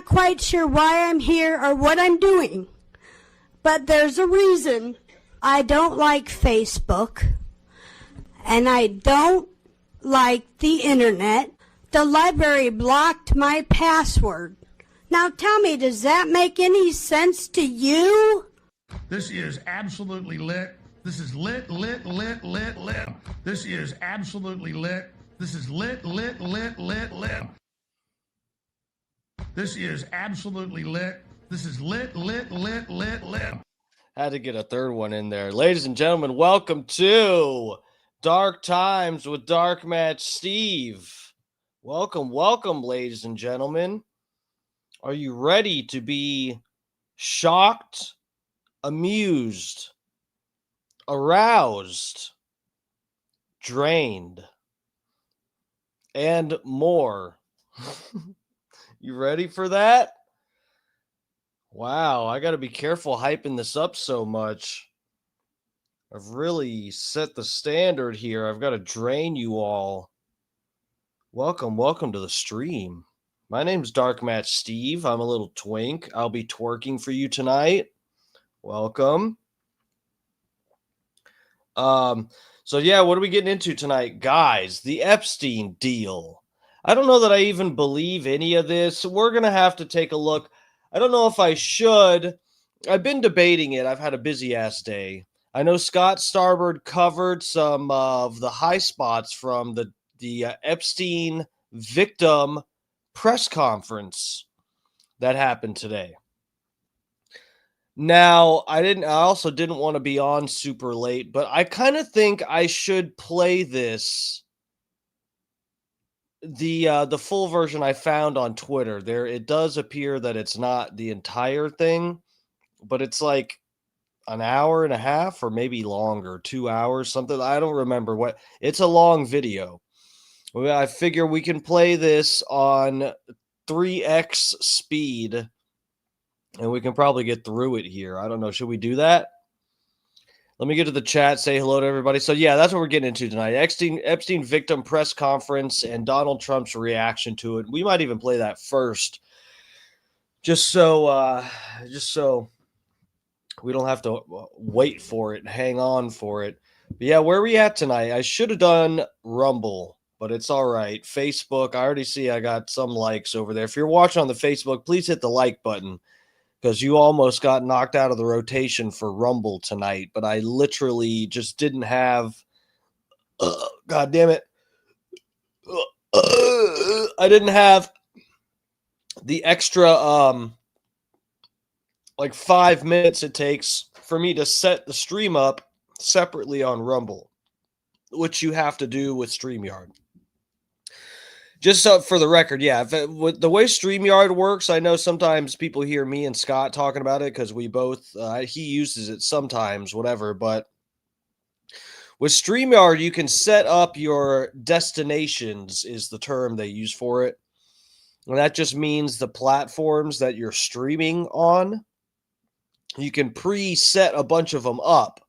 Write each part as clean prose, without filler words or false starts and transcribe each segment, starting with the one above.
not quite sure why I'm here or what I'm doing, but there's a reason. I don't like Facebook, and I don't like the internet. The library blocked my password. Now tell me, does that make any sense to you? This is absolutely lit. This is lit. This is absolutely lit. This is lit. This is absolutely lit. This is lit. Had to get a third one in there. Ladies and gentlemen, welcome to Dark Times with Dark Match Steve. Welcome, ladies and gentlemen. Are you ready to be shocked, amused, aroused, drained, and more? You ready for that? Wow, I got to be careful hyping this up so much. I've really set the standard here. I've got to drain you all. Welcome to the stream. My name's Dark Match Steve. I'm a little twink. I'll be twerking for you tonight. Welcome. So yeah, what are we getting into tonight? Guys, the Epstein deal. I don't know that I even believe any of this. We're going to have to take a look. I don't know if I should. I've been debating it. I've had a busy ass day. I know Scott Starbird covered some of the high spots from the Epstein victim press conference that happened today. Now, I also didn't want to be on super late, but I kind of think I should play this. The full version I found on Twitter. There, it does appear that it's not the entire thing, but it's like an hour and a half or maybe longer, 2 hours, something. I don't remember what. It's a long video. I figure we can play this on 3x speed, and we can probably get through it here. I don't know. Should we do that? Let me get to the chat, say hello to everybody. So, yeah, that's what we're getting into tonight. Epstein victim press conference and Donald Trump's reaction to it. We might even play that first, just so we don't have to wait for it and hang on for it. But, yeah, where are we at tonight? I should have done Rumble, but it's all right. Facebook, I already see I got some likes over there. If you're watching on the Facebook, please hit the like button, because you almost got knocked out of the rotation for Rumble tonight, but I literally just didn't have, God damn it, I didn't have the extra, like 5 minutes it takes for me to set the stream up separately on Rumble, which you have to do with StreamYard. Just so for the record, yeah, with the way StreamYard works, I know sometimes people hear me and Scott talking about it because we both, he uses it sometimes, whatever. But with StreamYard, you can set up your destinations is the term they use for it. And that just means the platforms that you're streaming on. You can preset a bunch of them up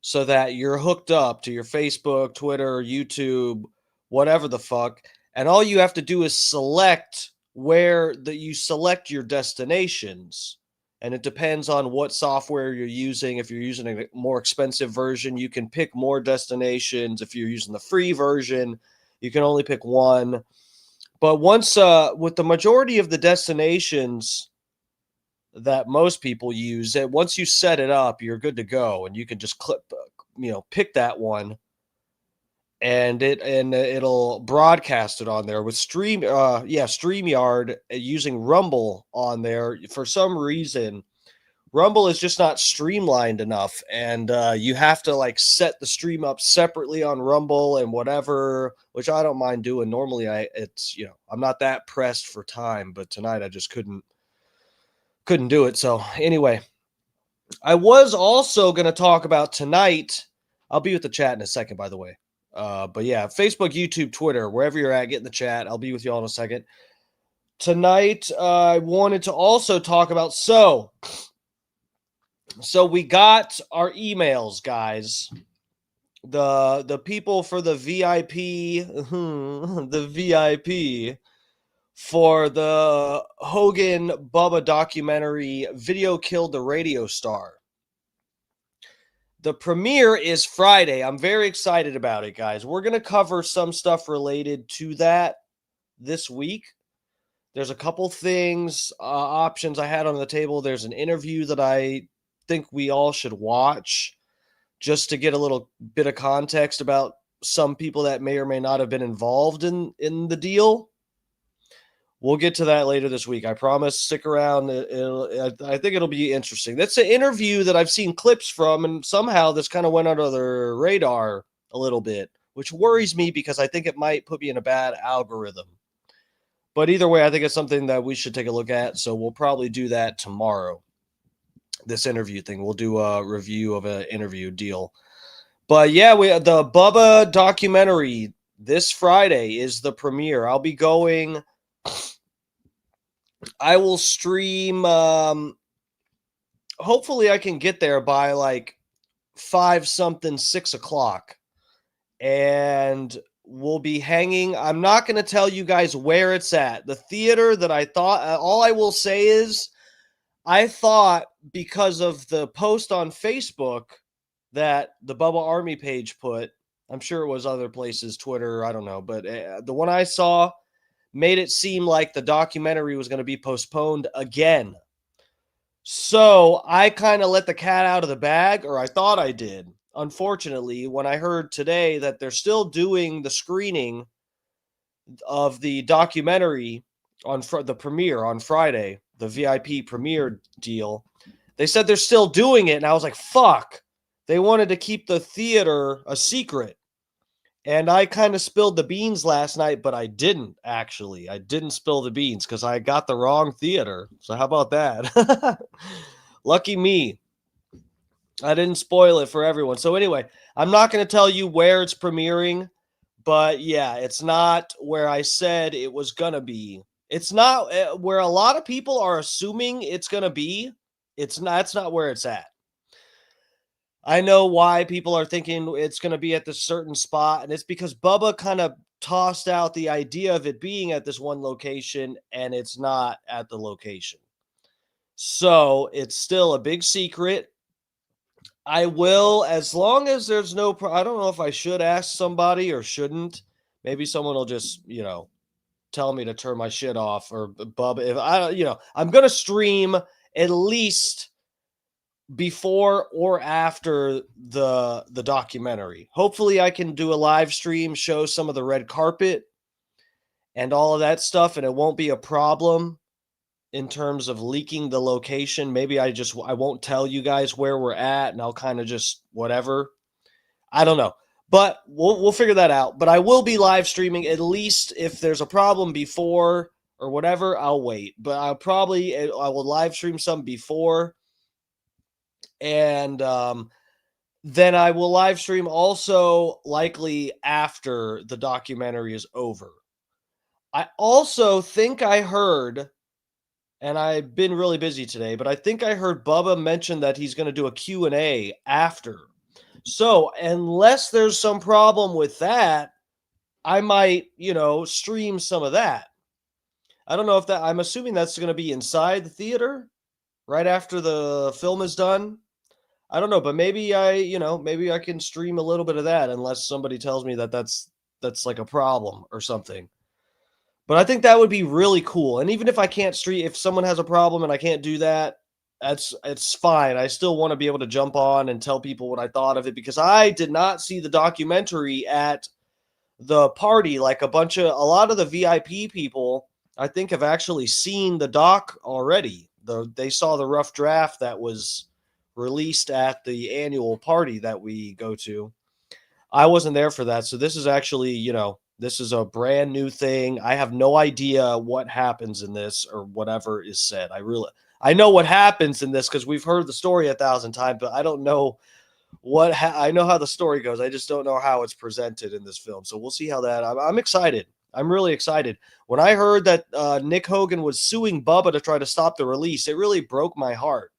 so that you're hooked up to your Facebook, Twitter, YouTube, whatever the fuck. And all you have to do is select where you select your destinations. And it depends on what software you're using. If you're using a more expensive version, you can pick more destinations. If you're using the free version, you can only pick one. But once, with the majority of the destinations that most people use, once you set it up, you're good to go. And you can just pick that one. And it'll broadcast it on there with StreamYard using Rumble on there. For some reason, Rumble is just not streamlined enough, and you have to like set the stream up separately on Rumble and whatever, which I don't mind doing. Normally, I'm not that pressed for time, but tonight I just couldn't do it. So anyway, I was also going to talk about tonight. I'll be with the chat in a second, by the way. But yeah, Facebook, YouTube, Twitter, wherever you're at, get in the chat. I'll be with you all in a second. Tonight, I wanted to also talk about, so we got our emails, guys. The people for the VIP, the VIP for the Hogan Bubba documentary, Video Killed the Radio Star. The premiere is Friday. I'm very excited about it, guys. We're going to cover some stuff related to that this week. There's a couple things, options I had on the table. There's an interview that I think we all should watch just to get a little bit of context about some people that may or may not have been involved in the deal. We'll get to that later this week. I promise. Stick around. I think it'll be interesting. That's an interview that I've seen clips from, and somehow this kind of went under the radar a little bit, which worries me because I think it might put me in a bad algorithm. But either way, I think it's something that we should take a look at. So we'll probably do that tomorrow. This interview thing. We'll do a review of an interview deal. But yeah, the Bubba documentary this Friday is the premiere. I'll be going. I will stream. Hopefully, I can get there by like 5-something, 6 o'clock, and we'll be hanging. I'm not going to tell you guys where it's at. The theater that I thought. All I will say is, I thought because of the post on Facebook that the Bubba Army page put. I'm sure it was other places, Twitter, I don't know, but the one I saw made it seem like the documentary was going to be postponed again. So I kind of let the cat out of the bag, or I thought I did. Unfortunately, when I heard today that they're still doing the screening of the documentary on the premiere on Friday, the VIP premiere deal, they said they're still doing it. And I was like, fuck, they wanted to keep the theater a secret. And I kind of spilled the beans last night, but I didn't, actually. I didn't spill the beans because I got the wrong theater. So how about that? Lucky me. I didn't spoil it for everyone. So anyway, I'm not going to tell you where it's premiering, but yeah, it's not where I said it was going to be. It's not where a lot of people are assuming it's going to be. It's not where it's at. I know why people are thinking it's going to be at this certain spot, and it's because Bubba kind of tossed out the idea of it being at this one location, and it's not at the location. So it's still a big secret. I will, as long as there's no, I don't know if I should ask somebody or shouldn't. Maybe someone will just, tell me to turn my shit off, or Bubba. If I, I'm going to stream at least before or after the documentary. Hopefully I can do a live stream, show some of the red carpet and all of that stuff, and it won't be a problem in terms of leaking the location. Maybe I won't tell you guys where we're at, and I'll kind of just whatever. I don't know. But we'll figure that out. But I will be live streaming, at least if there's a problem before or whatever, I'll wait. But I will live stream some before. And then I will live stream also likely after the documentary is over. I also think I heard, and I've been really busy today, but I think I heard Bubba mention that he's going to do a Q&A after. So unless there's some problem with that, I might, stream some of that. I don't know if I'm assuming that's going to be inside the theater right after the film is done. I don't know, but maybe maybe I can stream a little bit of that unless somebody tells me that that's like a problem or something. But I think that would be really cool. And even if I can't stream, if someone has a problem and I can't do that, it's fine. I still want to be able to jump on and tell people what I thought of it, because I did not see the documentary at the party. Like a lot of the VIP people, I think, have actually seen the doc already. They saw the rough draft that was released at the annual party that we go to. I wasn't there for that. So this is actually, this is a brand new thing. I have no idea what happens in this or whatever is said. I know what happens in this because we've heard the story 1,000 times, but I don't know I know how the story goes. I just don't know how it's presented in this film. So we'll see how that, I'm excited. I'm really excited. When I heard that Nick Hogan was suing Bubba to try to stop the release, it really broke my heart.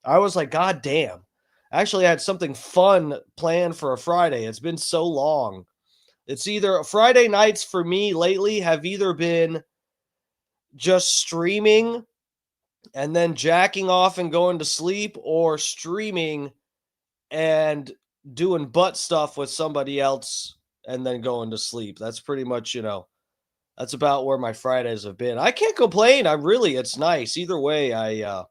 I was like, God damn. Actually, I had something fun planned for a Friday. It's been so long. It's either Friday nights for me lately have either been just streaming and then jacking off and going to sleep, or streaming and doing butt stuff with somebody else and then going to sleep. That's pretty much, that's about where my Fridays have been. I can't complain. It's nice. Either way, I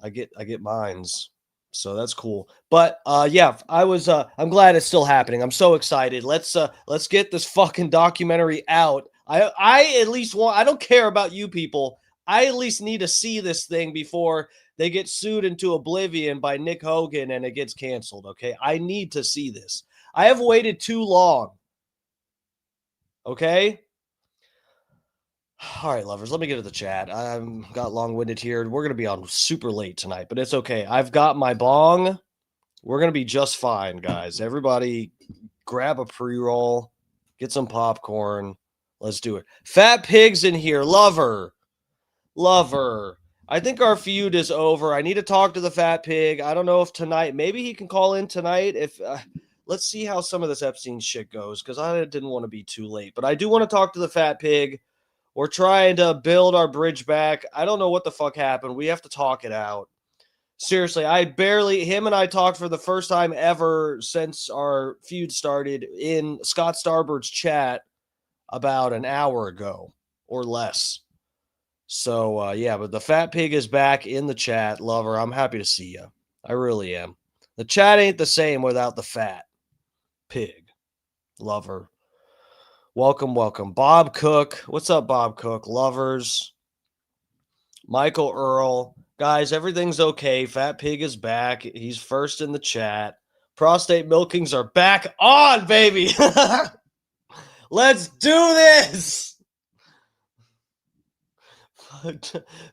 get mines. So that's cool. But yeah, I'm glad it's still happening. I'm so excited. Let's get this fucking documentary out. I at least want, I don't care about you people. I at least need to see this thing before they get sued into oblivion by Nick Hogan and it gets canceled, okay? I need to see this. I have waited too long. Okay? All right, lovers, let me get to the chat. I'm got long-winded here. We're going to be on super late tonight, but it's okay. I've got my bong. We're going to be just fine, guys. Everybody grab a pre-roll, get some popcorn. Let's do it. Fat Pig's in here. Lover. I think our feud is over. I need to talk to the Fat Pig. I don't know if tonight, maybe he can call in tonight. If let's see how some of this Epstein shit goes, because I didn't want to be too late. But I do want to talk to the Fat Pig. We're trying to build our bridge back. I don't know what the fuck happened. We have to talk it out. Seriously, him and I talked for the first time ever since our feud started in Scott Starbird's chat about an hour ago or less. So, yeah, but the Fat Pig is back in the chat. Lover, I'm happy to see you. I really am. The chat ain't the same without the Fat Pig. Lover. Welcome. Bob Cook. What's up, Bob Cook? Lovers. Michael Earl. Guys, everything's okay. Fat Pig is back. He's first in the chat. Prostate milkings are back on, baby. Let's do this.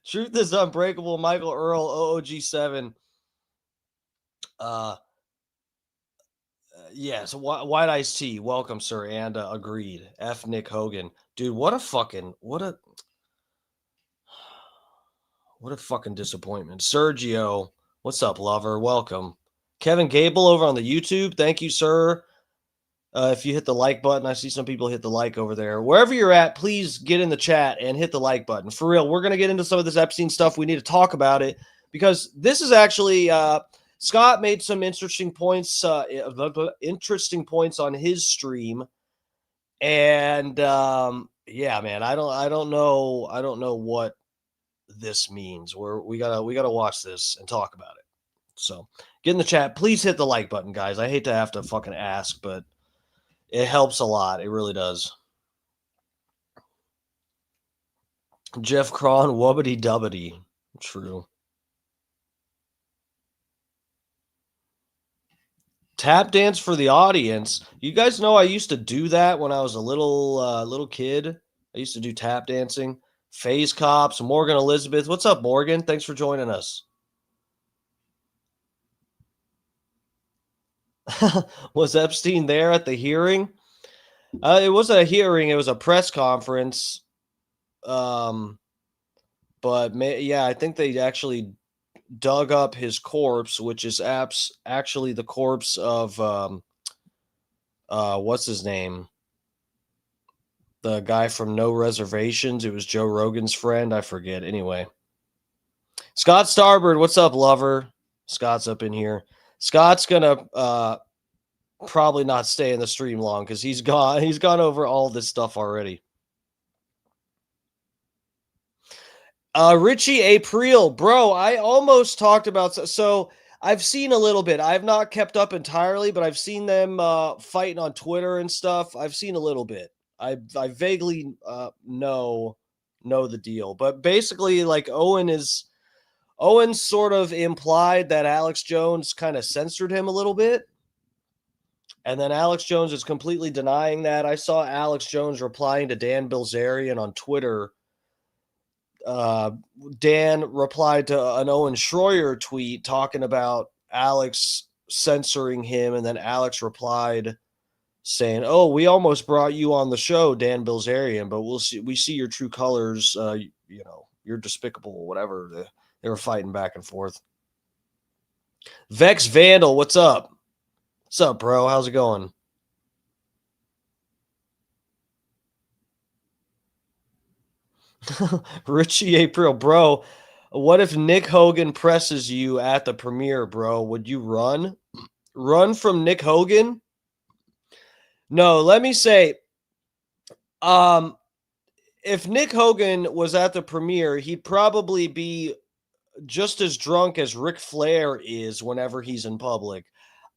Truth is unbreakable. Michael Earl, OOG7. Yes, White Ice Tea. Welcome, sir. And agreed. F. Nick Hogan. Dude, what a fucking disappointment. Sergio, what's up, lover? Welcome. Kevin Gable over on the YouTube. Thank you, sir. If you hit the like button, I see some people hit the like over there. Wherever you're at, please get in the chat and hit the like button. For real, we're going to get into some of this Epstein stuff. We need to talk about it because this is actually Scott made some interesting points on his stream. And yeah, man, I don't know what this means. We gotta watch this and talk about it. So get in the chat. Please hit the like button, guys. I hate to have to fucking ask, but it helps a lot. It really does. Jeff Cron, wubbity dubbity. True. Tap dance for the audience. You guys know I used to do that when I was a little kid. I used to do tap dancing. FaZe Cops, Morgan Elizabeth. What's up, Morgan? Thanks for joining us. Was Epstein there at the hearing? It wasn't a hearing. It was a press conference. But yeah, I think they actually dug up his corpse, which is actually the corpse of what's his name? The guy from No Reservations. It was Joe Rogan's friend. I forget. Anyway. Scott Starbird, what's up, lover? Scott's up in here. Scott's gonna probably not stay in the stream long because he's gone over all this stuff already. Richie April, bro, I almost talked about, so I've seen a little bit. I've not kept up entirely, but I've seen them fighting on Twitter and stuff. I've seen a little bit. I vaguely know the deal, but basically, like, Owen sort of implied that Alex Jones kind of censored him a little bit. And then Alex Jones is completely denying that. I saw Alex Jones replying to Dan Bilzerian on Twitter. Dan replied to an Owen Schroyer tweet talking about Alex censoring him. And then Alex replied saying, "Oh, we almost brought you on the show, Dan Bilzerian, but we see your true colors. You're despicable," whatever. They were fighting back and forth. Vex Vandal, what's up? What's up, bro? How's it going? Richie April, bro. What if Nick Hogan presses you at the premiere, bro? Would you run? Run from Nick Hogan? No, let me say, um, if Nick Hogan was at the premiere, he'd probably be just as drunk as Ric Flair is whenever he's in public.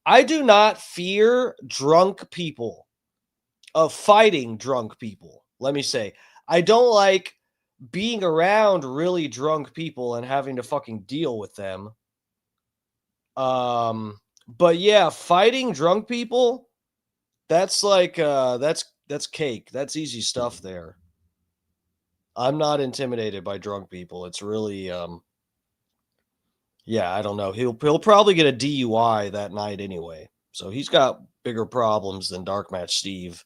I do not fear drunk people, of fighting drunk people. Let me say, I don't like being around really drunk people and having to fucking deal with them. But yeah, fighting drunk people, that's like that's cake. That's easy stuff there. I'm not intimidated by drunk people. It's really yeah, I don't know. He'll probably get a DUI that night anyway. So he's got bigger problems than Dark Match Steve.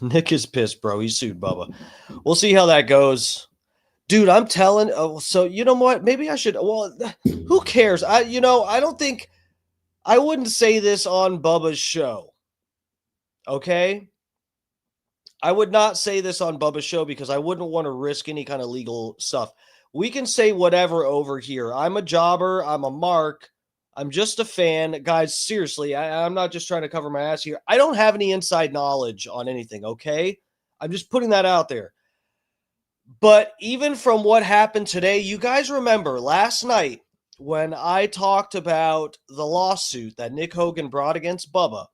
Nick is pissed, bro. He sued Bubba. We'll see how that goes. Dude, I'm telling. Oh, so you know what? Maybe I should. Well, who cares? I don't think I wouldn't say this on Bubba's show. Okay, I would not say this on Bubba's show because I wouldn't want to risk any kind of legal stuff. We can say whatever over here. I'm a jobber. I'm a mark. I'm just a fan. Guys, seriously, I'm not just trying to cover my ass here. I don't have any inside knowledge on anything, okay? I'm just putting that out there. But even from what happened today, you guys remember last night when I talked about the lawsuit that Nick Hogan brought against Bubba.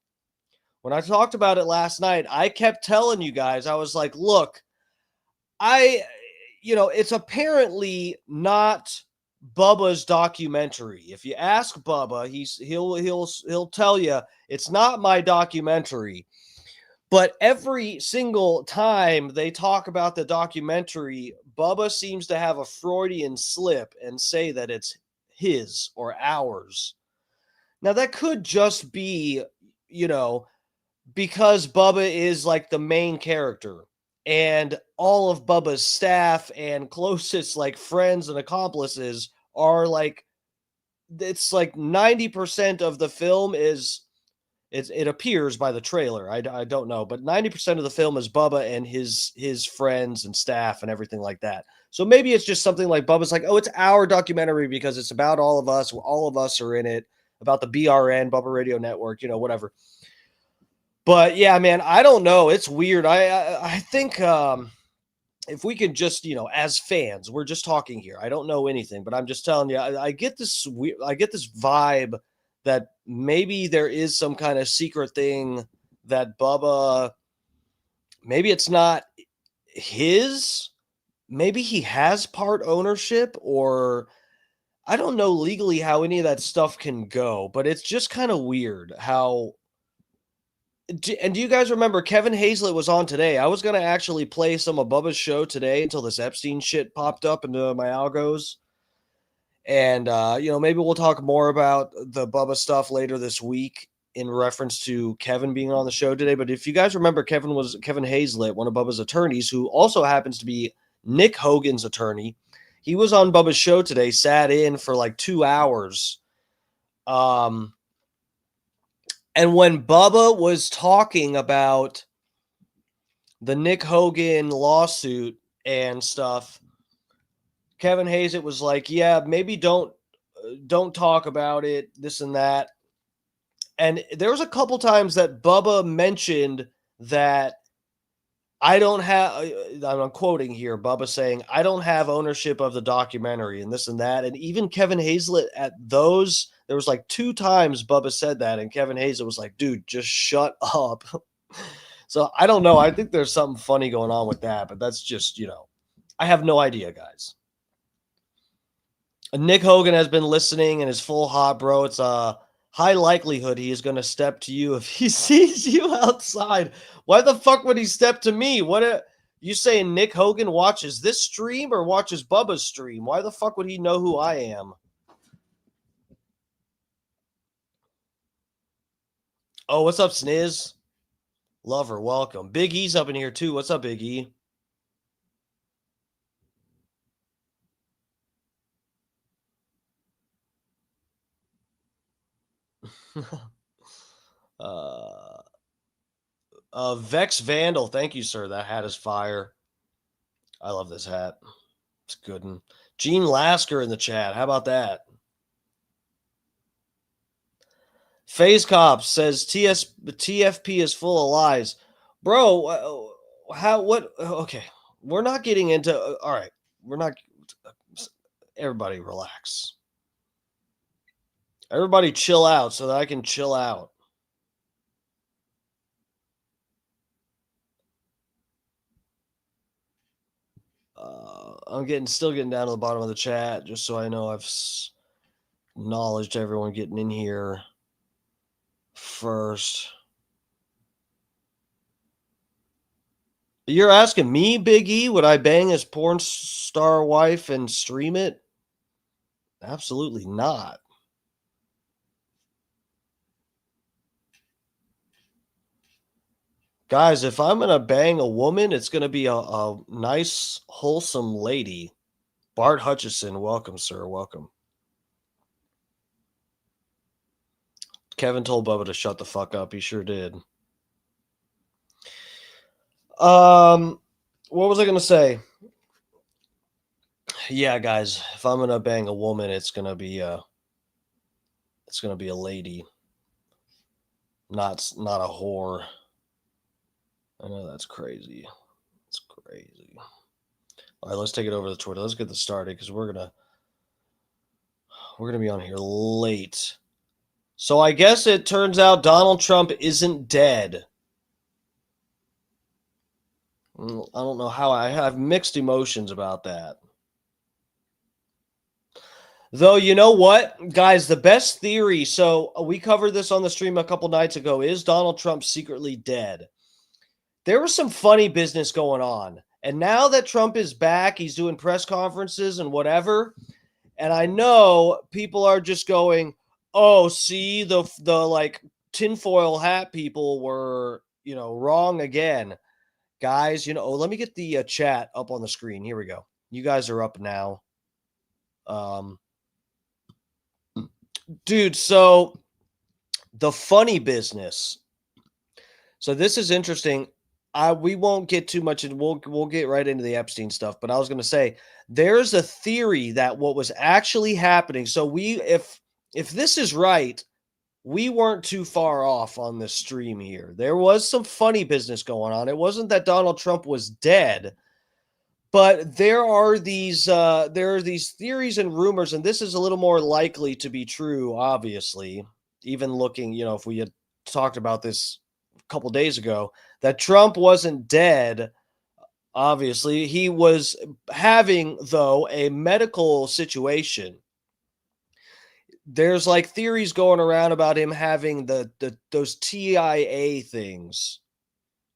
When I talked about it last night, I kept telling you guys, I was like, look, it's apparently not Bubba's documentary. If you ask Bubba, he'll tell you it's not my documentary. But every single time they talk about the documentary, Bubba seems to have a Freudian slip and say that it's his or ours. Now, that could just be, because Bubba is like the main character and all of Bubba's staff and closest like friends and accomplices are like, it's like 90% of the film is it appears by the trailer. I don't know, but 90% of the film is Bubba and his friends and staff and everything like that. So maybe it's just something like Bubba's like, oh, it's our documentary because it's about all of us. All of us are in it, about the BRN, Bubba Radio Network, whatever. But yeah, man, I don't know. It's weird. I think if we could just, as fans, we're just talking here. I don't know anything, but I'm just telling you, I get this vibe that maybe there is some kind of secret thing that Bubba, maybe it's not his, maybe he has part ownership, or I don't know legally how any of that stuff can go, but it's just kind of weird how. And do you guys remember Kevin Hazlett was on today? I was going to actually play some of Bubba's show today until this Epstein shit popped up into my algos. And, maybe we'll talk more about the Bubba stuff later this week in reference to Kevin being on the show today. But if you guys remember, Kevin Hazlett, one of Bubba's attorneys, who also happens to be Nick Hogan's attorney. He was on Bubba's show today, sat in for like 2 hours. And when Bubba was talking about the Nick Hogan lawsuit and stuff, Kevin Hazlett was like, yeah, maybe don't talk about it, this and that. And there was a couple times that Bubba mentioned that I'm quoting here, Bubba saying, I don't have ownership of the documentary and this and that. And even Kevin Hazlett there was like 2 times Bubba said that. And Kevin Hazlett was like, dude, just shut up. So I don't know. I think there's something funny going on with that, but that's just, I have no idea, guys. Nick Hogan has been listening and is full hot, bro. It's a high likelihood he is going to step to you if he sees you outside. Why the fuck would he step to me? You saying Nick Hogan watches this stream or watches Bubba's stream? Why the fuck would he know who I am? Oh, what's up, Sniz? Lover, welcome. Big E's up in here too. What's up, Big E? Vex Vandal, thank you, sir. That hat is fire. I love this hat. It's good. And Gene Lasker in the chat. How about that? FaZe Cop says TFP is full of lies. Bro, okay. We're not getting into, all right. We're not, everybody relax. Everybody chill out so that I can chill out. I'm still getting down to the bottom of the chat just so I know I've acknowledged everyone getting in here first. You're asking me, Big E, would I bang his porn star wife and stream it? Absolutely not. Guys, if I'm going to bang a woman, it's going to be a nice, wholesome lady. Bart Hutchison, welcome, sir. Welcome. Kevin told Bubba to shut the fuck up. He sure did. What was I going to say? Yeah, guys, if I'm going to bang a woman, it's going to be a lady. Not a whore. I know that's crazy. It's crazy. All right, let's take it over to Twitter. Let's get this started because we're gonna be on here late. So I guess it turns out Donald Trump isn't dead. I don't know how. I have mixed emotions about that. Though, you know what, guys, the best theory, so we covered this on the stream a couple nights ago, is Donald Trump secretly dead? There was some funny business going on. And now that Trump is back, he's doing press conferences and whatever. And I know people are just going, oh, see, the like tinfoil hat people were, wrong again. Guys, let me get the chat up on the screen. Here we go. You guys are up now. Dude, so the funny business. So this is interesting. We won't get too much, and we'll get right into the Epstein stuff. But I was going to say there's a theory that what was actually happening. So if this is right, we weren't too far off on the stream here. There was some funny business going on. It wasn't that Donald Trump was dead, but there are these theories and rumors, and this is a little more likely to be true. Obviously, even looking, if we had talked about this a couple days ago, that Trump wasn't dead. Obviously, he was having, though, a medical situation. There's like theories going around about him having those TIA things.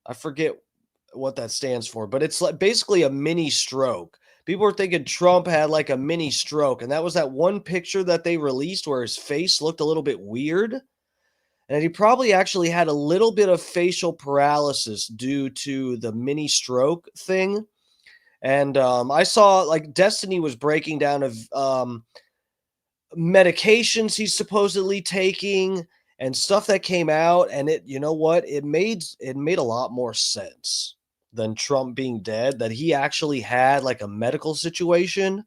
I forget what that stands for, but it's like basically a mini stroke. People were thinking Trump had like a mini stroke, and that was that one picture that they released where his face looked a little bit weird. And he probably actually had a little bit of facial paralysis due to the mini stroke thing. And I saw like Destiny was breaking down of medications he's supposedly taking and stuff that came out. And it made a lot more sense than Trump being dead, that he actually had like a medical situation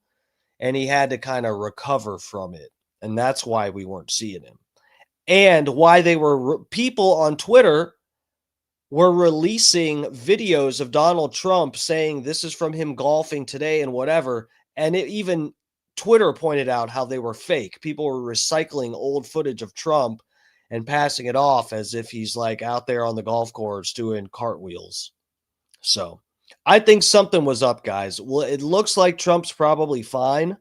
and he had to kind of recover from it. And that's why we weren't seeing him. And why people on Twitter were releasing videos of Donald Trump saying this is from him golfing today and whatever. And even Twitter pointed out how they were fake. People were recycling old footage of Trump and passing it off as if he's like out there on the golf course doing cartwheels. So I think something was up, guys. Well, it looks like Trump's probably fine.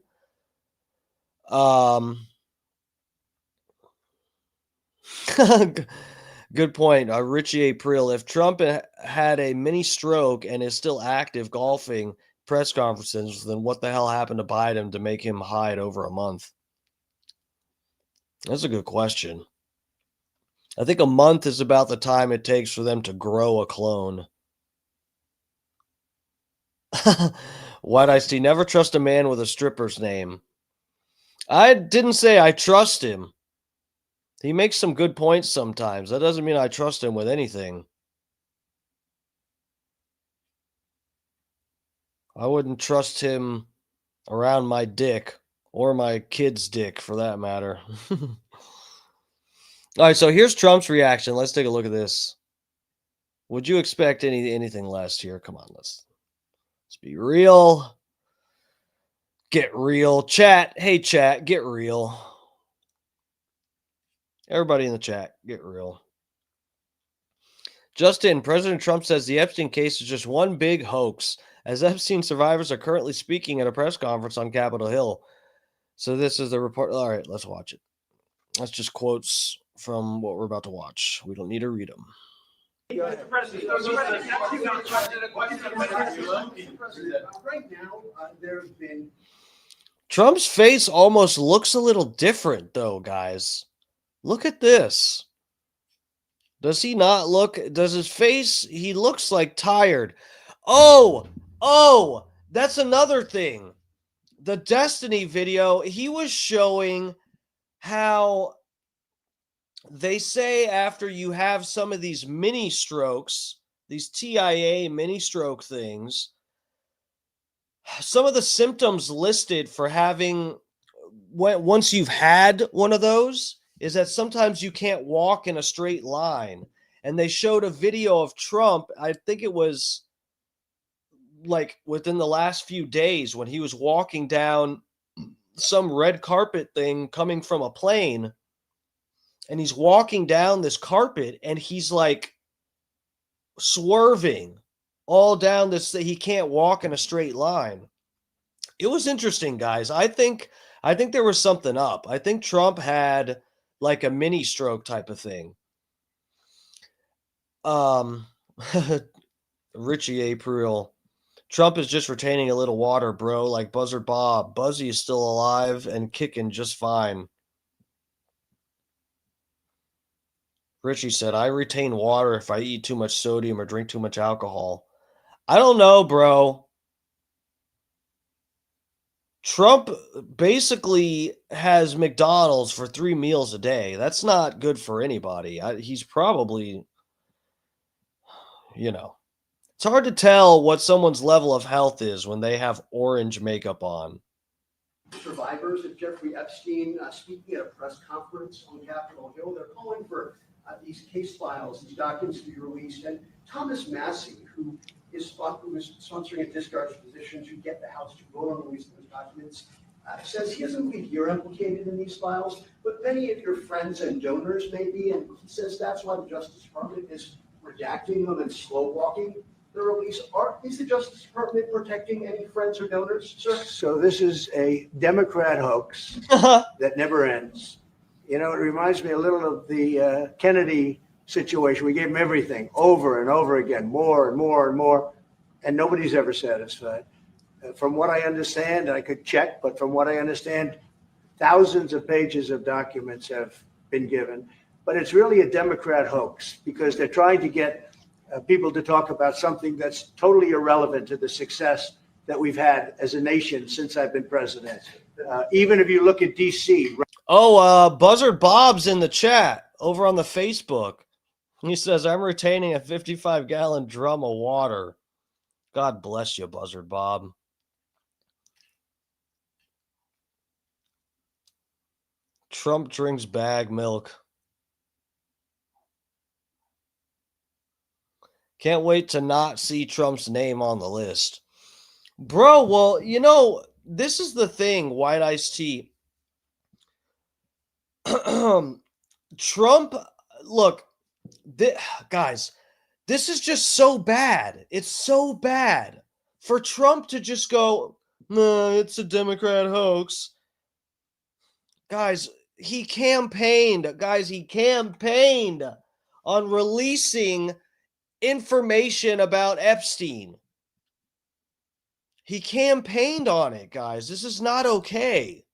Good point. Richie April, if Trump had a mini stroke and is still active golfing press conferences, then what the hell happened to Biden to make him hide over a month? That's a good question. I think a month is about the time it takes for them to grow a clone. White Ice Tea, never trust a man with a stripper's name. I didn't say I trust him. He makes some good points sometimes. That doesn't mean I trust him with anything. I wouldn't trust him around my dick or my kid's dick for that matter. All right, so here's Trump's reaction. Let's take a look at this. Would you expect anything less here? Come on, let's be real. Get real. Chat. Hey, chat, get real. Everybody in the chat, get real. Justin, President Trump says the Epstein case is just one big hoax, as Epstein survivors are currently speaking at a press conference on Capitol Hill. So this is the report. All right, let's watch it. That's just quotes from what we're about to watch. We don't need to read them. Mr. President, right now, there have been. Trump's face almost looks a little different, though, guys. Look at this. Does he not look? Does his face? He looks like tired. Oh, that's another thing. The Destiny video, he was showing how they say after you have some of these mini strokes, these TIA mini stroke things, some of the symptoms listed for having, once you've had one of those, is that sometimes you can't walk in a straight line. And they showed a video of Trump, I think it was like within the last few days, when he was walking down some red carpet thing coming from a plane. And he's walking down this carpet and he's like swerving all down this. He can't walk in a straight line. It was interesting, guys. I think there was something up. I think Trump had like a mini stroke type of thing. Richie April. Trump is just retaining a little water, bro, like Buzzard Bob. Buzzy is still alive and kicking just fine. Richie said, I retain water if I eat too much sodium or drink too much alcohol. I don't know, bro. Trump basically has McDonald's for 3 meals a day. That's not good for anybody. He's probably, it's hard to tell what someone's level of health is when they have orange makeup on. Survivors of Jeffrey Epstein speaking at a press conference on Capitol Hill. They're calling for these case files, these documents to be released. And Thomas Massey, who is sponsoring a discharge position to get the House to vote on releasing those documents, says he doesn't believe you're implicated in these files, but many of your friends and donors may be. And he says that's why the Justice Department is redacting them and slow walking the release. Is the Justice Department protecting any friends or donors, sir? So this is a Democrat hoax that never ends. It reminds me a little of the Kennedy situation. We gave him everything over and over again, more and more and more, and nobody's ever satisfied. From what I understand, I could check, but from what I understand, thousands of pages of documents have been given. But it's really a Democrat hoax because they're trying to get people to talk about something that's totally irrelevant to the success that we've had as a nation since I've been president. Even if you look at D.C. Buzzard Bob's in the chat over on the Facebook. He says, I'm retaining a 55-gallon drum of water. God bless you, Buzzard Bob. Trump drinks bag milk. Can't wait to not see Trump's name on the list. Bro, well, this is the thing, White Iced Tea. Trump, look, guys, this is just so bad. It's so bad for Trump to just go, no, it's a Democrat hoax. Guys, he campaigned on releasing information about Epstein. He campaigned on it, guys. This is not okay.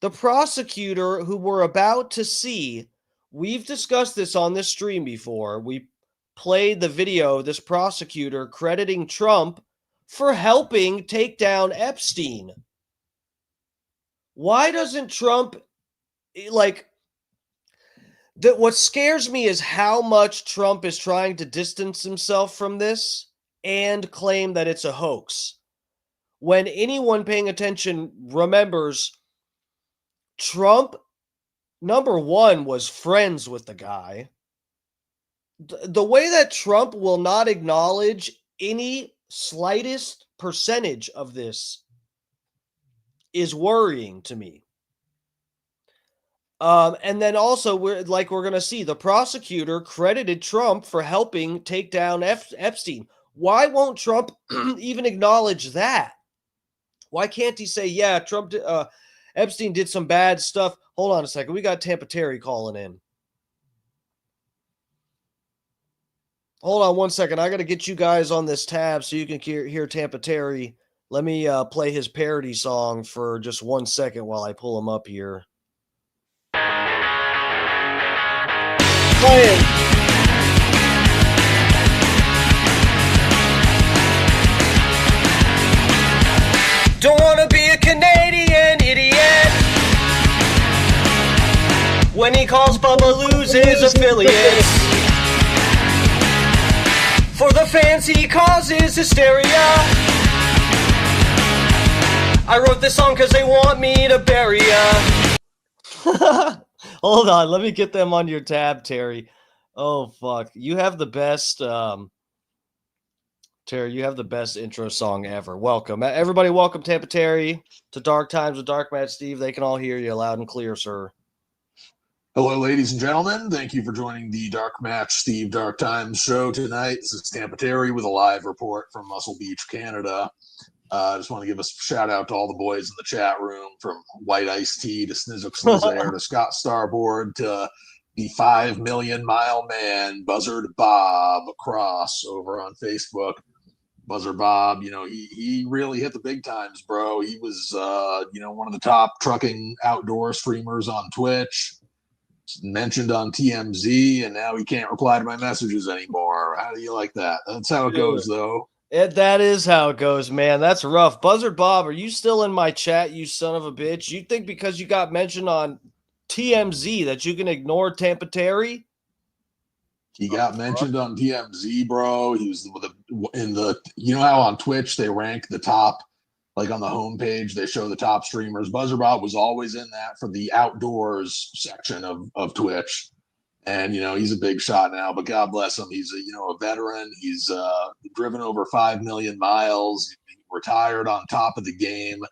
The prosecutor who we're about to see, we've discussed this on this stream before. We played the video, this prosecutor crediting Trump for helping take down Epstein. Why doesn't Trump, what scares me is how much Trump is trying to distance himself from this and claim that it's a hoax. when anyone paying attention remembers Trump, number one, was friends with the guy. The way that Trump will not acknowledge any slightest percentage of this is worrying to me. And then also we're going to see the prosecutor credited Trump for helping take down Epstein. Why won't Trump even acknowledge that? Why can't he say, yeah, Epstein did some bad stuff? Hold on a second. We got Tampa Terry calling in. Hold on one second. I got to get you guys on this tab so you can hear Tampa Terry. Let me play his parody song for just 1 second while I pull him up here. Play it. Don't want to be a Canadian idiot when he calls Bubba Lose his affiliates. For the fans he causes hysteria. I wrote this song because they want me to bury ya. Hold on, let me get them on your tab, Terry. Oh, fuck. You have the best, Terry, you have the best intro song ever. Welcome. Everybody welcome Tampa Terry to Dark Times with Dark Match Steve. They can all hear you loud and clear, sir. Hello, ladies and gentlemen. Thank you for joining the Dark Match Steve Dark Times show tonight. This is Tampa Terry with a live report from Muscle Beach, Canada. I just want to give a shout out to all the boys in the chat room, from White Iced Tea to Snizzle Snizzair to Scott Starboard to the 5 Million Mile Man, Buzzard Bob Cross over on Facebook. Buzzard Bob, he really hit the big times, bro. He was, one of the top trucking outdoor streamers on Twitch, mentioned on TMZ, and now he can't reply to my messages anymore. How do you like that? That's how it goes, though. That is how it goes, man. That's rough. Buzzard Bob, are you still in my chat, you son of a bitch? You think because you got mentioned on TMZ that you can ignore Tampa Terry? He got mentioned on TMZ, bro. He was you know how on Twitch they rank the top, like on the homepage, they show the top streamers. Buzzard Bob was always in that for the outdoors section of Twitch. And, he's a big shot now, but God bless him. He's a veteran. He's driven over 5 million miles, retired on top of the game.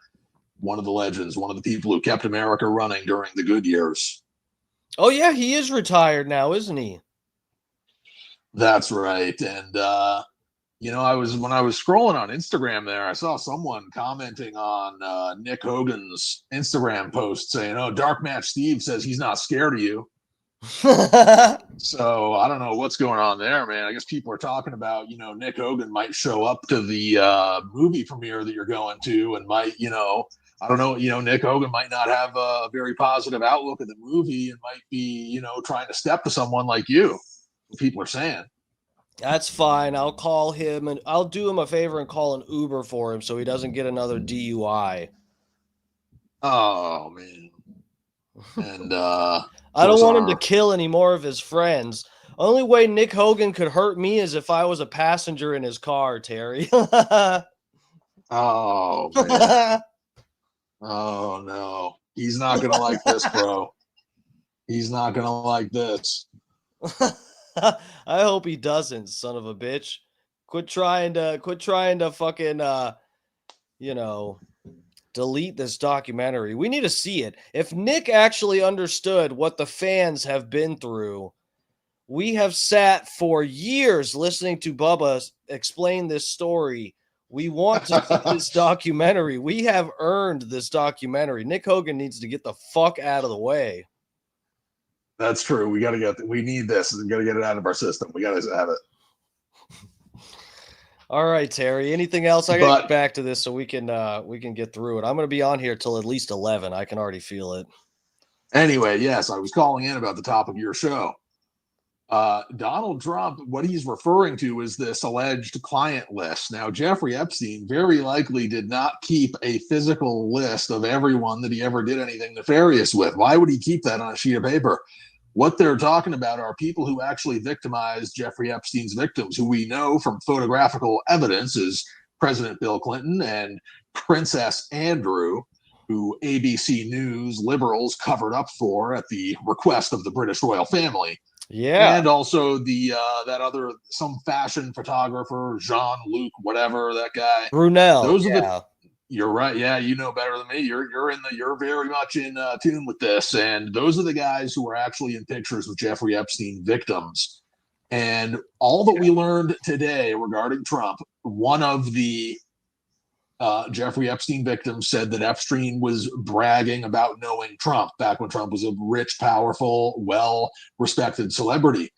One of the legends, one of the people who kept America running during the good years. Oh, yeah, he is retired now, isn't he? That's right. And, when I was scrolling on Instagram there, I saw someone commenting on Nick Hogan's Instagram post saying, "Oh, Dark Match Steve says he's not scared of you." So I don't know what's going on there, man. I guess people are talking about, Nick Hogan might show up to the movie premiere that you're going to, and might, I don't know, Nick Hogan might not have a very positive outlook of the movie and might be, trying to step to someone like you. People are saying. That's fine. I'll call him and I'll do him a favor and call an Uber for him so he doesn't get another DUI. Oh, man. And I don't want him to kill any more of his friends. Only way Nick Hogan could hurt me is if I was a passenger in his car, Terry. Oh, man. Oh, no. He's not going to like this, bro. He's not going to like this. I hope he doesn't, son of a bitch. Quit trying to fucking, delete this documentary. We need to see it. If Nick actually understood what the fans have been through, we have sat for years listening to Bubba explain this story. We want to see this documentary. We have earned this documentary. Nick Hogan needs to get the fuck out of the way. That's true. We need this. We got to get it out of our system. We got to have it. All right, Terry. Anything else? I got to get back to this so we can get through it. I'm going to be on here till at least 11. I can already feel it. Anyway, yes, I was calling in about the topic of your show. Donald Trump, what he's referring to is this alleged client list. Now, Jeffrey Epstein very likely did not keep a physical list of everyone that he ever did anything nefarious with. Why would he keep that on a sheet of paper? What they're talking about are people who actually victimized Jeffrey Epstein's victims, who we know from photographical evidence is President Bill Clinton and Princess Andrew, who ABC News liberals covered up for at the request of the British royal family. Yeah. And also some fashion photographer, Jean-Luc, whatever, that guy. Brunel. Those are you're right. Yeah, you know better than me. You're very much in tune with this. And those are the guys who were actually in pictures with Jeffrey Epstein victims. And all that we learned today regarding Trump, one of the Jeffrey Epstein victims said that Epstein was bragging about knowing Trump back when Trump was a rich, powerful, well-respected celebrity.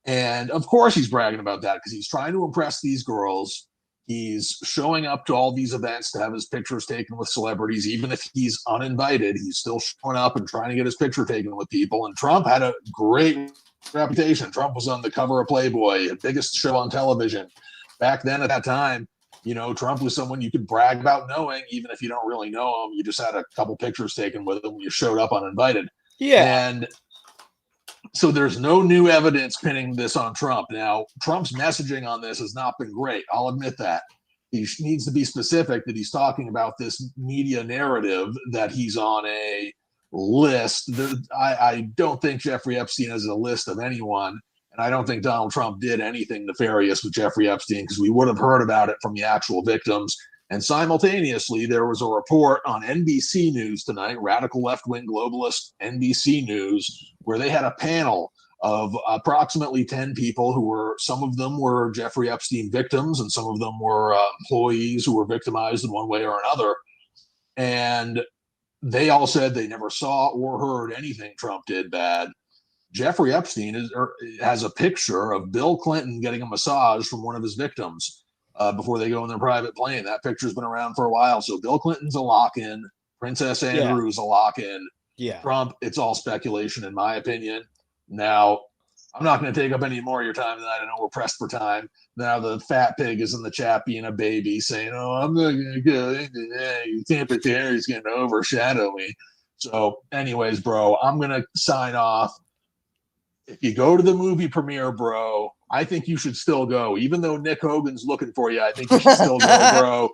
And of course he's bragging about that because he's trying to impress these girls. He's showing up to all these events to have his pictures taken with celebrities. Even if he's uninvited, he's still showing up and trying to get his picture taken with people. And Trump had a great reputation. Trump was on the cover of Playboy, the biggest show on television. Back then at that time, you know, Trump was someone you could brag about knowing, even if you don't really know him. You just had a couple pictures taken with him when you showed up uninvited. Yeah. And so there's no new evidence pinning this on Trump. Now, Trump's messaging on this has not been great. I'll admit that. He needs to be specific that he's talking about this media narrative that he's on a list. I don't think Jeffrey Epstein has a list of anyone. And I don't think Donald Trump did anything nefarious with Jeffrey Epstein because we would have heard about it from the actual victims. And simultaneously, there was a report on NBC News tonight, radical left-wing globalist NBC News, where they had a panel of approximately 10 people who were, some of them were Jeffrey Epstein victims, and some of them were employees who were victimized in one way or another. And they all said they never saw or heard anything Trump did bad. Jeffrey Epstein has a picture of Bill Clinton getting a massage from one of his victims before they go in their private plane. That picture's been around for a while. So Bill Clinton's a lock-in. Princess Andrew's a lock-in. Yeah. Trump, it's all speculation, in my opinion. Now, I'm not going to take up any more of your time tonight. I know we're pressed for time. Now the fat pig is in the chat being a baby saying, oh, I'm not going to go into that. Tampa Terry's going to overshadow me. So anyways, bro, I'm going to sign off. If you go to the movie premiere, bro, I think you should still go. Even though Nick Hogan's looking for you, I think you should still go, bro.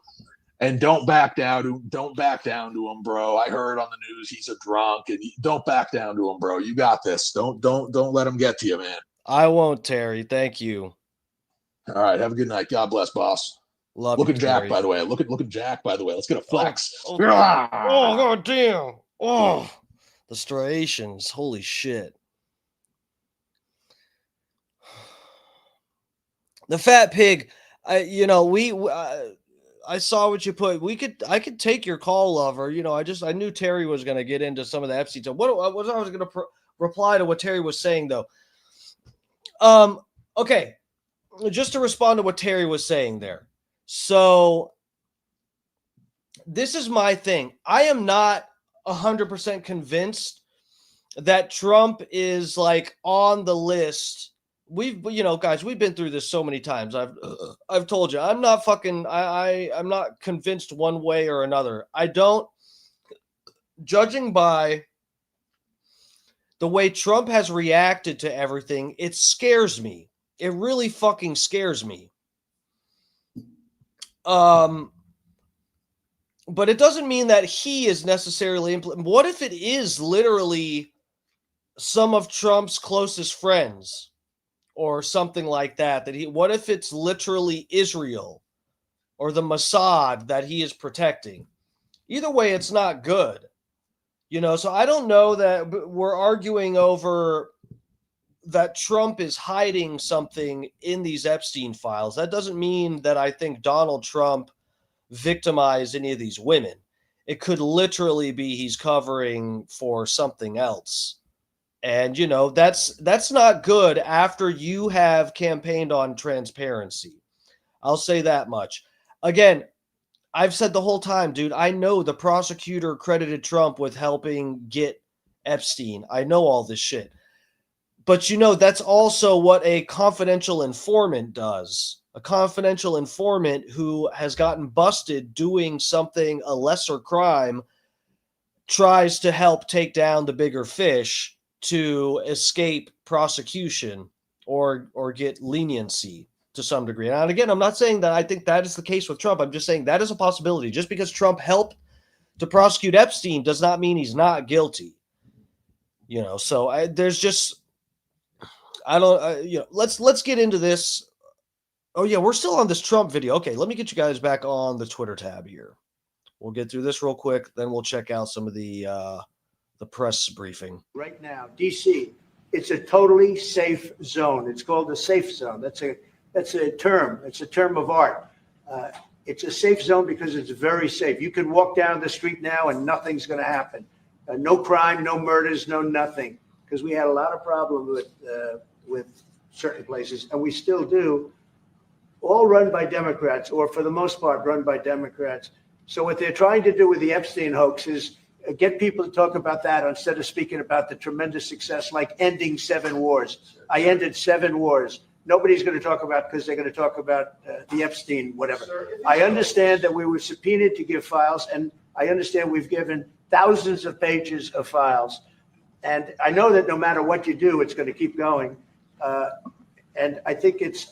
And don't back down to him, bro. I heard on the news he's a drunk, and don't back down to him, bro. You got this. Don't let him get to you, man. I won't, Terry. Thank you. All right, have a good night. God bless, boss. Look at Jack, by the way. Look at Jack, by the way. Let's get a flex. Oh, god damn. Oh, the striations. Holy shit. The fat pig. I saw what you put. I could take your call, lover. I knew Terry was going to get into some of the Epstein stuff. What was I was going to reply to what Terry was saying though? Okay, just to respond to what Terry was saying there. So this is my thing. I am not 100% convinced that Trump is like on the list. Guys, we've been through this so many times. I've told you, I'm not I'm not convinced one way or another. Judging by the way Trump has reacted to everything, it scares me. It really fucking scares me. But it doesn't mean that he is necessarily what if it is literally some of Trump's closest friends? Or something like that. What if it's literally Israel or the Mossad that he is protecting? Either way, it's not good. So I don't know that we're arguing over that Trump is hiding something in these Epstein files. That doesn't mean that I think Donald Trump victimized any of these women. It could literally be he's covering for something else. And, that's not good after you have campaigned on transparency. I'll say that much. Again, I've said the whole time, dude, I know the prosecutor credited Trump with helping get Epstein. I know all this shit. But, that's also what a confidential informant does. A confidential informant who has gotten busted doing something, a lesser crime, tries to help take down the bigger fish to escape prosecution or get leniency. to some degree. And again, I'm not saying that I think that is the case with Trump. I'm just saying that is a possibility. Just because Trump helped to prosecute Epstein does not mean he's not guilty. So there's just, I don't, let's get into this. Oh yeah, we're still on this Trump video. Okay, let me get you guys back on the Twitter tab here. We'll get through this real quick, then we'll check out some of the press briefing. Right now, DC, it's a totally safe zone. It's called the safe zone. That's a term. It's a term of art. It's a safe zone because it's very safe. You can walk down the street now and nothing's going to happen. No crime, no murders, no nothing. Because we had a lot of problems with certain places, and we still do. All run by Democrats, or for the most part, run by Democrats. So what they're trying to do with the Epstein hoax is get people to talk about that instead of speaking about the tremendous success, like ending 7 wars. I ended 7 wars. Nobody's going to talk about, because they're going to talk about the Epstein, whatever. I understand that we were subpoenaed to give files, and I understand we've given thousands of pages of files. And I know that no matter what you do, it's going to keep going. And I think it's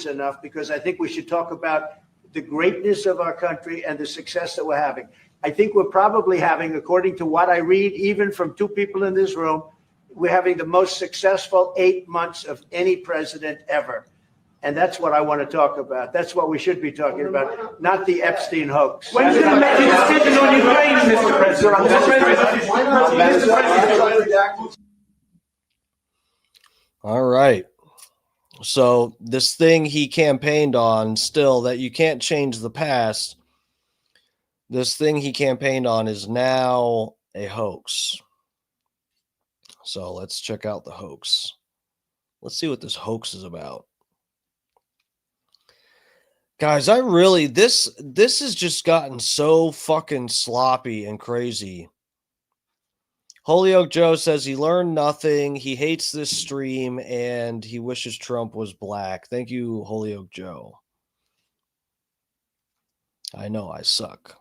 enough, because I think we should talk about the greatness of our country and the success that we're having. I think we're probably having, according to what I read, even from 2 people in this room, we're having the most successful 8 months of any president ever. And that's what I want to talk about. That's what we should be talking about, not the Epstein hoax. When's going to make a decision on Ukraine, Mr. President? All right. So this thing he campaigned on still, that you can't change the past, this thing he campaigned on is now a hoax. So let's check out the hoax. Let's see what this hoax is about. Guys, this has just gotten so fucking sloppy and crazy. Holyoke Joe says he learned nothing. He hates this stream and he wishes Trump was black. Thank you, Holyoke Joe. I know I suck.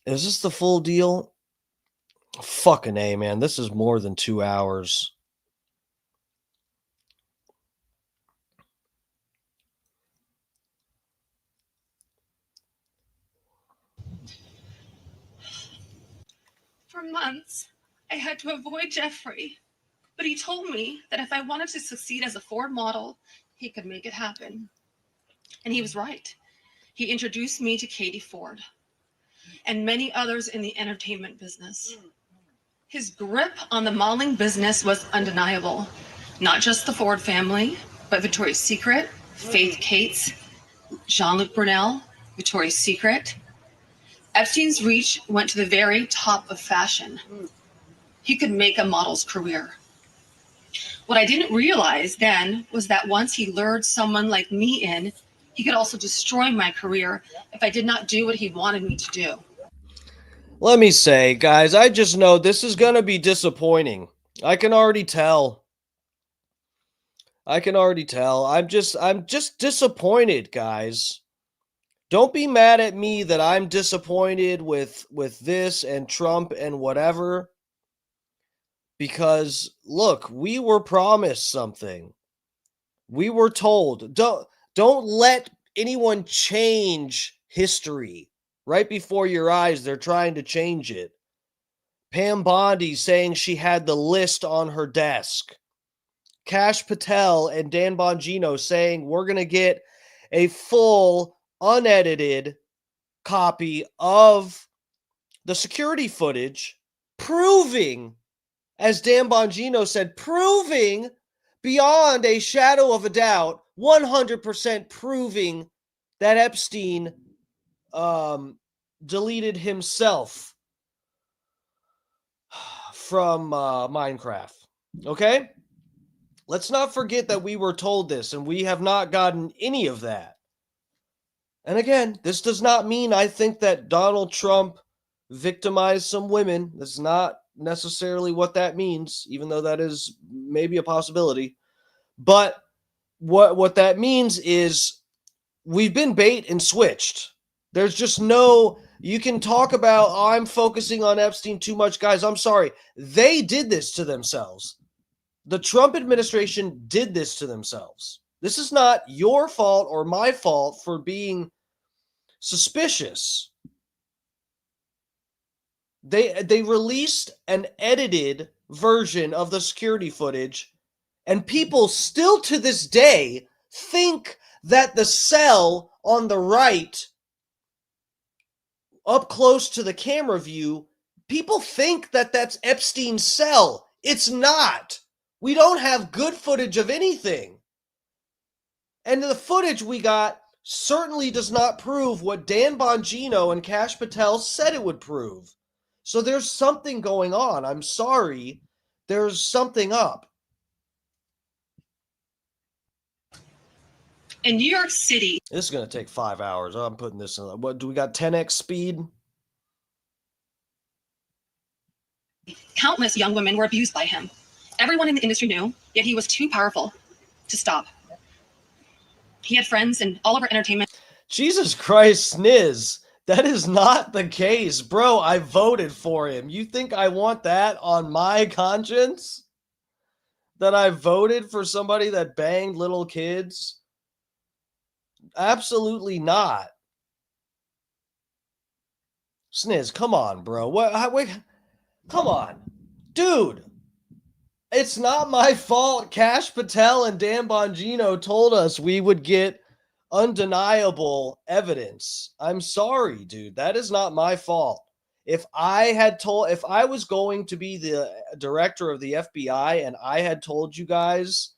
Is this the full deal? Fucking A, man. This is more than 2 hours. For months, I had to avoid Jeffrey, but he told me that if I wanted to succeed as a Ford model, he could make it happen. And he was right. He introduced me to Katie Ford and many others in the entertainment business. His grip on the modeling business was undeniable. Not just the Ford family, but Victoria's Secret, Faith Cates, Jean-Luc Brunel, Victoria's Secret. Epstein's reach went to the very top of fashion. He could make a model's career. What I didn't realize then was that once he lured someone like me in, he could also destroy my career if I did not do what he wanted me to do. Let me say, guys, I just know this is going to be disappointing. I can already tell. I'm just disappointed, guys. Don't be mad at me that I'm disappointed with this and Trump and whatever. Because, look, we were promised something. We were told. Don't let anyone change history. Right before your eyes, they're trying to change it. Pam Bondi saying she had the list on her desk. Kash Patel and Dan Bongino saying we're going to get a full, unedited copy of the security footage proving, as Dan Bongino said, proving beyond a shadow of a doubt, 100% proving that Epstein deleted himself from Minecraft. Okay? Let's not forget that we were told this, and we have not gotten any of that. And again, this does not mean I think that Donald Trump victimized some women. That's not necessarily what that means, even though that is maybe a possibility. But what that means is we've been bait and switched. There's just no, you can talk about, I'm focusing on Epstein too much. Guys, I'm sorry. They did this to themselves. The Trump administration did this to themselves. This is not your fault or my fault for being suspicious. They released an edited version of the security footage, and people still to this day think that the cell on the right, up close to the camera view, people think that that's Epstein's cell. It's not. We don't have good footage of anything. And the footage we got certainly does not prove what Dan Bongino and Kash Patel said it would prove. So there's something going on. I'm sorry. There's something up. In New York City. This is going to take 5 hours. I'm putting this in. What do we got? 10x speed? Countless young women were abused by him. Everyone in the industry knew, yet he was too powerful to stop. He had friends in all over entertainment. Jesus Christ, Sniz. That is not the case. Bro, I voted for him. You think I want that on my conscience? That I voted for somebody that banged little kids? Absolutely not. Sniz, come on, bro. Wait, come on. Dude. It's not my fault. Kash Patel and Dan Bongino told us we would get undeniable evidence. I'm sorry, dude. That is not my fault. If I was going to be the director of the FBI and I had told you guys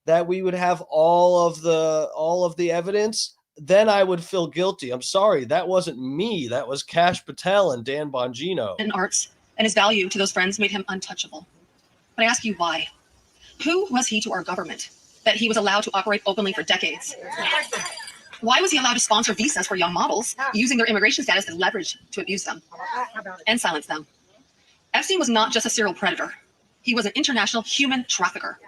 that we would have all of the evidence, then I would feel guilty. I'm sorry. That wasn't me. That was Kash Patel and Dan Bongino. And arts and his value to those friends made him untouchable. But I ask you why? Who was he to our government that he was allowed to operate openly for decades? Why was he allowed to sponsor visas for young models, using their immigration status as leverage to abuse them and silence them? Epstein was not just a serial predator. He was an international human trafficker.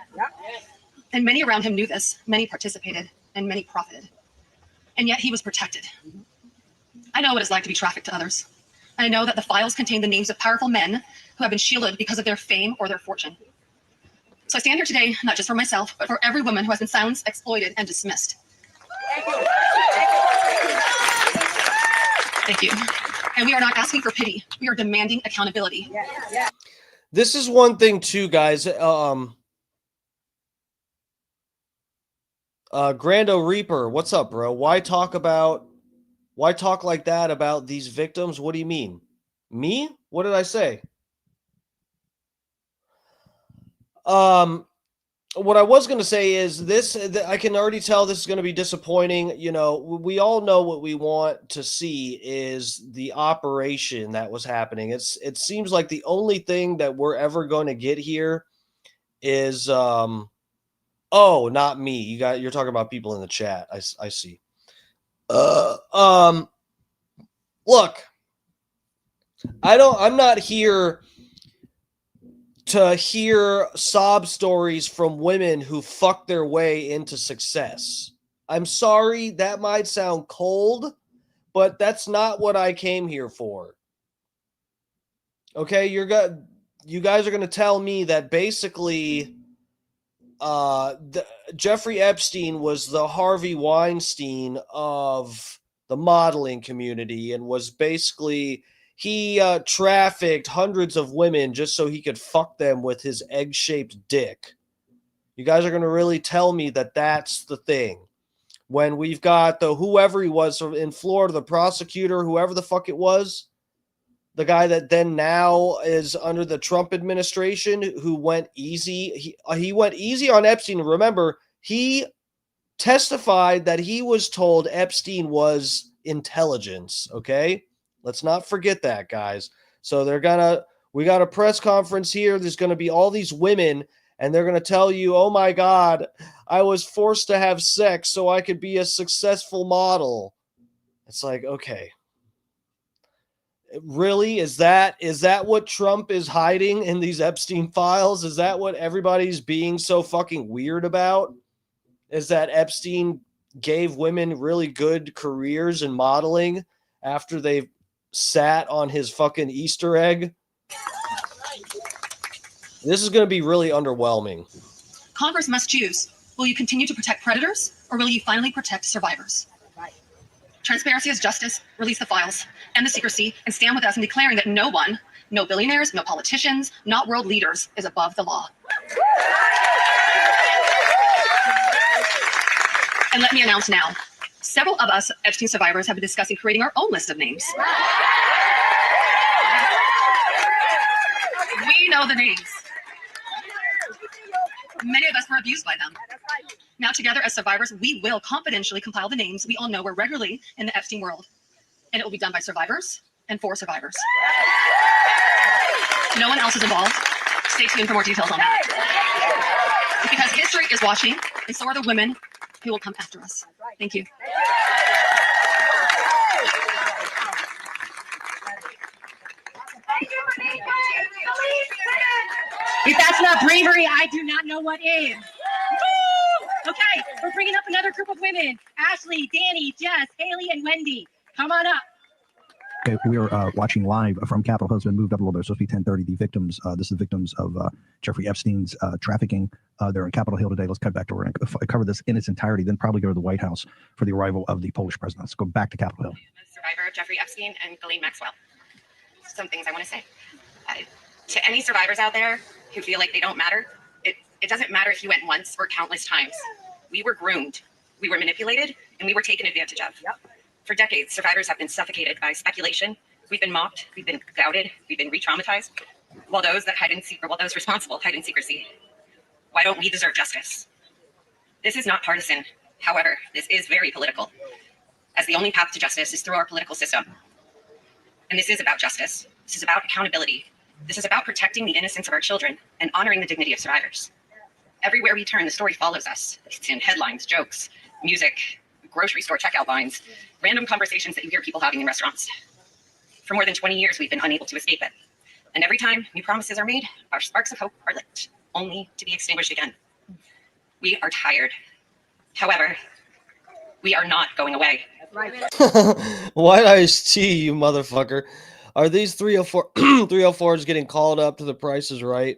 And many around him knew this. Many participated and many profited. And yet he was protected. I know what it's like to be trafficked to others. I know that the files contain the names of powerful men who have been shielded because of their fame or their fortune. So I stand here today, not just for myself, but for every woman who has been silenced, exploited, and dismissed. Thank you. And we are not asking for pity. We are demanding accountability. This is one thing too, guys. Grando Reaper, what's up, bro? Why talk like that about these victims? What do you mean? Me? What did I say? What I was going to say is this, I can already tell this is going to be disappointing. You know, we all know what we want to see is the operation that was happening. It seems like the only thing that we're ever going to get here is, oh, not me. You're talking about people in the chat. I see. Look, I'm not here to hear sob stories from women who fuck their way into success. I'm sorry, that might sound cold, but that's not what I came here for. Okay, you guys are going to tell me that basically Jeffrey Epstein was the Harvey Weinstein of the modeling community and was basically... He trafficked hundreds of women just so he could fuck them with his egg-shaped dick. You guys are going to really tell me that that's the thing. When we've got whoever he was in Florida, the prosecutor, whoever the fuck it was, the guy that then now is under the Trump administration who went easy. He went easy on Epstein. Remember, he testified that he was told Epstein was intelligence, okay? Let's not forget that, guys. So we got a press conference here. There's going to be all these women, and they're going to tell you, oh my God, I was forced to have sex so I could be a successful model. It's like, okay. Really? Is that what Trump is hiding in these Epstein files? Is that what everybody's being so fucking weird about? Is that Epstein gave women really good careers in modeling after they've sat on his fucking Easter egg? This is going to be really underwhelming. Congress must choose. Will you continue to protect predators, or will you finally protect survivors? Right. Transparency is justice. Release the files, end the secrecy, and stand with us in declaring that no one, no billionaires, no politicians, not world leaders, is above the law. And let me announce now, several of us Epstein survivors have been discussing creating our own list of names. We know the names. Many of us were abused by them. Now together as survivors, we will confidentially compile the names we all know were regularly in the Epstein world. And it will be done by survivors and for survivors. No one else is involved. Stay tuned for more details on that. Because history is watching, and so are the women who will come after us. Thank you. If that's not bravery, I do not know what is. Woo! Okay, we're bringing up another group of women. Ashley, Danny, Jess, Haley, and Wendy. Come on up. Okay, we are watching live from Capitol Hill. It's been moved up a little bit. It's supposed to be 10:30. The victims, this is the victims of Jeffrey Epstein's trafficking. They're in Capitol Hill today. Let's cut back to where I cover this in its entirety, then probably go to the White House for the arrival of the Polish president. Let's go back to Capitol Hill. Survivor Jeffrey Epstein and Ghislaine Maxwell. Some things I want to say. To any survivors out there who feel like they don't matter, it doesn't matter if you went once or countless times. We were groomed, we were manipulated, and we were taken advantage of. Yep. For decades, survivors have been suffocated by speculation. We've been mocked, we've been doubted, we've been re-traumatized, while those responsible hide in secrecy. Why don't we deserve justice? This is not partisan. However, this is very political, as the only path to justice is through our political system. And this is about justice. This is about accountability. This is about protecting the innocence of our children and honoring the dignity of survivors. Everywhere we turn, the story follows us. It's in headlines, jokes, music, grocery store checkout lines, random conversations that you hear people having in restaurants. For more than 20 years, we've been unable to escape it. And every time new promises are made, our sparks of hope are lit, only to be extinguished again. We are tired. However, we are not going away. White iced tea, you motherfucker. Are these 304s getting called up to the prices right?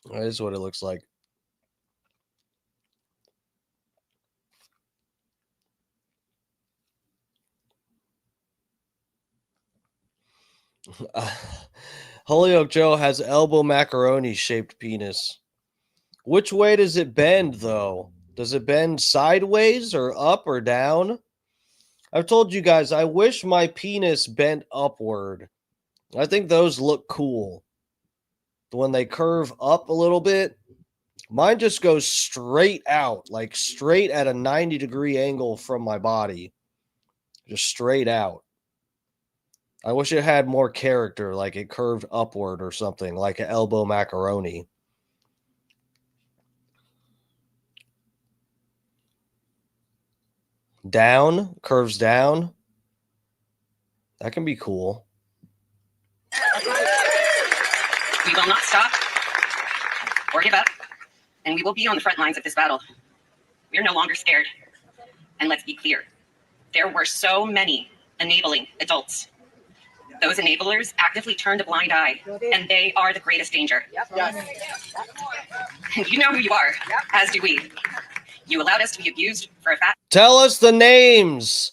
That is what it looks like. Holyoke Joe has elbow macaroni shaped penis. Which way does it bend, though? Does it bend sideways or up or down? I've told you guys, I wish my penis bent upward. I think those look cool. When they curve up a little bit, mine just goes straight out, like straight at a 90-degree angle from my body. Just straight out. I wish it had more character, like it curved upward or something, like an elbow macaroni. Down, curves down. That can be cool. We will not stop or give up, and we will be on the front lines of this battle. We are no longer scared. And let's be clear, there were so many enabling adults. Those enablers actively turned a blind eye, and they are the greatest danger. And you know who you are, as do we. You allowed us to be abused for a fact. Tell us the names.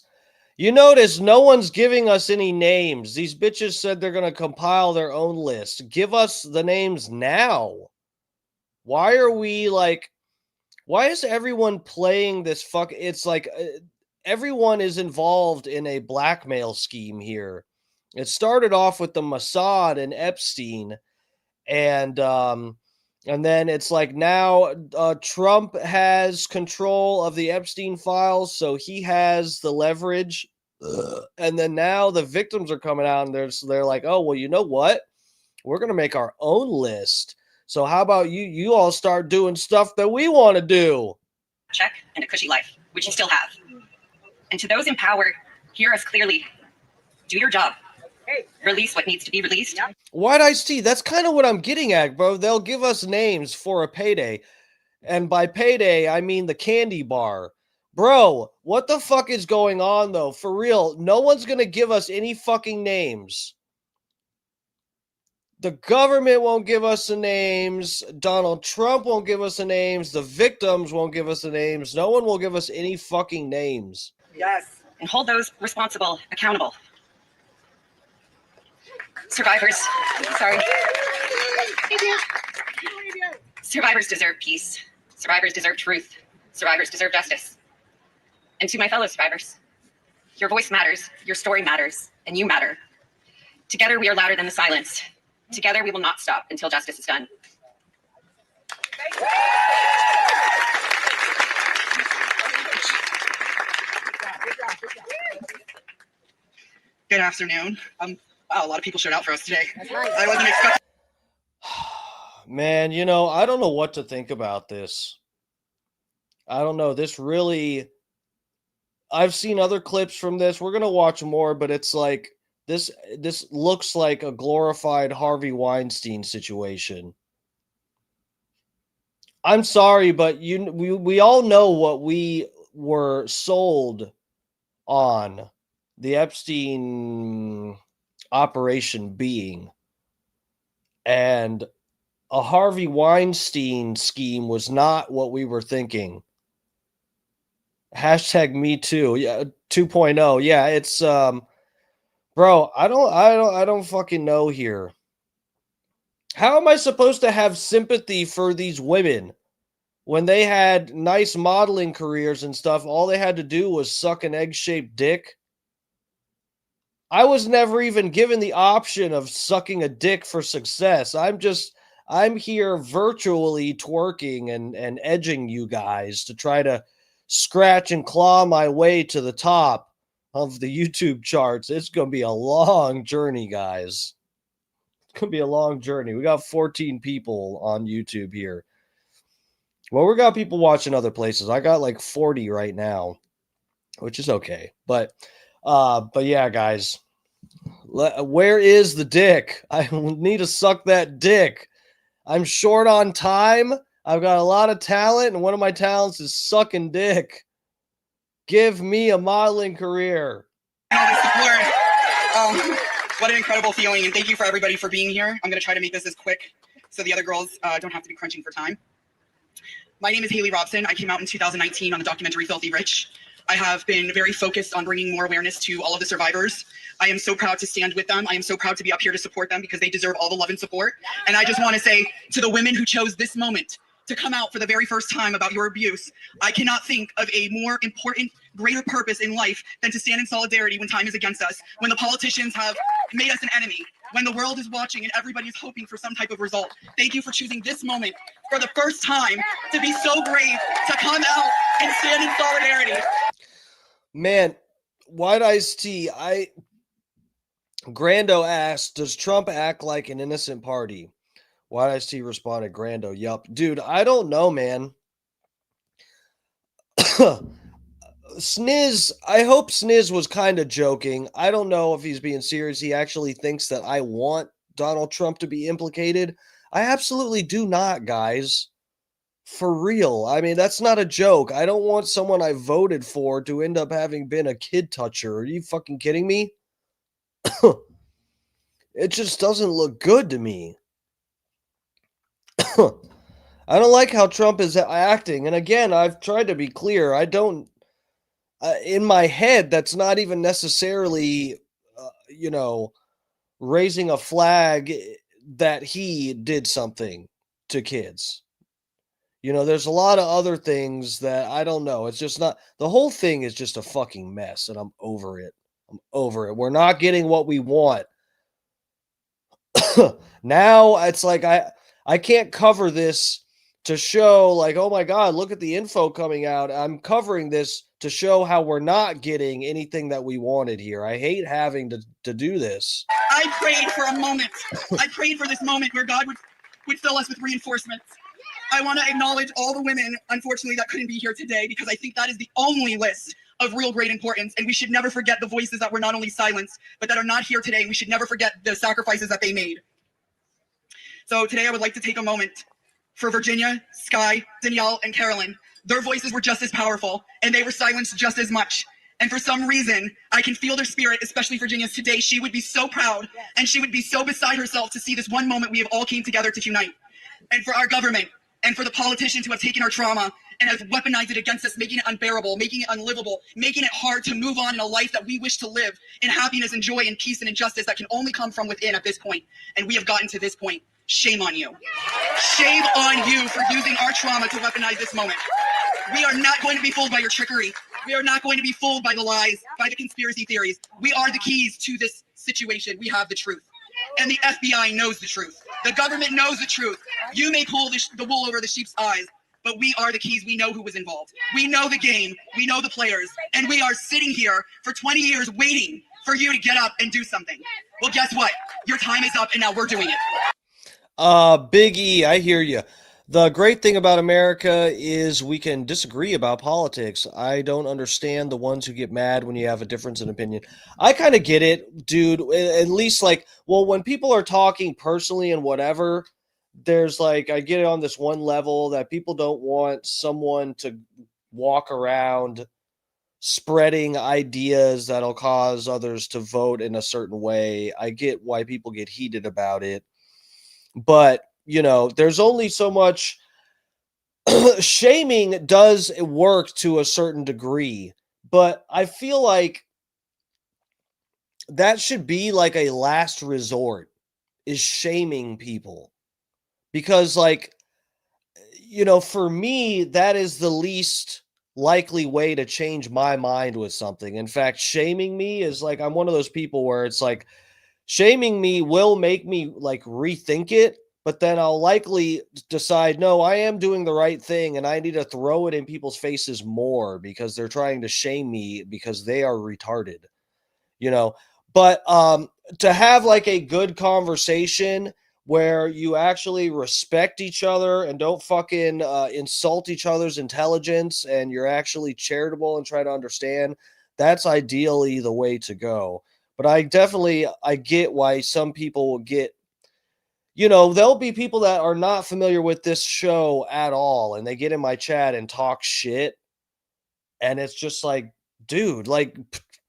You notice no one's giving us any names. These bitches said they're going to compile their own list. Give us the names now. Why are we like, why is everyone playing this fuck? It's like everyone is involved in a blackmail scheme here. It started off with the Mossad and Epstein, and then it's like now Trump has control of the Epstein files, so he has the leverage. And then now the victims are coming out, and they're like, oh, well, you know what? We're going to make our own list. So how about you all start doing stuff that we want to do? Check and a cushy life, which you still have. And to those in power, hear us clearly. Do your job. Release what needs to be released. White iced tea. That's kind of what I'm getting at, bro. They'll give us names for a payday. And by payday, I mean the candy bar. Bro, what the fuck is going on, though? For real, no one's going to give us any fucking names. The government won't give us the names. Donald Trump won't give us the names. The victims won't give us the names. No one will give us any fucking names. Yes. And hold those responsible accountable. Survivors, sorry. Survivors deserve peace. Survivors deserve truth. Survivors deserve justice. And to my fellow survivors, your voice matters, your story matters, and you matter. Together we are louder than the silence. Together we will not stop until justice is done. Good afternoon. Wow, a lot of people showed out for us today. I wasn't expecting. Man, you know, I don't know what to think about this. I don't know. This really, I've seen other clips from this. We're going to watch more, but it's like this looks like a glorified Harvey Weinstein situation. I'm sorry, but we all know what we were sold on the Epstein operation being. And a Harvey Weinstein scheme was not what we were thinking. Hashtag me too. Yeah, 2.0. Yeah, it's bro, I don't fucking know here. How am I supposed to have sympathy for these women when they had nice modeling careers and stuff? All they had to do was suck an egg-shaped dick. I was never even given the option of sucking a dick for success. I'm here virtually twerking and edging you guys to try to scratch and claw my way to the top of the YouTube charts. It's going to be a long journey, guys. It's going to be a long journey. We got 14 people on YouTube here. Well, we got people watching other places. I got like 40 right now, which is okay. But yeah, guys, where is the dick? I need to suck that dick. I'm short on time. I've got a lot of talent, and one of my talents is sucking dick. Give me a modeling career. What an incredible feeling, and thank you for everybody for being here. I'm going to try to make this as quick so the other girls don't have to be crunching for time. My name is Haley Robson. I came out in 2019 on the documentary Filthy Rich. I have been very focused on bringing more awareness to all of the survivors. I am so proud to stand with them. I am so proud to be up here to support them because they deserve all the love and support. And I just want to say to the women who chose this moment to come out for the very first time about your abuse, I cannot think of a more important, greater purpose in life than to stand in solidarity when time is against us, when the politicians have made us an enemy, when the world is watching and everybody is hoping for some type of result. Thank you for choosing this moment for the first time to be so brave to come out and stand in solidarity. Man, White Iced Tea, Grando asked, does Trump act like an innocent party? White Iced Tea responded, Grando, yup. Dude, I don't know, man. Sniz, I hope Sniz was kind of joking. I don't know if he's being serious. He actually thinks that I want Donald Trump to be implicated. I absolutely do not, guys. For real. I mean, that's not a joke. I don't want someone I voted for to end up having been a kid toucher. Are you fucking kidding me? It just doesn't look good to me. I don't like how Trump is acting. And again, I've tried to be clear. I don't, in my head, that's not even necessarily, raising a flag that he did something to kids. There's a lot of other things that I don't know. It's just not, the whole thing is just a fucking mess, and I'm over it. We're not getting what we want. Now it's like I can't cover this to show like, oh my God, look at the info coming out. I'm covering this to show how we're not getting anything that we wanted here. I hate having to do this. I prayed for a moment. I prayed for this moment where God would fill us with reinforcements. I want to acknowledge all the women, unfortunately, that couldn't be here today, because I think that is the only list of real great importance. And we should never forget the voices that were not only silenced, but that are not here today. We should never forget the sacrifices that they made. So today I would like to take a moment for Virginia, Sky, Danielle, and Carolyn. Their voices were just as powerful, and they were silenced just as much. And for some reason, I can feel their spirit, especially Virginia's today. She would be so proud and she would be so beside herself to see this one moment we have all came together to unite. And for our government and for the politicians who have taken our trauma and have weaponized it against us, making it unbearable, making it unlivable, making it hard to move on in a life that we wish to live in happiness and joy and peace and injustice that can only come from within at this point. And we have gotten to this point. Shame on you. Shame on you for using our trauma to weaponize this moment. We are not going to be fooled by your trickery. We are not going to be fooled by the lies, by the conspiracy theories. We are the keys to this situation. We have the truth. And the FBI knows the truth. The government knows the truth. You may pull the wool over the sheep's eyes, but we are the keys. We know who was involved. We know the game. We know the players. And we are sitting here for 20 years waiting for you to get up and do something. Well, guess what? Your time is up, and now we're doing it. Big E, I hear you. The great thing about America is we can disagree about politics. I don't understand the ones who get mad when you have a difference in opinion. I kind of get it, dude. At least, like, well, when people are talking personally and whatever, there's like, I get it on this one level that people don't want someone to walk around spreading ideas that'll cause others to vote in a certain way. I get why people get heated about it. But, you know, there's only so much. Shaming does work to a certain degree, but I feel like that should be like a last resort, is shaming people. Because, like, you know, for me, that is the least likely way to change my mind with something. In fact, shaming me is like, I'm one of those people where it's like, shaming me will make me like rethink it, but then I'll likely decide, no, I am doing the right thing and I need to throw it in people's faces more because they're trying to shame me because they are retarded, you know. But to have like a good conversation where you actually respect each other and don't fucking insult each other's intelligence, and you're actually charitable and try to understand, that's ideally the way to go. But I get why some people will get, you know, there'll be people that are not familiar with this show at all, and they get in my chat and talk shit. And it's just like, dude, like,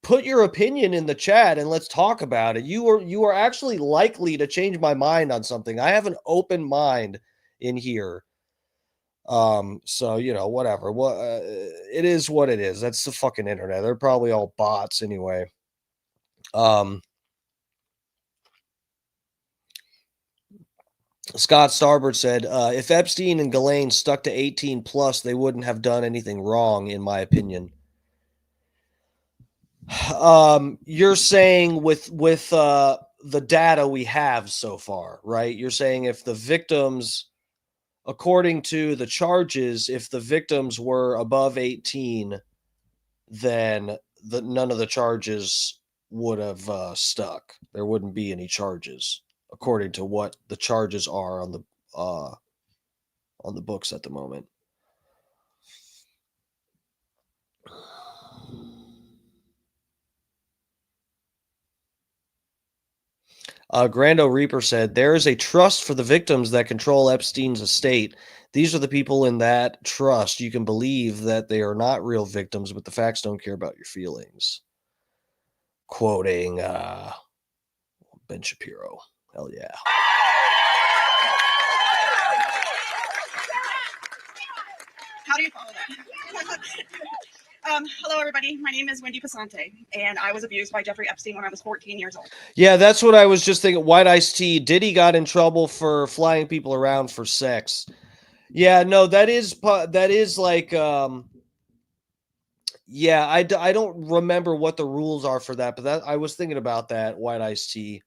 put your opinion in the chat and let's talk about it. You are actually likely to change my mind on something. I have an open mind in here. So, you know, whatever. What it is what it is. That's the fucking internet. They're probably all bots anyway. Scott Starbird said, if Epstein and Ghislaine stuck to 18 plus, they wouldn't have done anything wrong, in my opinion. You're saying with the data we have so far, right? You're saying if the victims, according to the charges, if the victims were above 18, then none of the charges would have stuck. There wouldn't be any charges, according to what the charges are on the books at the moment. Grando Reaper said, there is a trust for the victims that control Epstein's estate. These are the people in that trust. You can believe that they are not real victims, but the facts don't care about your feelings. Quoting Ben Shapiro. Hell yeah. How do you follow that? Hello, everybody. My name is Wendy Pasante, and I was abused by Jeffrey Epstein when I was 14 years old. Yeah, that's what I was just thinking. White Iced Tea. Diddy got in trouble for flying people around for sex. Yeah, no, that is like, yeah, I don't remember what the rules are for that, but that I was thinking about that, White Iced Tea.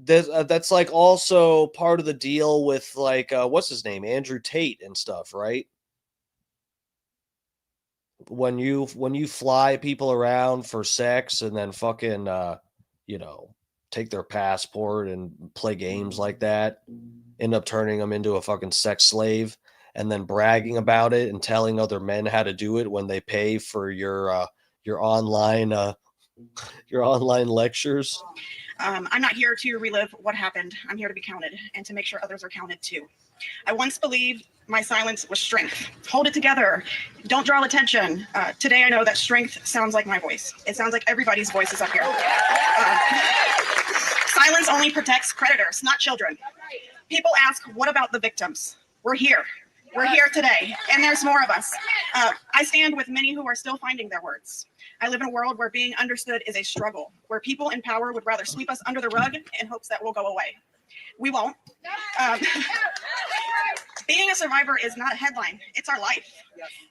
That's like also part of the deal with like, what's his name? Andrew Tate and stuff, right? When you fly people around for sex and then fucking, you know, take their passport and play games like that, end up turning them into a fucking sex slave, and then bragging about it and telling other men how to do it when they pay for your online lectures. I'm not here to relive what happened. I'm here to be counted and to make sure others are counted too. I once believed my silence was strength. Hold it together. Don't draw attention. Today I know that strength sounds like my voice. It sounds like everybody's voice is up here. Silence only protects predators, not children. People ask, what about the victims? We're here. We're here today, and there's more of us. I stand with many who are still finding their words. I live in a world where being understood is a struggle, where people in power would rather sweep us under the rug in hopes that we'll go away. We won't. Being a survivor is not a headline. It's our life.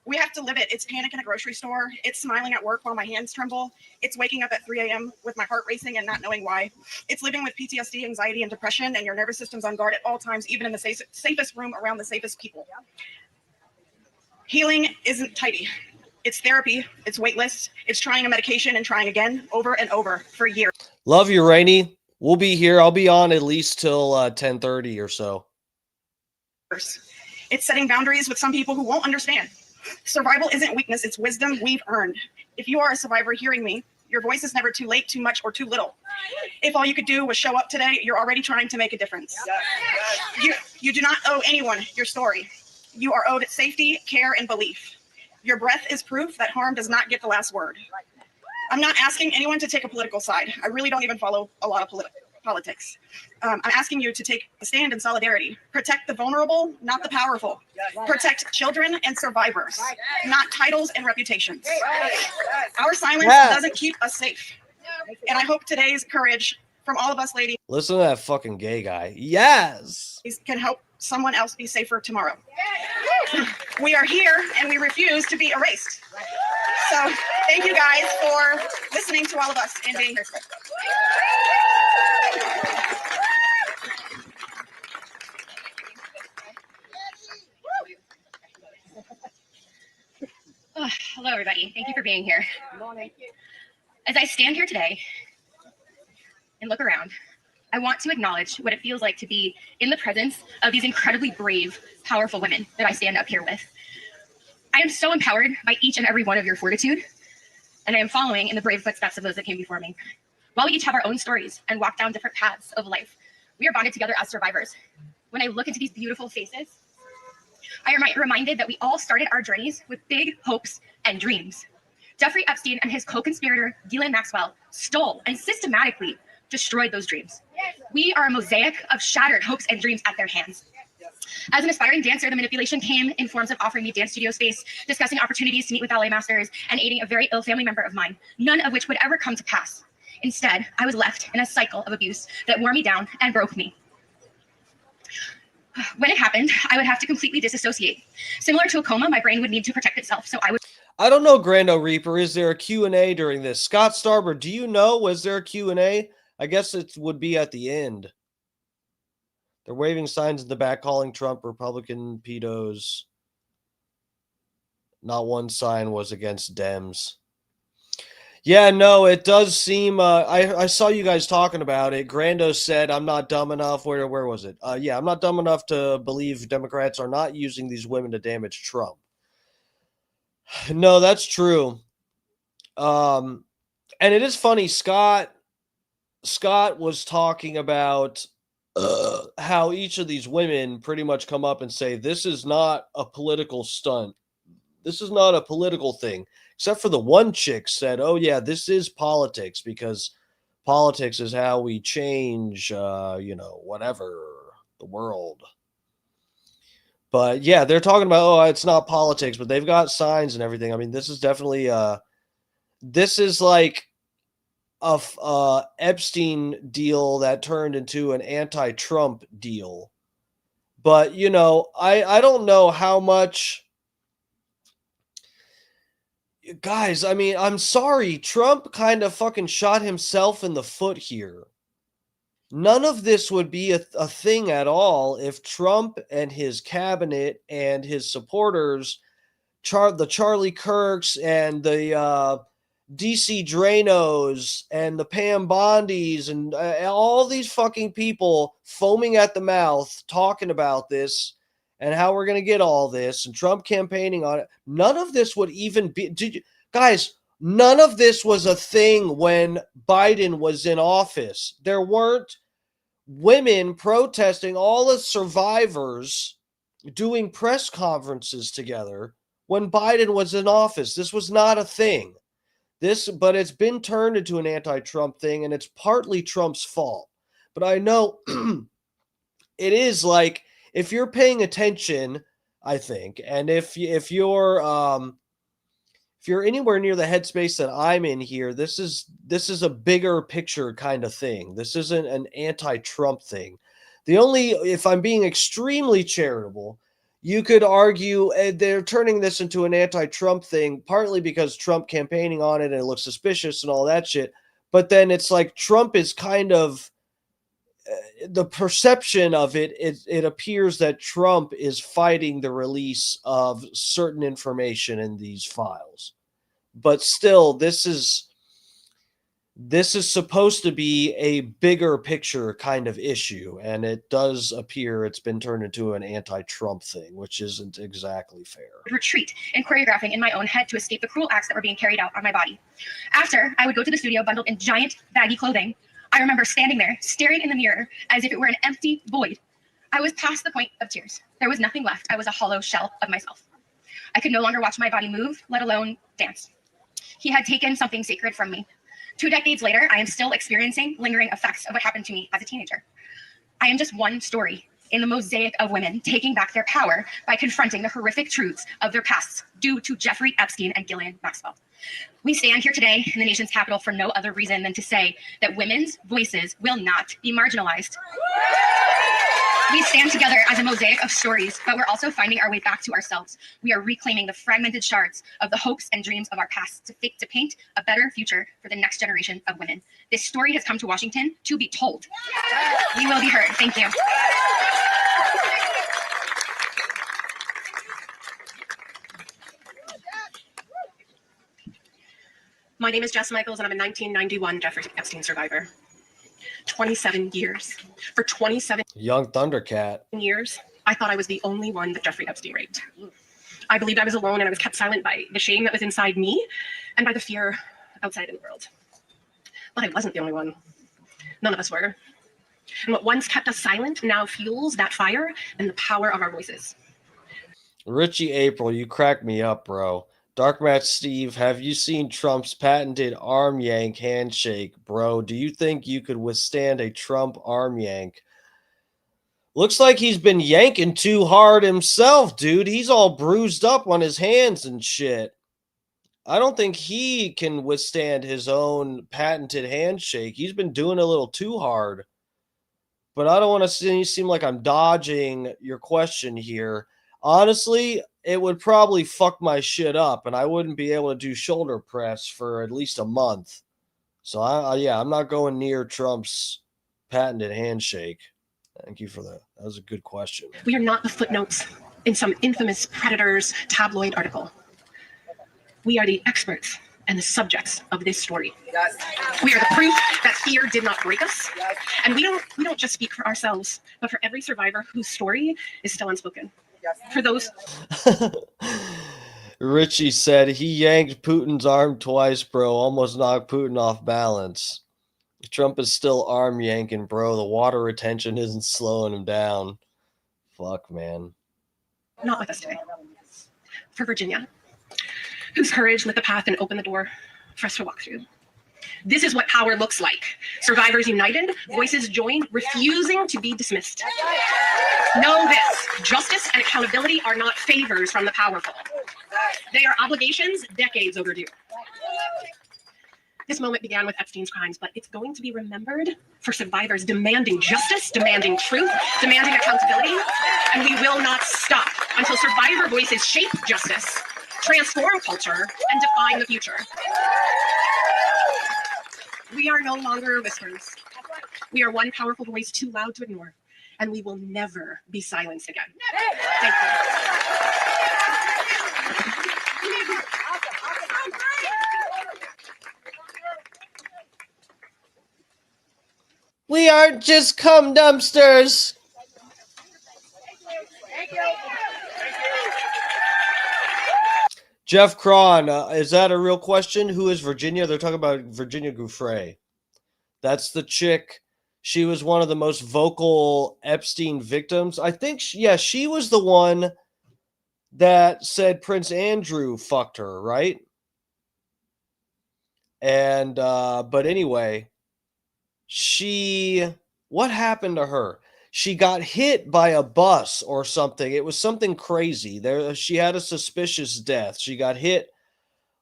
We have to live it. It's panic in a grocery store. It's smiling at work while my hands tremble. It's waking up at 3 a.m. with my heart racing and not knowing why. It's living with PTSD, anxiety, and depression, and your nervous system's on guard at all times, even in the safest room around the safest people. Healing isn't tidy. It's therapy. It's waitlist. It's trying a medication and trying again over and over for years. Love you, Rainey. We'll be here. I'll be on at least till 10:30 or so. It's setting boundaries with some people who won't understand. Survival isn't weakness, it's wisdom we've earned. If you are a survivor hearing me, your voice is never too late, too much, or too little. If all you could do was show up today, you're already trying to make a difference. You do not owe anyone your story. You are owed safety, care, and belief. Your breath is proof that harm does not get the last word. I'm not asking anyone to take a political side. I really don't even follow a lot of politics. I'm asking you to take a stand in solidarity. Protect the vulnerable, not the powerful. Protect children and survivors, not titles and reputations. Our silence doesn't keep us safe. And I hope today's courage from all of us ladies Listen to that fucking gay guy. Yes. can help someone else be safer tomorrow. We are here and we refuse to be erased. So thank you guys for listening to all of us and being here today. Oh, hello, everybody. Thank you for being here. As I stand here today and look around, I want to acknowledge what it feels like to be in the presence of these incredibly brave, powerful women that I stand up here with. I am so empowered by each and every one of your fortitude, and I am following in the brave footsteps of those that came before me. While we each have our own stories and walk down different paths of life, we are bonded together as survivors. When I look into these beautiful faces, I am reminded that we all started our journeys with big hopes and dreams. Jeffrey Epstein and his co-conspirator, Ghislaine Maxwell, stole and systematically destroyed those dreams. We are a mosaic of shattered hopes and dreams at their hands. As an aspiring dancer, the manipulation came in forms of offering me dance studio space, discussing opportunities to meet with ballet masters, and aiding a very ill family member of mine, none of which would ever come to pass. Instead, I was left in a cycle of abuse that wore me down and broke me. When it happened, I would have to completely disassociate. Similar to a coma, my brain would need to protect itself, so I don't know, Grando Reaper. Is there a Q&A during this? Scott Starber, do you know? Was there a Q&A? I guess it would be at the end. They're waving signs in the back calling Trump Republican pedos. Not one sign was against Dems. Yeah, no, it does seem, I saw you guys talking about it. Grando said, I'm not dumb enough. Where was it? Yeah, I'm not dumb enough to believe Democrats are not using these women to damage Trump. No, that's true. And it is funny, Scott was talking about how each of these women pretty much come up and say, this is not a political stunt. This is not a political thing. Except for the one chick said, oh, yeah, this is politics because politics is how we change, whatever, the world. But, yeah, they're talking about, oh, it's not politics, but they've got signs and everything. I mean, this is definitely this is like a Epstein deal that turned into an anti-Trump deal. But, I don't know how much... Guys, I mean, I'm sorry. Trump kind of fucking shot himself in the foot here. None of this would be a thing at all if Trump and his cabinet and his supporters, the Charlie Kirks and the DC Dranos and the Pam Bondis and all these fucking people foaming at the mouth talking about this and how we're going to get all this, and Trump campaigning on it. None of this would even be... Guys, None of this was a thing when Biden was in office. There weren't women protesting, all the survivors doing press conferences together when Biden was in office. This was not a thing. But it's been turned into an anti-Trump thing, and it's partly Trump's fault. But I know it is like, if you're paying attention, I think, and if you're anywhere near the headspace that I'm in here, this is a bigger picture kind of thing. This isn't an anti-Trump thing. If I'm being extremely charitable, you could argue they're turning this into an anti-Trump thing, partly because Trump campaigning on it and it looks suspicious and all that shit. But then it's like Trump is kind of the perception of it. It appears that Trump is fighting the release of certain information in these files. But still, this is supposed to be a bigger picture kind of issue, and it does appear it's been turned into an anti-Trump thing, which isn't exactly fair. Retreat and choreographing in my own head to escape the cruel acts that were being carried out on my body. After, I would go to the studio bundled in giant baggy clothing. I remember standing there, staring in the mirror as if it were an empty void. I was past the point of tears. There was nothing left. I was a hollow shell of myself. I could no longer watch my body move, let alone dance. He had taken something sacred from me. 2 decades later, I am still experiencing lingering effects of what happened to me as a teenager. I am just one story in the mosaic of women taking back their power by confronting the horrific truths of their pasts due to Jeffrey Epstein and Ghislaine Maxwell. We stand here today in the nation's capital for no other reason than to say that women's voices will not be marginalized. We stand together as a mosaic of stories, but we're also finding our way back to ourselves. We are reclaiming the fragmented shards of the hopes and dreams of our past to paint a better future for the next generation of women. This story has come to Washington to be told. We will be heard. Thank you. My name is Jess Michaels, and I'm a 1991 Jeffrey Epstein survivor. 27 years. For 27 young Thundercat years, I thought I was the only one that Jeffrey Epstein raped. I believed I was alone, and I was kept silent by the shame that was inside me and by the fear outside in the world. But I wasn't the only one. None of us were. And what once kept us silent now fuels that fire and the power of our voices. Richie April, you crack me up, bro. Dark Match Steve, have you seen Trump's patented arm yank handshake, bro? Do you think you could withstand a Trump arm yank? Looks like he's been yanking too hard himself, dude. He's all bruised up on his hands and shit. I don't think he can withstand his own patented handshake. He's been doing a little too hard. But I don't want to seem like I'm dodging your question here. Honestly, it would probably fuck my shit up, and I wouldn't be able to do shoulder press for at least a month. So, I'm not going near Trump's patented handshake. Thank you for that. That was a good question. We are not the footnotes in some infamous Predator's tabloid article. We are the experts and the subjects of this story. Yes. We are the proof that fear did not break us. Yes. And we don't just speak for ourselves, but for every survivor whose story is still unspoken. Yes. For those. Richie said he yanked Putin's arm twice, bro. Almost knocked Putin off balance. Trump is still arm yanking, bro. The water retention isn't slowing him down. Fuck, man. Not with us today. For Virginia, whose courage lit the path and opened the door for us to walk through. This is what power looks like. Survivors united, voices joined, refusing to be dismissed. Know this, justice and accountability are not favors from the powerful. They are obligations decades overdue. This moment began with Epstein's crimes, but it's going to be remembered for survivors demanding justice, demanding truth, demanding accountability, and we will not stop until survivor voices shape justice, transform culture, and define the future. We are no longer whispers. We are one powerful voice too loud to ignore, and we will never be silenced again. Thank you. We aren't just cum dumpsters. Jeff Cron, is that a real question? Who is Virginia? They're talking about Virginia Giuffre. That's the chick. She was one of the most vocal Epstein victims. I think, she was the one that said Prince Andrew fucked her, right? And, but anyway, what happened to her? She got hit by a bus or something. It was something crazy. She had a suspicious death. She got hit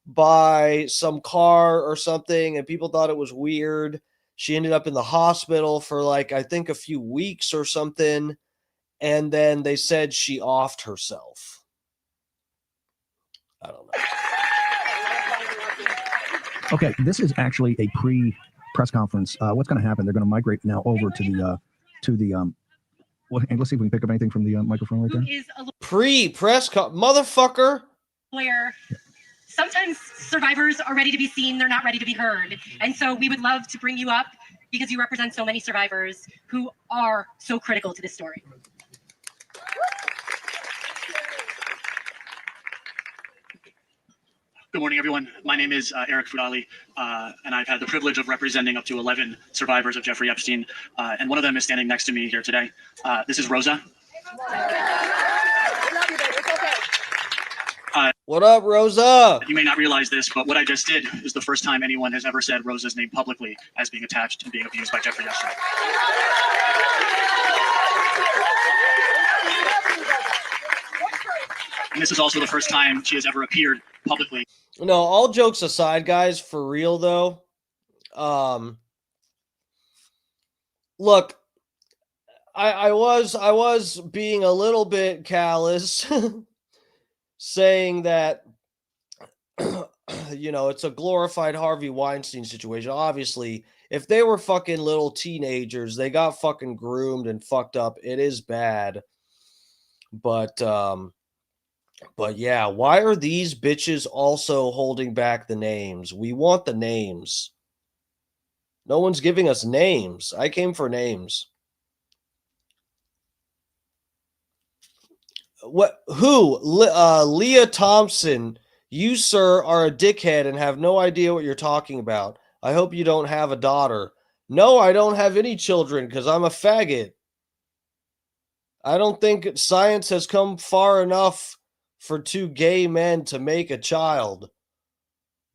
by some car or something, and people thought it was weird. She ended up in the hospital for like, I think, a few weeks or something. And then they said she offed herself. I don't know. Okay, this is actually a pre-press conference. What's going to happen? They're going to migrate now over to the well, and let's see if we can pick up anything from the microphone right there. Pre-press motherfucker. Where sometimes survivors are ready to be seen, they're not ready to be heard. And so we would love to bring you up because you represent so many survivors who are so critical to this story. Good morning, everyone. My name is Eric Fudali, and I've had the privilege of representing up to 11 survivors of Jeffrey Epstein, and one of them is standing next to me here today. This is Rosa. What up, Rosa? You may not realize this, but what I just did is the first time anyone has ever said Rosa's name publicly as being attached and being abused by Jeffrey Epstein. And this is also the first time she has ever appeared publicly. No, all jokes aside, guys, for real though. Look, I was being a little bit callous, saying that it's a glorified Harvey Weinstein situation. Obviously, if they were fucking little teenagers, they got fucking groomed and fucked up. It is bad, but yeah, why are these bitches also holding back the names? We want the names. No one's giving us names. I came for names. What? Who? Leah Thompson. You, sir, are a dickhead and have no idea what you're talking about. I hope you don't have a daughter. No, I don't have any children because I'm a faggot. I don't think science has come far enough for two gay men to make a child.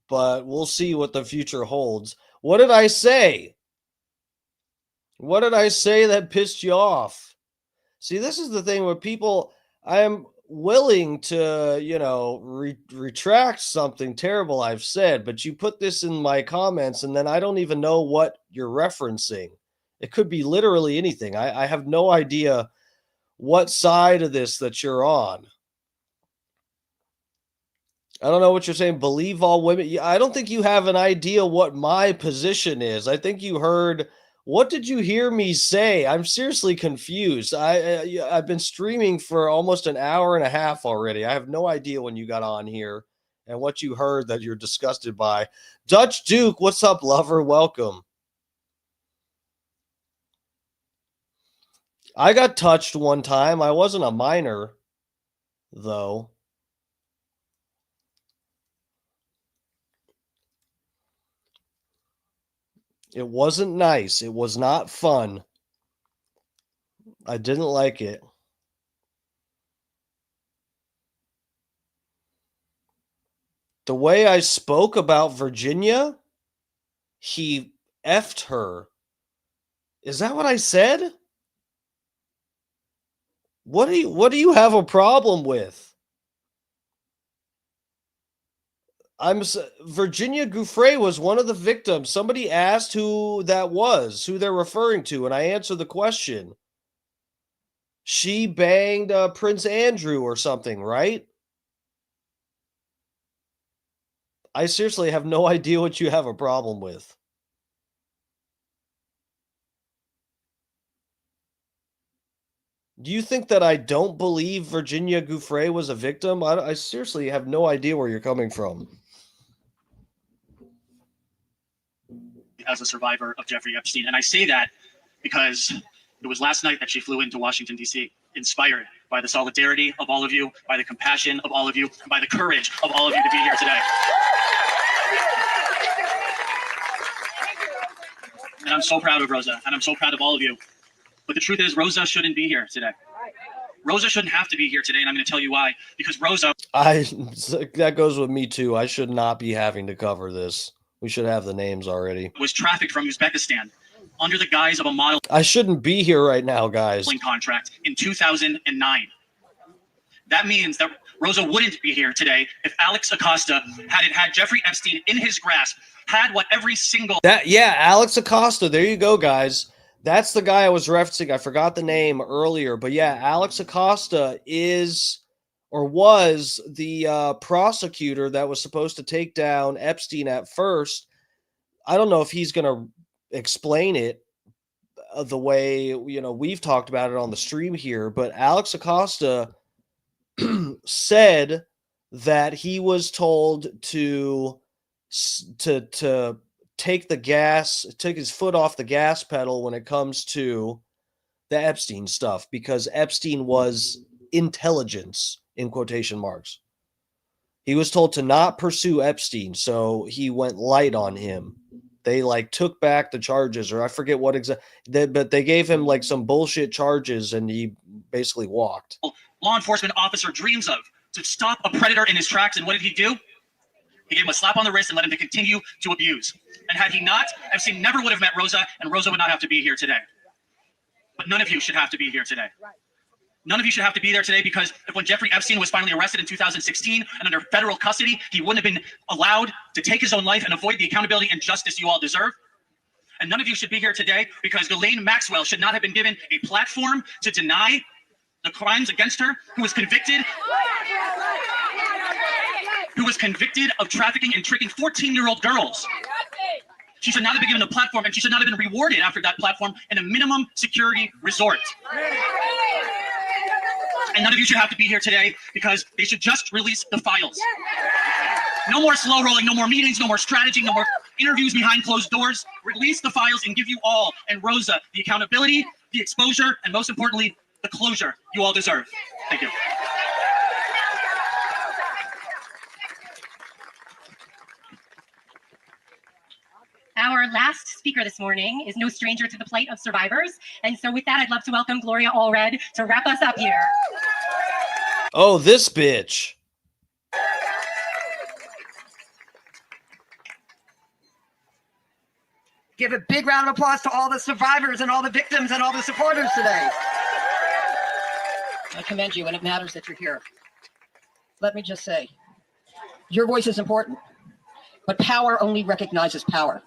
But we'll see what the future holds. What did I say? What did I say that pissed you off? See, this is the thing with people. I am willing to, retract something terrible I've said, but you put this in my comments and then I don't even know what you're referencing. It could be literally anything. I have no idea what side of this that you're on. I don't know what you're saying. Believe all women. I don't think you have an idea what my position is. I think you heard. What did you hear me say? I'm seriously confused. I've been streaming for almost an hour and a half already. I have no idea when you got on here and what you heard that you're disgusted by. Dutch Duke, what's up, lover? Welcome. I got touched one time. I wasn't a minor, though. It wasn't nice. It was not fun. I didn't like it. The way I spoke about Virginia, he effed her. Is that what I said? What do you have a problem with? Virginia Giuffre was one of the victims. Somebody asked who that was, who they're referring to, and I answered the question. She banged Prince Andrew or something, right? I seriously have no idea what you have a problem with. Do you think that I don't believe Virginia Giuffre was a victim? I seriously have no idea where you're coming from. As a survivor of Jeffrey Epstein. And I say that because it was last night that she flew into Washington, D.C., inspired by the solidarity of all of you, by the compassion of all of you, and by the courage of all of you to be here today. And I'm so proud of Rosa, and I'm so proud of all of you. But the truth is, Rosa shouldn't be here today. Rosa shouldn't have to be here today, and I'm going to tell you why. Because Rosa... That goes with me, too. I should not be having to cover this. We should have the names already. ...was trafficked from Uzbekistan under the guise of a modeling I shouldn't be here right now, guys. ...contract in 2009. That means that Rosa wouldn't be here today if Alex Acosta had Jeffrey Epstein in his grasp, had what every single... Yeah, Alex Acosta. There you go, guys. That's the guy I was referencing. I forgot the name earlier. But yeah, Alex Acosta is or was the prosecutor that was supposed to take down Epstein at first. I don't know if he's going to explain it the way, we've talked about it on the stream here. But Alex Acosta said that he was told to take his foot off the gas pedal when it comes to the Epstein stuff, because Epstein was intelligence in quotation marks. He was told to not pursue Epstein, so he went light on him. They took back the charges, or I forget what exactly, but they gave him some bullshit charges and he basically walked. Law enforcement officer dreams of, to stop a predator in his tracks. And what did he do? He gave him a slap on the wrist and let him to continue to abuse. And had he not, Epstein never would have met Rosa, and Rosa would not have to be here today. But none of you should have to be here today. None of you should have to be there today, because when Jeffrey Epstein was finally arrested in 2016 and under federal custody, he wouldn't have been allowed to take his own life and avoid the accountability and justice you all deserve. And none of you should be here today because Ghislaine Maxwell should not have been given a platform to deny the crimes against her, who was convicted of trafficking and tricking 14-year-old girls. She should not have been given a platform, and she should not have been rewarded after that platform in a minimum security resort. And none of you should have to be here today because they should just release the files. No more slow rolling, no more meetings, no more strategy, no more interviews behind closed doors. Release the files and give you all and Rosa the accountability, the exposure, and most importantly, the closure you all deserve. Thank you. Our last speaker this morning is no stranger to the plight of survivors. And so with that, I'd love to welcome Gloria Allred to wrap us up here. Oh, this bitch. Give a big round of applause to all the survivors and all the victims and all the supporters today. I commend you, and it matters that you're here. Let me just say, your voice is important, but power only recognizes power.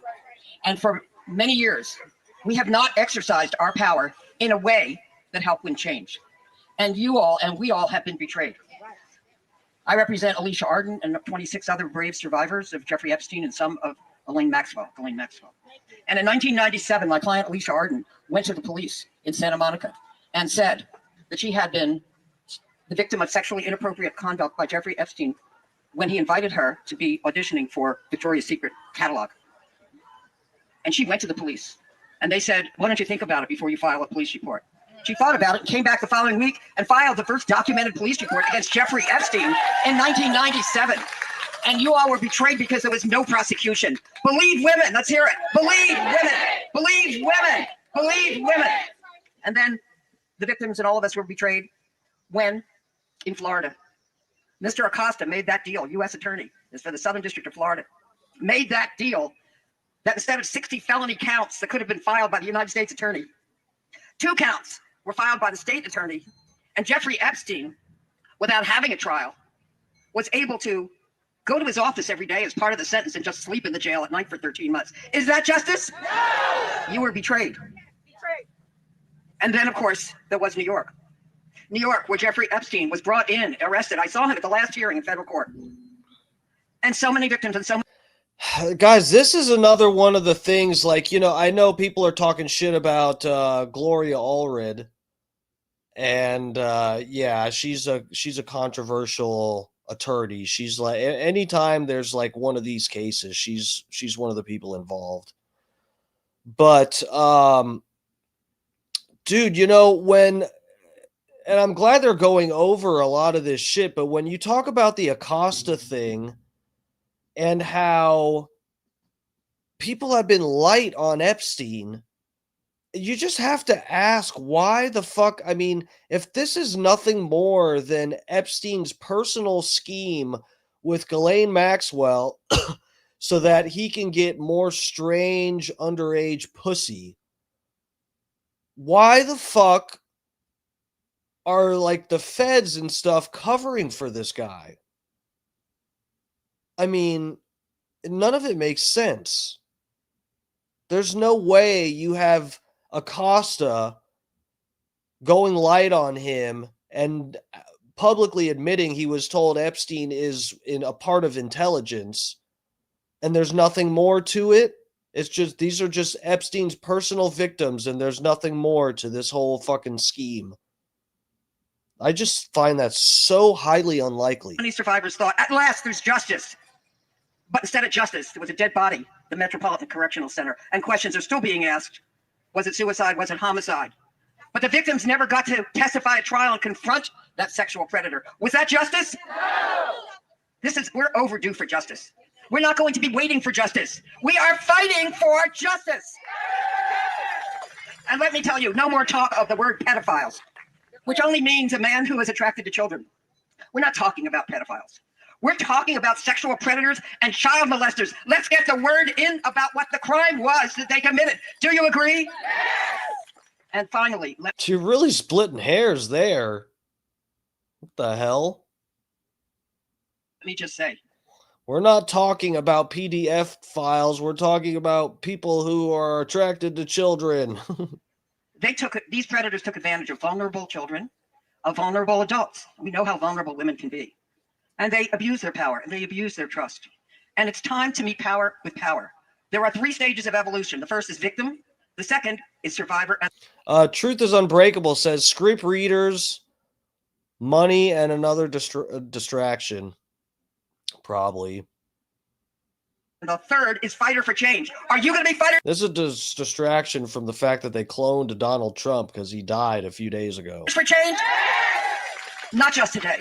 And for many years, we have not exercised our power in a way that helped win change. And you all, and we all have been betrayed. I represent Alicia Arden and 26 other brave survivors of Jeffrey Epstein and some of Ghislaine Maxwell. And in 1997, my client Alicia Arden went to the police in Santa Monica and said that she had been the victim of sexually inappropriate conduct by Jeffrey Epstein when he invited her to be auditioning for Victoria's Secret catalog. And she went to the police and they said, why don't you think about it before you file a police report? She thought about it and came back the following week and filed the first documented police report against Jeffrey Epstein in 1997. And you all were betrayed because there was no prosecution. Believe women. Let's hear it. Believe women. Believe women. Believe women. And then the victims and all of us were betrayed when, in Florida, Mr. Acosta made that deal, U.S. attorney, is for the Southern District of Florida, made that deal that instead of 60 felony counts that could have been filed by the United States attorney, 2 counts were filed by the state attorney, and Jeffrey Epstein, without having a trial, was able to go to his office every day as part of the sentence and just sleep in the jail at night for 13 months. Is that justice? No! You were betrayed. And then, of course, there was New York. New York, where Jeffrey Epstein was brought in, arrested. I saw him at the last hearing in federal court. And so many victims and so many... Guys, this is another one of the things, I know people are talking shit about Gloria Allred. And, yeah, she's a controversial attorney. She's anytime there's one of these cases, she's one of the people involved. But, dude, when and I'm glad they're going over a lot of this shit, but when you talk about the Acosta thing and how people have been light on Epstein, you just have to ask why the fuck. I mean, if this is nothing more than Epstein's personal scheme with Ghislaine Maxwell so that he can get more strange underage pussy, why the fuck are like the feds and stuff covering for this guy? I mean, none of it makes sense. There's no way you have Acosta going light on him and publicly admitting he was told Epstein is in a part of intelligence, and there's nothing more to it. It's just, these are just Epstein's personal victims, and there's nothing more to this whole fucking scheme. I just find that so highly unlikely. Many survivors thought, at last, there's justice. But instead of justice, there was a dead body, the Metropolitan Correctional Center, and questions are still being asked. Was it suicide? Was it homicide? But the victims never got to testify at trial and confront that sexual predator. Was that justice? No! We're overdue for justice. We're not going to be waiting for justice. We are fighting for justice. And let me tell you, no more talk of the word pedophiles, which only means a man who is attracted to children. We're not talking about pedophiles. We're talking about sexual predators and child molesters. Let's get the word in about what the crime was that they committed. Do you agree? Yes! And finally, you're really splitting hairs there. What the hell? Let me just say, we're not talking about PDF files. We're talking about people who are attracted to children. These predators took advantage of vulnerable children, of vulnerable adults. We know how vulnerable women can be. And they abuse their power, and they abuse their trust. And it's time to meet power with power. There are 3 stages of evolution. The first is victim. The second is survivor. Truth is Unbreakable says script readers, money, and another distraction. Probably. And the third is fighter for change. Are you going to be fighter? This is a distraction from the fact that they cloned Donald Trump because he died a few days ago. For change? Not just today,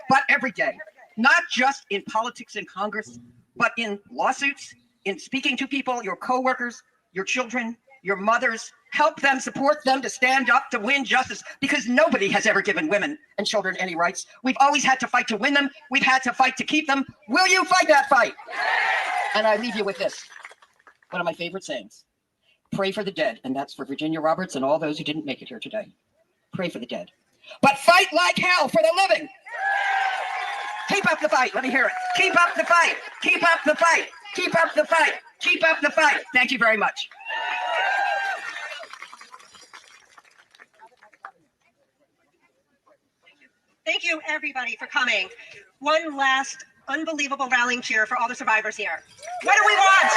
but every day. Not just in politics and Congress, but in lawsuits, in speaking to people, your coworkers, your children, your mothers. Help them, support them to stand up to win justice, because nobody has ever given women and children any rights. We've always had to fight to win them. We've had to fight to keep them. Will you fight that fight? And I leave you with this, one of my favorite sayings. Pray for the dead, and that's for Virginia Roberts and all those who didn't make it here today. Pray for the dead. But fight like hell for the living. Keep up the fight. Let me hear it. Keep up the fight. Keep up the fight. Keep up the fight. Keep up the fight. Thank you very much. Thank you, everybody, for coming. One last unbelievable rallying cheer for all the survivors here. What do we want?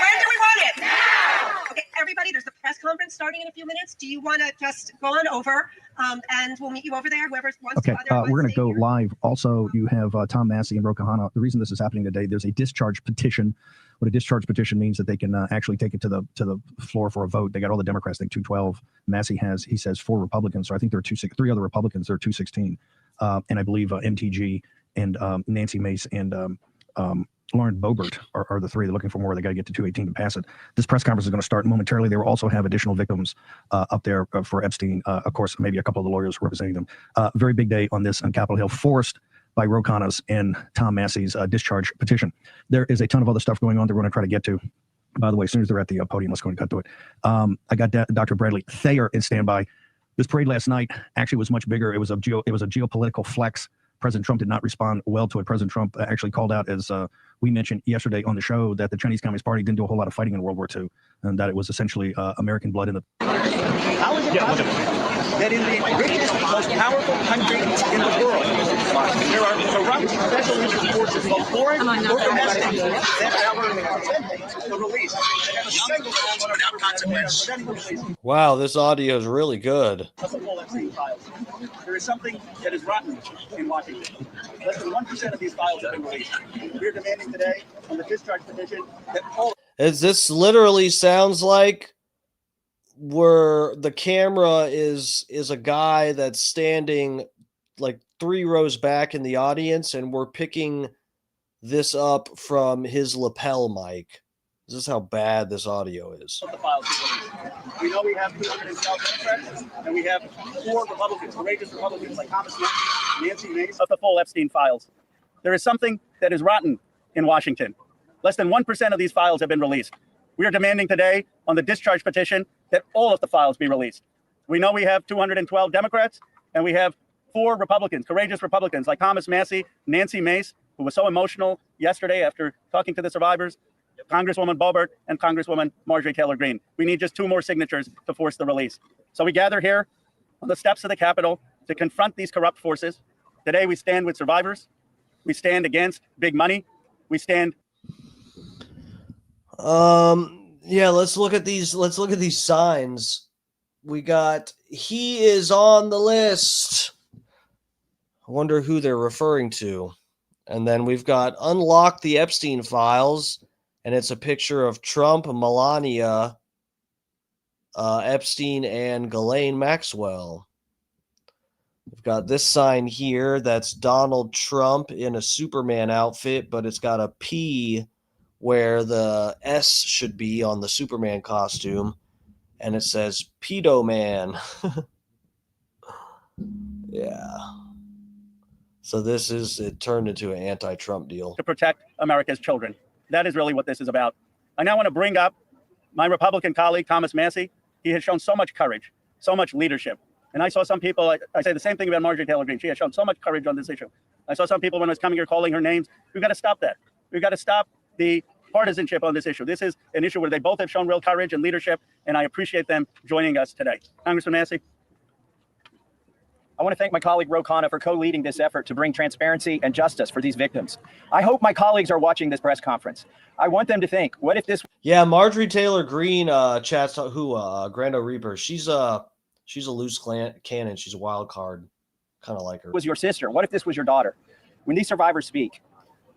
When do we want it? Now! Okay, everybody, there's a press conference starting in a few minutes. Do you want to just go on over, and we'll meet you over there, whoever wants to. Okay, we're going to go here. live. Also, you have Tom Massey and Ro Khanna. The reason this is happening today, there's a discharge petition. What a discharge petition means that they can actually take it to the floor for a vote. They got all the Democrats, I think 212. Massey has, he says, 4 Republicans. So I think there are 3 other Republicans. There are 216. And I believe MTG and Nancy Mace and Lauren Boebert are the 3. They're looking for more. They got to get to 218 to pass it. This press conference is going to start momentarily. They will also have additional victims up there for Epstein. Of course, maybe a couple of the lawyers representing them. Very big day on this on Capitol Hill, forced by Ro Khanna's and Tom Massey's discharge petition. There is a ton of other stuff going on that we're going to try to get to. By the way, as soon as they're at the podium, let's go and cut to it. I got Dr. Bradley Thayer in standby. This parade last night actually was much bigger. It was a geopolitical flex. President Trump did not respond well to it. President Trump actually called out, as we mentioned yesterday on the show, that the Chinese Communist Party didn't do a whole lot of fighting in World War II, and that it was essentially American blood in the... How is it possible that in the richest, most powerful country in the world, there are corrupt special interest forces, both foreign or domestic, that are attempting to release without consequence? Wow, this audio is really good. There is something that is rotten in Washington. Less than 1% of these files have been released. We are demanding today on the discharge petition that all... This literally sounds like where the camera is a guy that's standing like 3 rows back in the audience, and we're picking this up from his lapel mic. This is how bad this audio is. The files. We know we have 212 Democrats, and we have 4 Republicans, courageous Republicans like Thomas Nancy Mace of the full Epstein files. There is something that is rotten in Washington. Less than 1% of these files have been released. We are demanding today on the discharge petition that all of the files be released. We know we have 212 Democrats, and we have 4 Republicans, courageous Republicans like Thomas Massey, Nancy Mace, who was so emotional yesterday after talking to the survivors, Congresswoman Boebert, and Congresswoman Marjorie Taylor Greene. We need just 2 more signatures to force the release. So we gather here on the steps of the Capitol to confront these corrupt forces. Today we stand with survivors. We stand against big money. We stand. Yeah, let's look at these signs. We got, he is on the list. I wonder who they're referring to. And then we've got unlock the Epstein files, and it's a picture of Trump, Melania, Epstein, and Ghislaine Maxwell. We've got this sign here that's Donald Trump in a Superman outfit, but it's got a P where the S should be on the Superman costume, and it says Pedo Man. Yeah. So it turned into an anti-Trump deal. To protect America's children. That is really what this is about. I now want to bring up my Republican colleague, Thomas Massey. He has shown so much courage, so much leadership. And I saw some people, I say the same thing about Marjorie Taylor Greene. She has shown so much courage on this issue. I saw some people when I was coming here calling her names. We've got to stop that. We've got to stop the partisanship on this issue. This is an issue where they both have shown real courage and leadership, and I appreciate them joining us today. Congressman Massey. I want to thank my colleague Ro Khanna for co-leading this effort to bring transparency and justice for these victims. I hope my colleagues are watching this press conference. I want them to think, what if this... Yeah, Marjorie Taylor Greene chats Grando Reaper. She's a loose cannon. She's a wild card, kind of like her. ...was your sister? What if this was your daughter? When these survivors speak,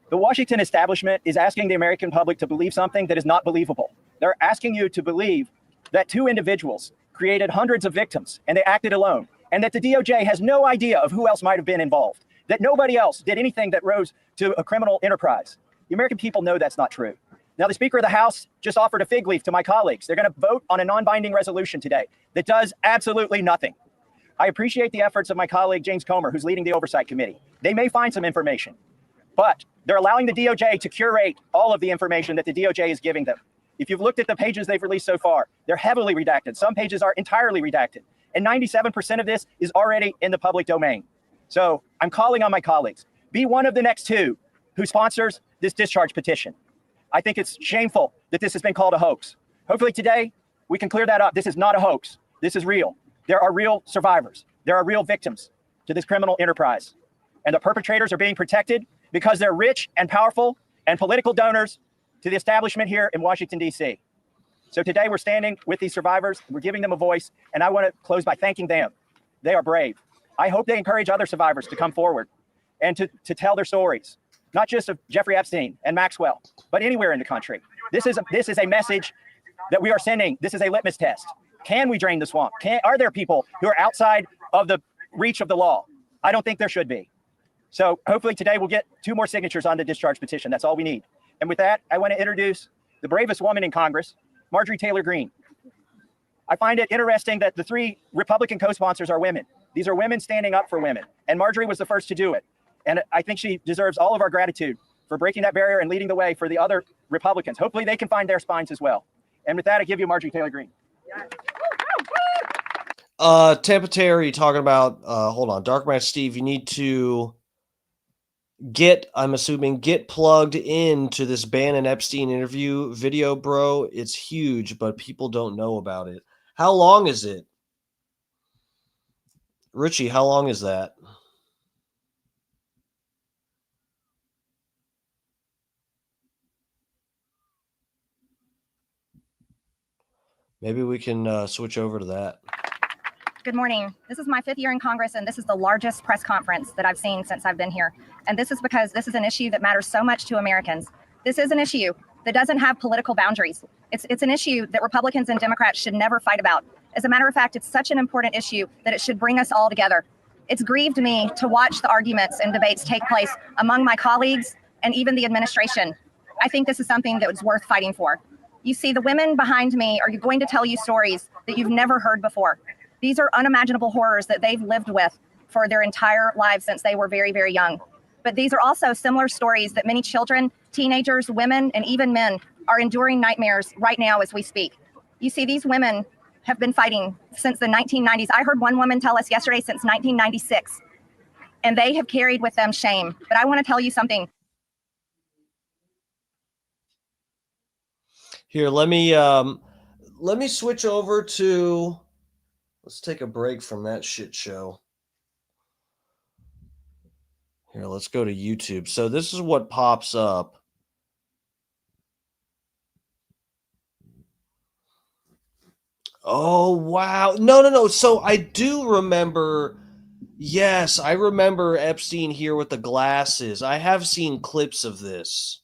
the Washington establishment is asking the American public to believe something that is not believable. They're asking you to believe that 2 individuals created hundreds of victims and they acted alone, and that the DOJ has no idea of who else might have been involved, that nobody else did anything that rose to a criminal enterprise. The American people know that's not true. Now, the Speaker of the House just offered a fig leaf to my colleagues. They're going to vote on a non-binding resolution today that does absolutely nothing. I appreciate the efforts of my colleague, James Comer, who's leading the Oversight Committee. They may find some information, but they're allowing the DOJ to curate all of the information that the DOJ is giving them. If you've looked at the pages they've released so far, they're heavily redacted. Some pages are entirely redacted. And 97% of this is already in the public domain. So I'm calling on my colleagues. Be one of the next 2 who sponsors this discharge petition. I think it's shameful that this has been called a hoax. Hopefully today we can clear that up. This is not a hoax. This is real. There are real survivors. There are real victims to this criminal enterprise. And the perpetrators are being protected because they're rich and powerful and political donors to the establishment here in Washington, D.C. So today we're standing with these survivors. We're giving them a voice. And I want to close by thanking them. They are brave. I hope they encourage other survivors to come forward and to tell their stories, not just of Jeffrey Epstein and Maxwell, but anywhere in the country. This is a message that we are sending. This is a litmus test. Can we drain the swamp? Are there people who are outside of the reach of the law? I don't think there should be. So hopefully today we'll get 2 more signatures on the discharge petition. That's all we need. And with that, I want to introduce the bravest woman in Congress, Marjorie Taylor Greene. I find it interesting that the 3 Republican co-sponsors are women. These are women standing up for women. And Marjorie was the first to do it. And I think she deserves all of our gratitude for breaking that barrier and leading the way for the other Republicans. Hopefully they can find their spines as well. And with that, I give you Marjorie Taylor Greene. Tampa Terry talking about, hold on, Dark Match Steve, you need to get plugged into this Bannon Epstein interview video, bro. It's huge, but people don't know about it. How long is it? Richie, how long is that? Maybe we can switch over to that. Good morning. This is my 5th year in Congress, and this is the largest press conference that I've seen since I've been here. And this is because this is an issue that matters so much to Americans. This is an issue that doesn't have political boundaries. It's an issue that Republicans and Democrats should never fight about. As a matter of fact, it's such an important issue that it should bring us all together. It's grieved me to watch the arguments and debates take place among my colleagues and even the administration. I think this is something that was worth fighting for. You see, the women behind me are going to tell you stories that you've never heard before. These are unimaginable horrors that they've lived with for their entire lives since they were very, very young. But these are also similar stories that many children, teenagers, women, and even men are enduring nightmares right now as we speak. You see, these women have been fighting since the 1990s. I heard one woman tell us yesterday since 1996, and they have carried with them shame. But I want to tell you something. Here, let me switch over to, let's take a break from that shit show. Here, let's go to YouTube. So this is what pops up. Oh, wow. No. So I do remember. Yes, I remember Epstein here with the glasses. I have seen clips of this.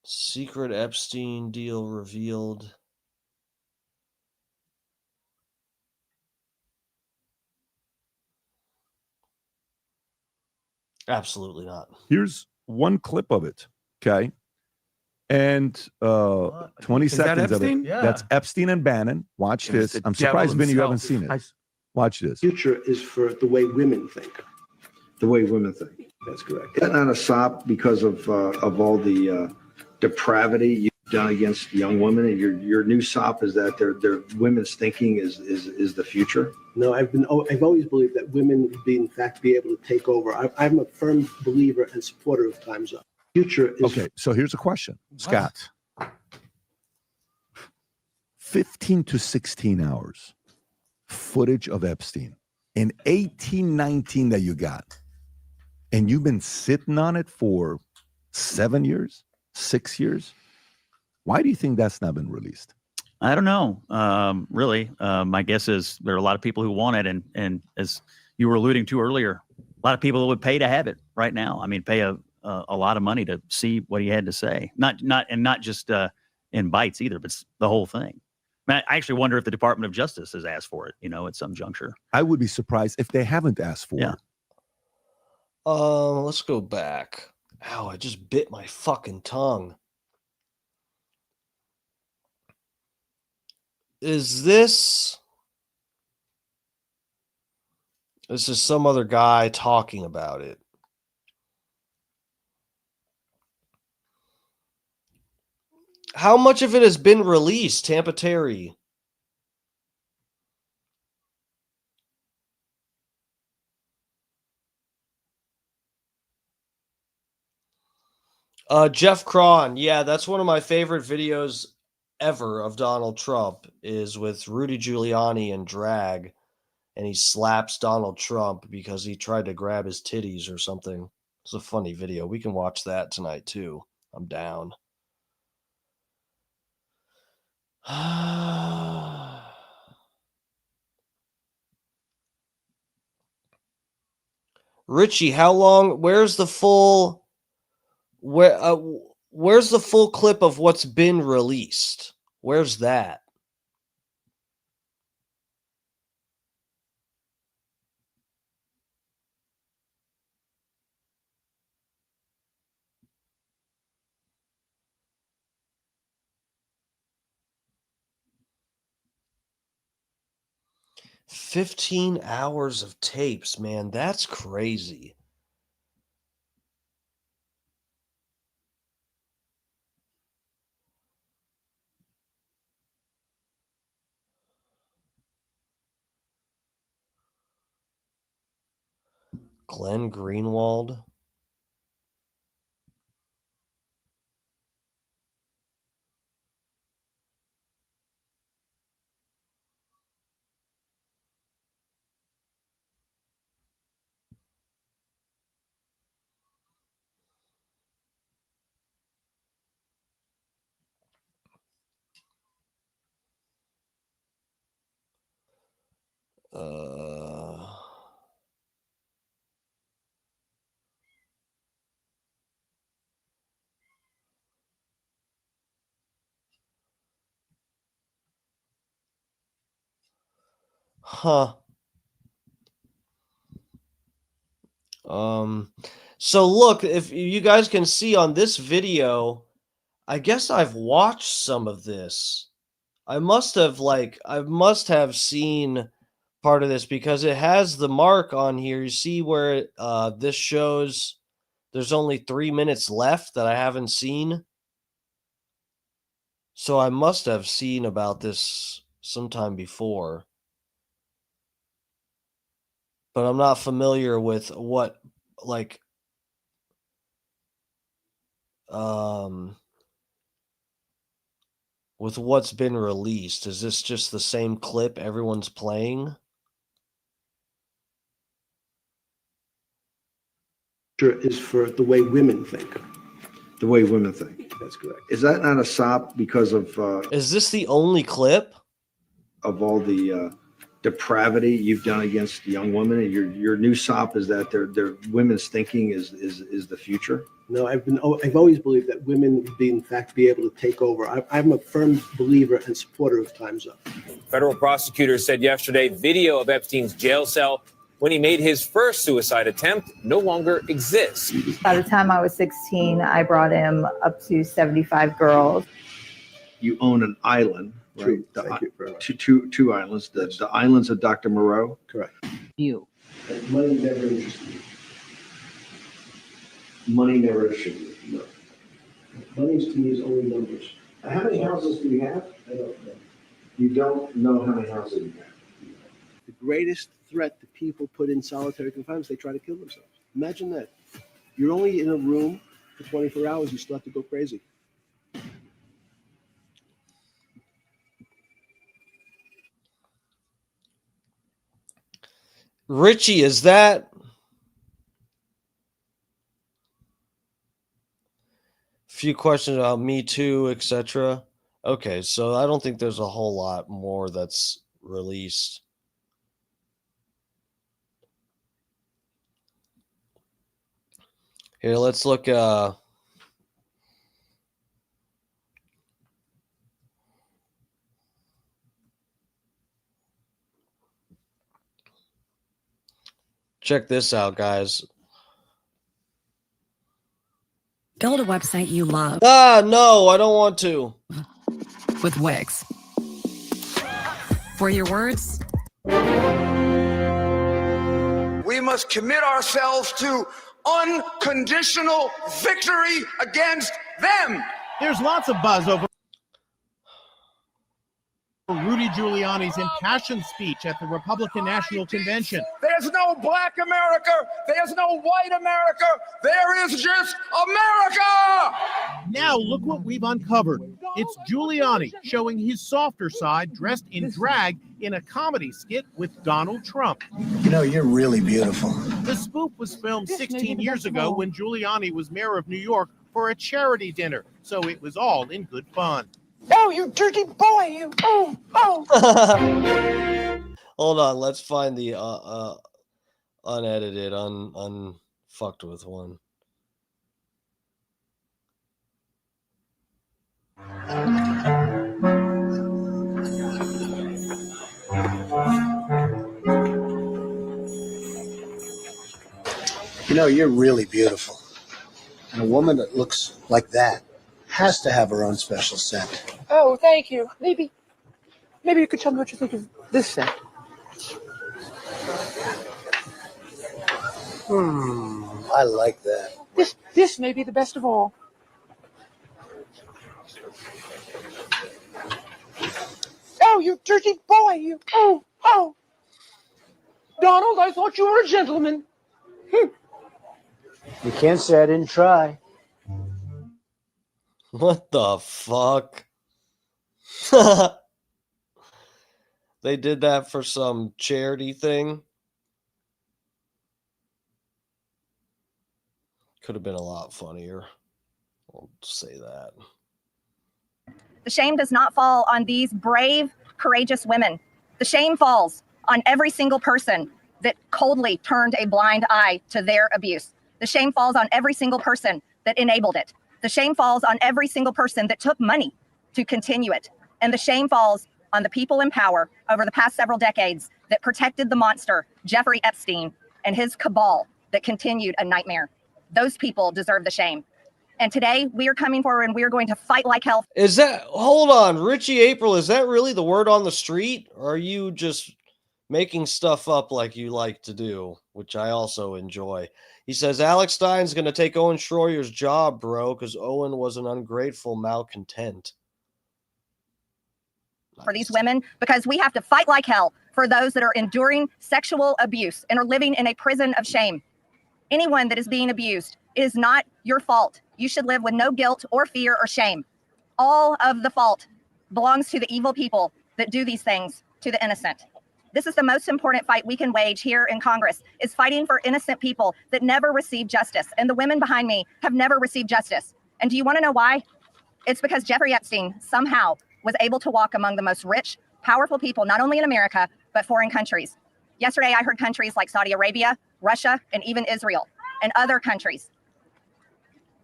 Secret Epstein deal revealed. Absolutely not. Here's one clip of it. Okay. And 20 Is that seconds of it. Epstein? Yeah. That's Epstein and Bannon. Watch It was this. the I'm devil surprised, Vinny, you haven't himself. seen it. Watch this. Future is for the way women think. The way women think. That's correct. Isn't that a sop because of all the depravity you've done against young women? And your new sop is that their women's thinking is the future. No, I've always believed that women would be, in fact, be able to take over. I'm a firm believer and supporter of Time's Up. Future is Okay, so here's a question, Scott. 15 to 16 hours footage of Epstein in 1819 that you got, and you've been sitting on it for 7 years, 6 years. Why do you think that's not been released? I don't know. Really, my guess is there are a lot of people who want it, and as you were alluding to earlier, a lot of people would pay to have it right now. I mean, pay a lot of money to see what he had to say. Not just in bites either, but the whole thing. I actually wonder if the Department of Justice has asked for it, at some juncture. I would be surprised if they haven't asked for it. Let's go back. Ow, I just bit my fucking tongue. Is this is some other guy talking about it? How much of it has been released, Tampa Terry? Jeff Cron. Yeah, that's one of my favorite videos ever of Donald Trump, is with Rudy Giuliani and drag, and he slaps Donald Trump because he tried to grab his titties or something. It's a funny video. We can watch that tonight too. I'm down. Richie, how long? Where's the full clip of what's been released? Where's that? $15 hours of tapes, man. That's crazy. Glenn Greenwald. Huh. So look, if you guys can see on this video, I guess I've watched some of this. I must have seen part of this because it has the mark on here. You see where this shows there's only 3 minutes left that I haven't seen. So I must have seen about this sometime before. But I'm not familiar with what with what's been released. Is this just the same clip everyone's playing? Is for the way women think. The way women think. That's correct. Is that not a SOP because of Is this the only clip of all the depravity you've done against young women? And your new SOP is that their women's thinking is the future? No, I've always believed that women in fact be able to take over. I'm a firm believer and supporter of Time's Up. Federal prosecutors said yesterday video of Epstein's jail cell when he made his first suicide attempt no longer exists. By the time I was 16, I brought him up to 75 girls. You own an island, right? True. Thank you very much. Two islands, the islands of Dr. Moreau. Correct. You. Money never interested me. Money never interested you. No. Money to me is only numbers. How many houses do you have? I don't know. You don't know how many houses you have. The greatest threat that people put in solitary confinement is they try to kill themselves. Imagine that. You're only in a room for 24 hours. You still have to go crazy. Richie, is that few questions about Me Too, etc. Okay, so I don't think there's a whole lot more that's released. Here, let's look check this out, guys. Build a website you love. No, I don't want to. With Wix. For your words, we must commit ourselves to unconditional victory against them. There's lots of buzz over Rudy Giuliani's impassioned speech at the Republican National Convention. There's no black America. There's no white America. There is just America. Now look what we've uncovered. It's Giuliani showing his softer side dressed in drag in a comedy skit with Donald Trump. You know, you're really beautiful. The spoof was filmed 16 years ago when Giuliani was mayor of New York for a charity dinner, so it was all in good fun. Oh, you dirty boy, you. Oh. Hold on, let's find the unedited, unfucked with one. You know, you're really beautiful. And a woman that looks like that has to have her own special scent. Oh, thank you. Maybe you could tell me what you think of this scent. I like that. This may be the best of all. Oh, you dirty boy, you. Oh. Donald, I thought you were a gentleman. You can't say I didn't try. What the fuck? They did that for some charity thing. Could have been a lot funnier. I'll say that. The shame does not fall on these brave, courageous women. The shame falls on every single person that coldly turned a blind eye to their abuse. The shame falls on every single person that enabled it. The shame falls on every single person that took money to continue it. And the shame falls on the people in power over the past several decades that protected the monster, Jeffrey Epstein, and his cabal that continued a nightmare. Those people deserve the shame. And today we are coming forward and we are going to fight like hell. Is that, hold on, Richie April, is that really the word on the street? Or are you just making stuff up like you like to do, which I also enjoy? He says, Alex Stein's going to take Owen Schroyer's job, bro, because Owen was an ungrateful malcontent. For these women, because we have to fight like hell for those that are enduring sexual abuse and are living in a prison of shame. Anyone that is being abused, it is not your fault. You should live with no guilt or fear or shame. All of the fault belongs to the evil people that do these things to the innocent. This is the most important fight we can wage here in Congress, is fighting for innocent people that never receive justice. And the women behind me have never received justice. And do you want to know why? It's because Jeffrey Epstein somehow was able to walk among the most rich, powerful people, not only in America, but foreign countries. Yesterday, I heard countries like Saudi Arabia, Russia, and even Israel, and other countries.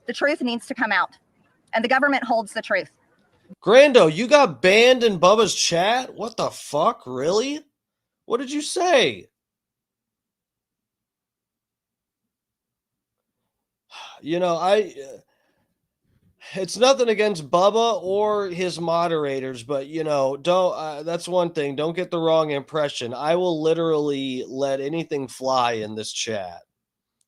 The truth needs to come out, and the government holds the truth. Grando, you got banned in Bubba's chat? What the fuck? Really? What did you say? You know, it's nothing against Bubba or his moderators, but you know, don't. That's one thing. Don't get the wrong impression. I will literally let anything fly in this chat,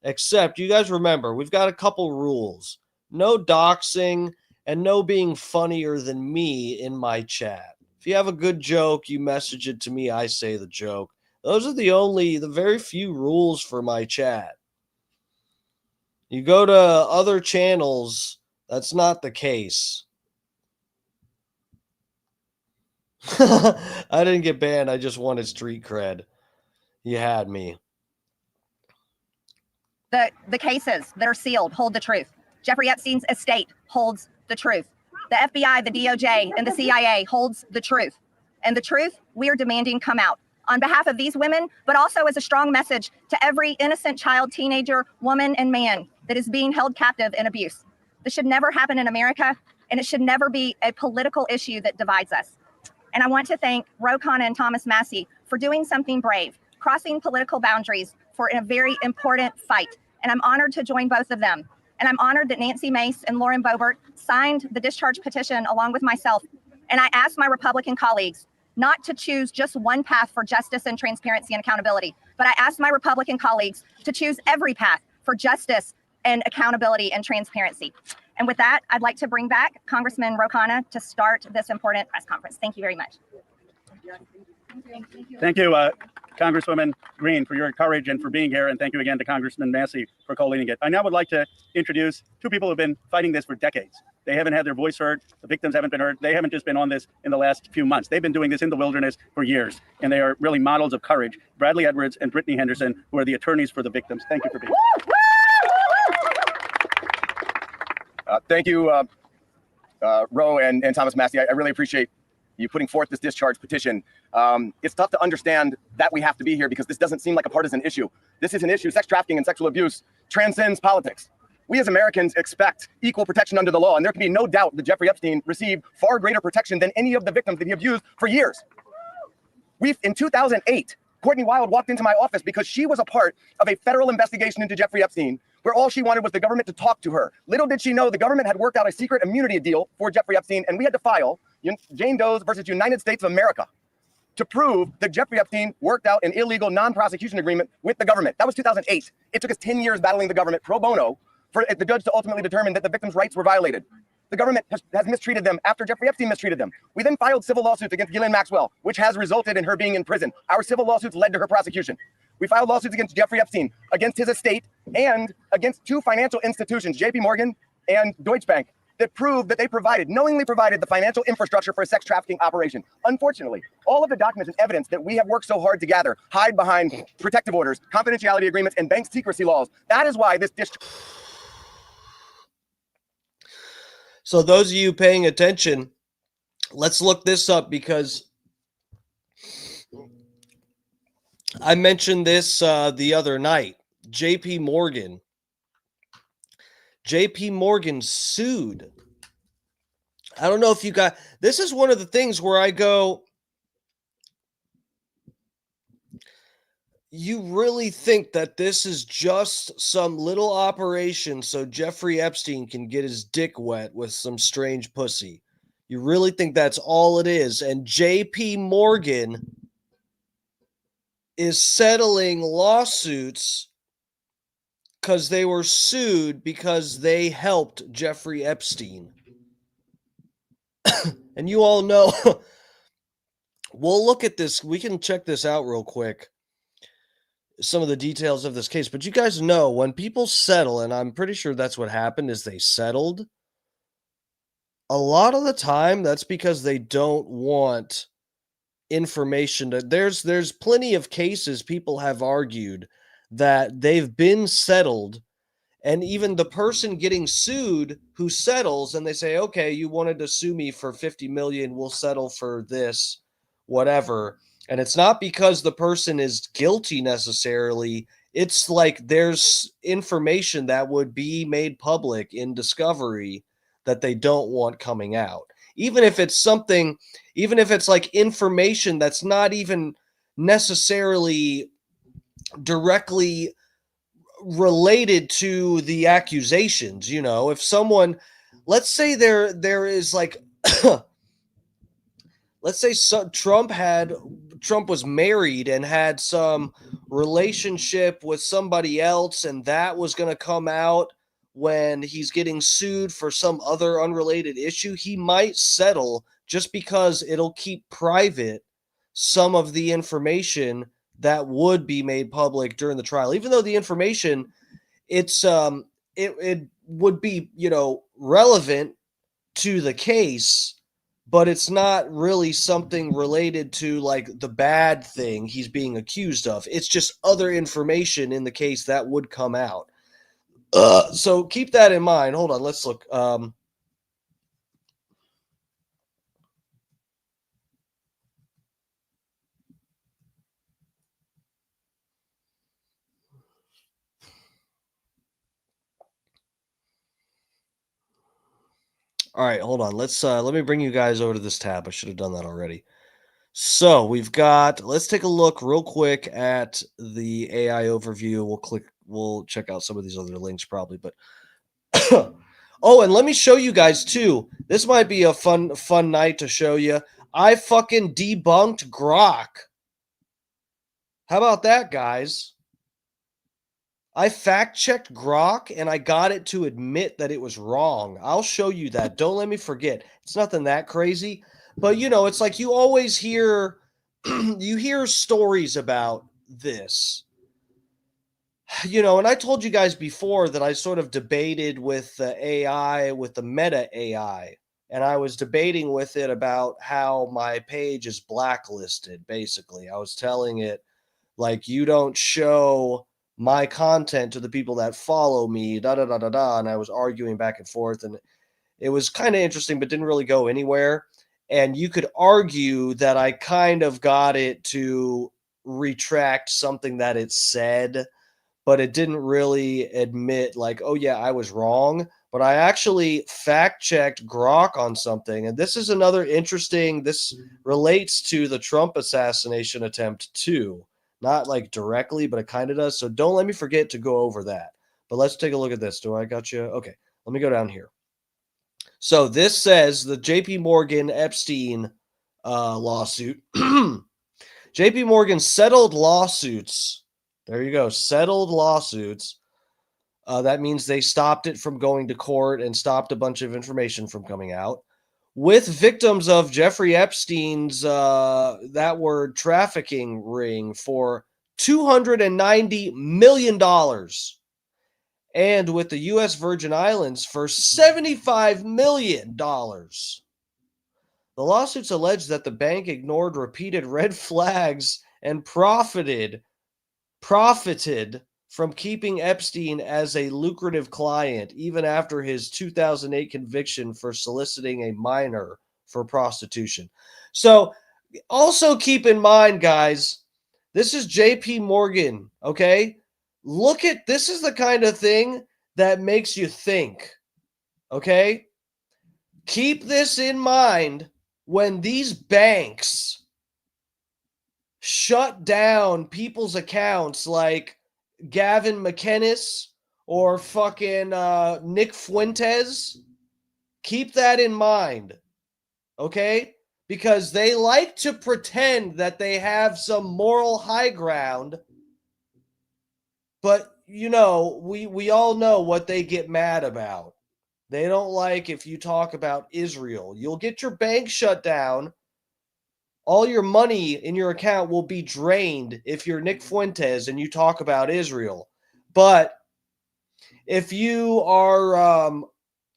except you guys remember we've got a couple rules: no doxing and no being funnier than me in my chat. If you have a good joke, you message it to me. I say the joke. Those are the very few rules for my chat. You go to other channels, that's not the case. I didn't get banned. I just wanted street cred. You had me. The cases that are sealed hold the truth. Jeffrey Epstein's estate holds the truth. The FBI, the DOJ, and the CIA holds the truth. And the truth we are demanding come out on behalf of these women, but also as a strong message to every innocent child, teenager, woman, and man that is being held captive in abuse. This should never happen in America, and it should never be a political issue that divides us. And I want to thank Ro Khanna and Thomas Massie for doing something brave, crossing political boundaries for a very important fight. And I'm honored to join both of them. And I'm honored that Nancy Mace and Lauren Boebert signed the discharge petition along with myself. And I asked my Republican colleagues not to choose just one path for justice and transparency and accountability, but I asked my Republican colleagues to choose every path for justice and accountability and transparency. And with that, I'd like to bring back Congressman Ro Khanna to start this important press conference. Thank you very much. Thank you, Congresswoman Green, for your courage and for being here. And thank you again to Congressman Massey for co-leading it. I now would like to introduce two people who have been fighting this for decades. They haven't had their voice heard. The victims haven't been heard. They haven't just been on this in the last few months. They've been doing this in the wilderness for years. And they are really models of courage. Bradley Edwards and Brittany Henderson, who are the attorneys for the victims. Thank you for being here. Thank you, Ro and Thomas Massey. I really appreciate you putting forth this discharge petition. It's tough to understand that we have to be here because this doesn't seem like a partisan issue. This is an issue. Sex trafficking and sexual abuse transcends politics. We as Americans expect equal protection under the law, and there can be no doubt that Jeffrey Epstein received far greater protection than any of the victims that he abused for years. In 2008, Courtney Wild walked into my office because she was a part of a federal investigation into Jeffrey Epstein, where all she wanted was the government to talk to her. Little did she know the government had worked out a secret immunity deal for Jeffrey Epstein, and we had to file Jane Doe's versus United States of America to prove that Jeffrey Epstein worked out an illegal non-prosecution agreement with the government. That was 2008. It took us 10 years battling the government pro bono for the judge to ultimately determine that the victims' rights were violated. The government has mistreated them after Jeffrey Epstein mistreated them. We then filed civil lawsuits against Ghislaine Maxwell, which has resulted in her being in prison. Our civil lawsuits led to her prosecution. We filed lawsuits against Jeffrey Epstein, against his estate, and against two financial institutions, JP Morgan and Deutsche Bank, that proved that they knowingly provided the financial infrastructure for a sex trafficking operation. Unfortunately, all of the documents and evidence that we have worked so hard to gather hide behind protective orders, confidentiality agreements, and bank secrecy laws. That is why this district. So those of you paying attention, let's look this up because I mentioned this the other night. JP Morgan sued. I don't know if you got, this is one of the things where I go, you really think that this is just some little operation so Jeffrey Epstein can get his dick wet with some strange pussy? You really think that's all it is? And JP Morgan is settling lawsuits because they were sued because they helped Jeffrey Epstein. And you all know, we'll look at this. We can check this out real quick. Some of the details of this case, but you guys know when people settle, and I'm pretty sure that's what happened, is they settled. A lot of the time, that's because they don't want information. There's plenty of cases people have argued that they've been settled, and even the person getting sued who settles, and they say, okay, you wanted to sue me for 50 million, we'll settle for this, whatever. And it's not because the person is guilty necessarily. It's like there's information that would be made public in discovery that they don't want coming out. Even if it's something, even if it's like information that's not even necessarily directly related to the accusations. You know, if someone, let's say there is like let's say Trump was married and had some relationship with somebody else, and that was going to come out when he's getting sued for some other unrelated issue. He might settle just because it'll keep private some of the information that would be made public during the trial, even though the information it would be, you know, relevant to the case, but it's not really something related to like the bad thing he's being accused of. It's just other information in the case that would come out. So keep that in mind. Hold on, let's look. All right, hold on. Let me bring you guys over to this tab. I should have done that already. So we've got, let's take a look real quick at the AI overview. We'll check out some of these other links probably, but oh, and let me show you guys too. This might be a fun night to show you. I fucking debunked Grok. How about that, guys? I fact-checked Grok and I got it to admit that it was wrong. I'll show you that. Don't let me forget. It's nothing that crazy. But, you know, it's like you always hear, you hear stories about this. You know, and I told you guys before that I sort of debated with the AI, with the Meta AI. And I was debating with it about how my page is blacklisted, basically. I was telling it, like, you don't show my content to the people that follow me, da da da da da. And I was arguing back and forth, and it was kind of interesting, but didn't really go anywhere. And you could argue that I kind of got it to retract something that it said, but it didn't really admit, like, oh yeah, I was wrong. But I actually fact checked Grok on something. And this is another interesting, this relates to the Trump assassination attempt too. Not like directly, but it kind of does. So don't let me forget to go over that. But let's take a look at this. Do I got you? Okay, let me go down here. So this says the JP Morgan Epstein lawsuit. JP Morgan settled lawsuits. There you go. Settled lawsuits. That means they stopped it from going to court and stopped a bunch of information from coming out with victims of Jeffrey Epstein's that word trafficking ring for $290 million, and with the U.S. Virgin Islands for $75 million. The lawsuits allege that the bank ignored repeated red flags and profited from keeping Epstein as a lucrative client, even after his 2008 conviction for soliciting a minor for prostitution. So also keep in mind, guys, this is JP Morgan, okay? Look at, this is the kind of thing that makes you think, okay? Keep this in mind when these banks shut down people's accounts like Gavin McInnes or fucking Nick Fuentes. Keep that in mind, okay? Because they like to pretend that they have some moral high ground, but we all know what they get mad about. They don't like if you talk about Israel. You'll get your bank shut down. All your money in your account will be drained if you're Nick Fuentes and you talk about Israel. But if you are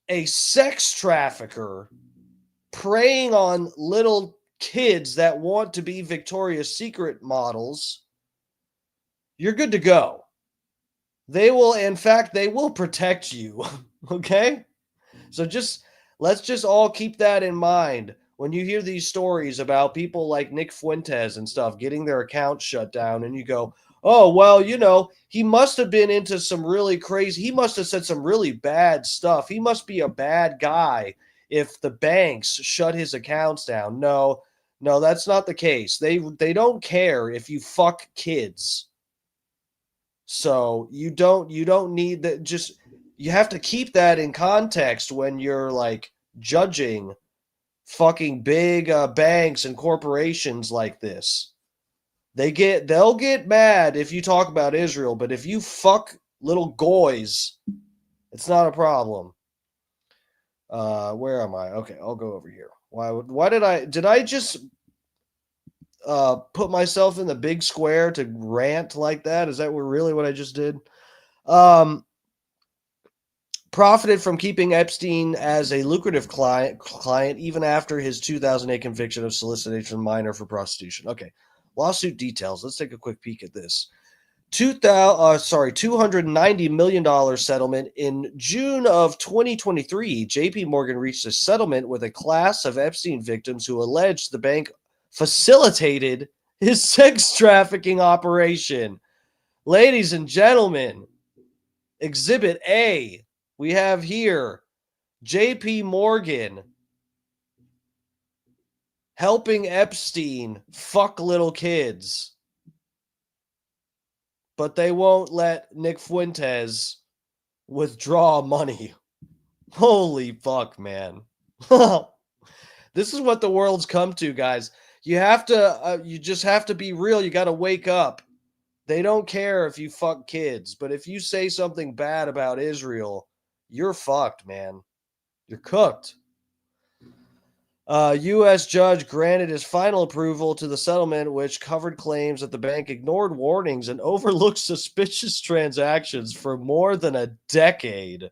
a sex trafficker preying on little kids that want to be Victoria's Secret models, you're good to go. They will protect you. Okay? So let's just all keep that in mind when you hear these stories about people like Nick Fuentes and stuff getting their accounts shut down, and you go, oh, well, he must have been into some really crazy, he must have said some really bad stuff. He must be a bad guy if the banks shut his accounts down. No, that's not the case. They don't care if you fuck kids. So you don't need that. Just, you have to keep that in context when you're like judging fucking big banks and corporations like this. They'll get mad if you talk about Israel, but if you fuck little goys, it's not a problem. Where am I? Okay, I'll go over here. Why did I just put myself in the big square to rant like that? Is that really what I just did? Profited from keeping Epstein as a lucrative client even after his 2008 conviction of solicitation of a minor for prostitution. Okay, lawsuit details. Let's take a quick peek at this. $290 million settlement in June of 2023. JP Morgan reached a settlement with a class of Epstein victims who alleged the bank facilitated his sex trafficking operation. Ladies and gentlemen, Exhibit A, we have here JP Morgan helping Epstein fuck little kids. But they won't let Nick Fuentes withdraw money. Holy fuck, man. This is what the world's come to, guys. You just have to be real. You got to wake up. They don't care if you fuck kids, but if you say something bad about Israel, you're fucked, man. You're cooked. U.S. judge granted his final approval to the settlement, which covered claims that the bank ignored warnings and overlooked suspicious transactions for more than a decade.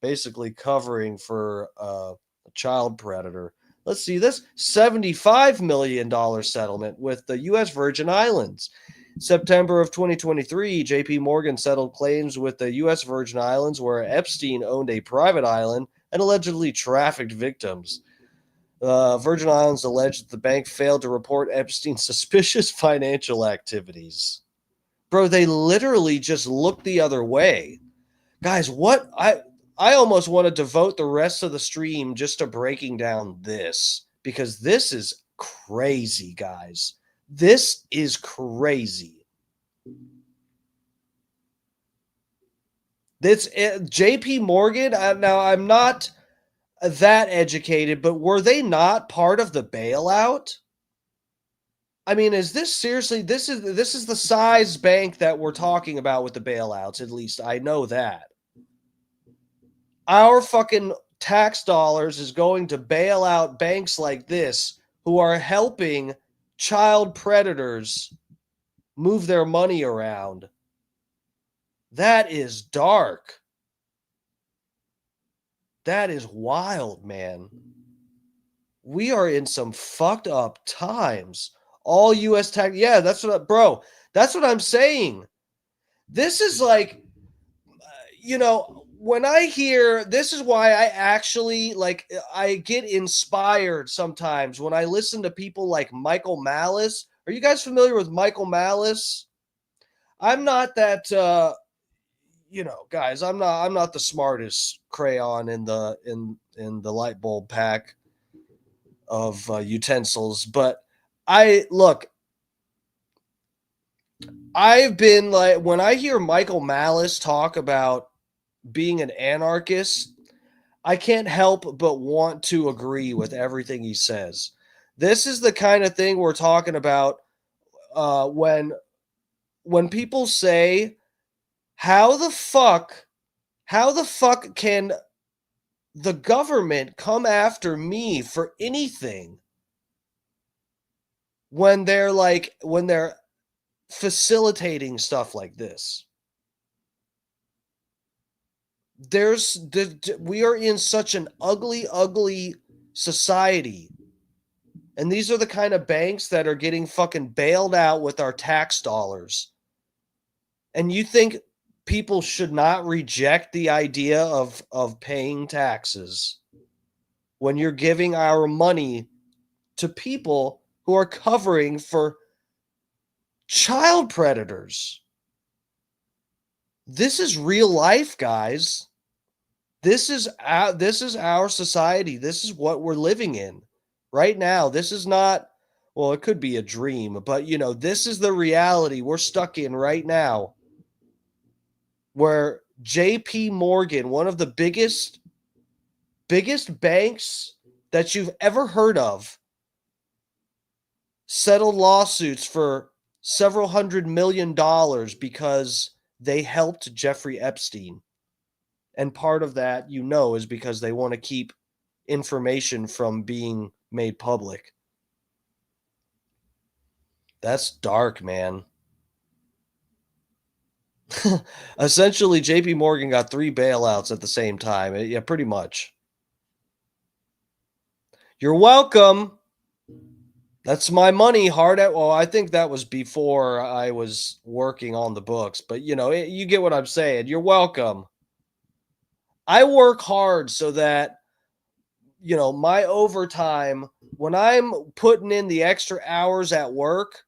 Basically covering for a child predator. Let's see this $75 million settlement with the U.S. Virgin Islands. September of 2023, JP Morgan settled claims with the U.S. Virgin Islands, where Epstein owned a private island and allegedly trafficked victims. Virgin Islands alleged that the bank failed to report Epstein's suspicious financial activities. Bro, they literally just looked the other way. Guys, what? I almost want to devote the rest of the stream just to breaking down this, because this is crazy, guys. This is crazy. This JP Morgan. Now, I'm not that educated, but were they not part of the bailout? I mean, is this seriously? This is the size bank that we're talking about with the bailouts. At least I know that. Our fucking tax dollars is going to bail out banks like this who are helping child predators move their money around. That is dark. That is wild, man. We are in some fucked up times. All U.S. tax. Yeah, that's what, bro. That's what I'm saying. This is like, when I hear, this is why I actually, I get inspired sometimes when I listen to people like Michael Malice. Are you guys familiar with Michael Malice? I'm not that, guys, I'm not the smartest crayon in the light bulb pack. utensils. But I've been like, when I hear Michael Malice talk about being an anarchist, I can't help but want to agree with everything he says. This is the kind of thing we're talking about when people say, how the fuck can the government come after me for anything when they're facilitating stuff like this? We are in such an ugly society. And these are the kind of banks that are getting fucking bailed out with our tax dollars. And you think people should not reject the idea of paying taxes when you're giving our money to people who are covering for child predators? This is real life, guys. This is our society. This is what we're living in right now. This is not, well, it could be a dream, but this is the reality we're stuck in right now, where JP Morgan, one of the biggest banks that you've ever heard of, settled lawsuits for several $100 million because they helped Jeffrey Epstein. And part of that, is because they want to keep information from being made public. That's dark, man. Essentially, JP Morgan got 3 bailouts at the same time. Yeah, pretty much. You're welcome. That's my money hard at. Well, I think that was before I was working on the books, but you get what I'm saying. You're welcome. I work hard so that my overtime, when I'm putting in the extra hours at work,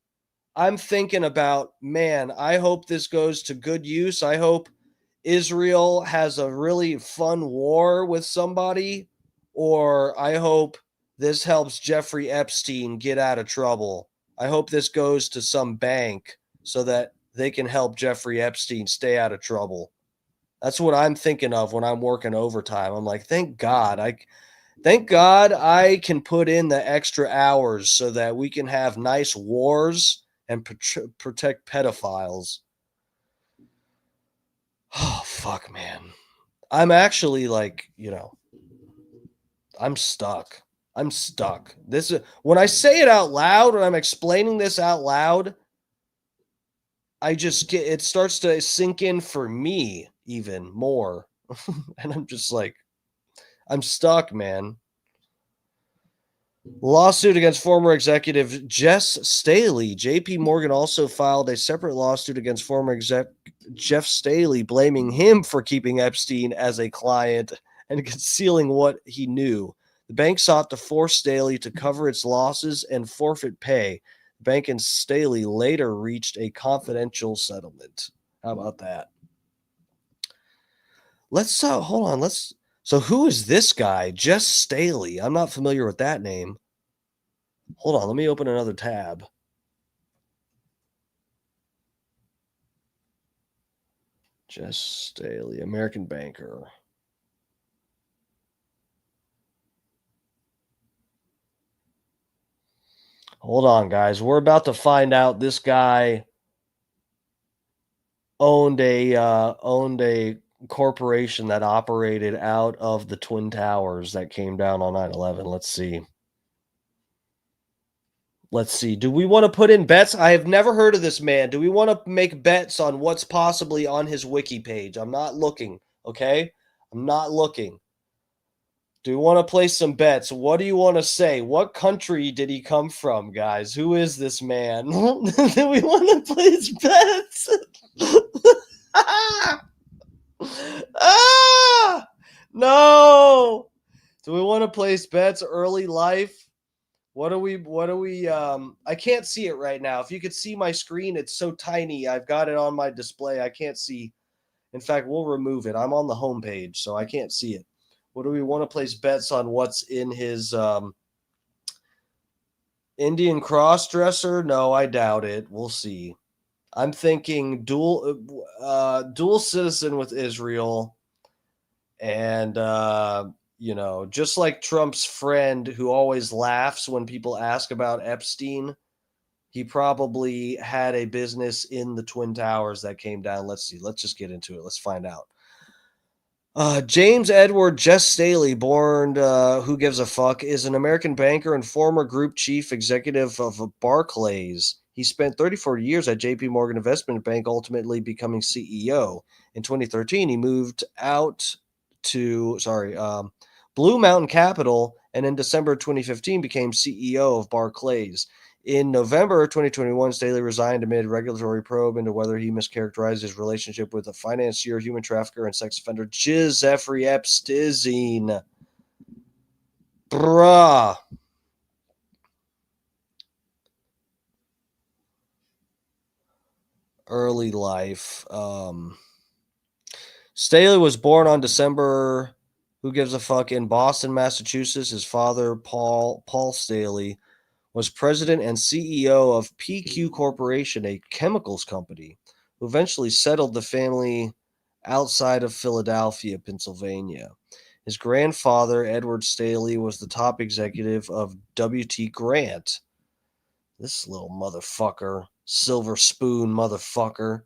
I'm thinking about, man, I hope this goes to good use. I hope Israel has a really fun war with somebody, or I hope this helps Jeffrey Epstein get out of trouble. I hope this goes to some bank so that they can help Jeffrey Epstein stay out of trouble. That's what I'm thinking of when I'm working overtime. I'm like, thank God I can put in the extra hours so that we can have nice wars and protect pedophiles. Oh, fuck, man. I'm actually I'm stuck. This is when I say it out loud, when I'm explaining this out loud, it starts to sink in for me even more. And I'm just like, I'm stuck, man. Lawsuit against former executive Jess Staley. JP Morgan also filed a separate lawsuit against former exec Jeff Staley, blaming him for keeping Epstein as a client and concealing what he knew. The bank sought to force Staley to cover its losses and forfeit pay. The bank and Staley later reached a confidential settlement. How about that? Let's hold on. So who is this guy? Jess Staley. I'm not familiar with that name. Hold on, let me open another tab. Jess Staley, American banker. Hold on, guys. We're about to find out this guy owned a corporation that operated out of the Twin Towers that came down on 9/11. Let's see. Do we want to put in bets? I have never heard of this man. Do we want to make bets on what's possibly on his wiki page? I'm not looking, okay? I'm not looking. Do we want to place some bets? What do you want to say? What country did he come from, guys? Who is this man? Do we want to place bets? No. Do we want to place bets? Early life? What do we I can't see it right now. If you could see my screen, it's so tiny. I've got it on my display. I can't see. In fact, we'll remove it. I'm on the homepage, so I can't see it. What do we want to place bets on what's in his Indian cross-dresser? No, I doubt it. We'll see. I'm thinking dual citizen with Israel, and just like Trump's friend who always laughs when people ask about Epstein, he probably had a business in the Twin Towers that came down. Let's see. Let's just get into it. Let's find out. James Edward Jess Staley, born Who Gives a Fuck, is an American banker and former group chief executive of Barclays. He spent 34 years at JP Morgan Investment Bank, ultimately becoming CEO. In 2013, he moved out to, Blue Mountain Capital, and in December 2015 became CEO of Barclays. In November 2021, Staley resigned amid regulatory probe into whether he mischaracterized his relationship with a financier, human trafficker, and sex offender Jeffrey Epstein. Bruh. Early life. Staley was born on December, who gives a fuck, in Boston, Massachusetts. His father, Paul Staley, was president and CEO of PQ Corporation, a chemicals company, who eventually settled the family outside of Philadelphia, Pennsylvania. His grandfather, Edward Staley, was the top executive of W.T. Grant. This little motherfucker, silver spoon motherfucker.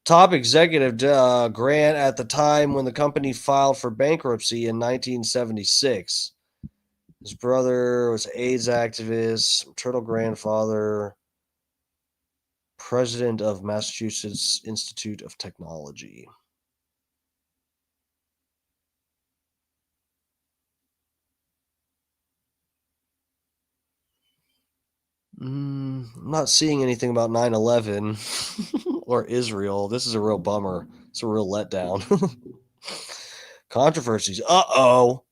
Top executive Grant at the time when the company filed for bankruptcy in 1976. His brother was AIDS activist, maternal grandfather, president of Massachusetts Institute of Technology. I'm not seeing anything about 9/11 or Israel. This is a real bummer. It's a real letdown. Controversies. Uh-oh.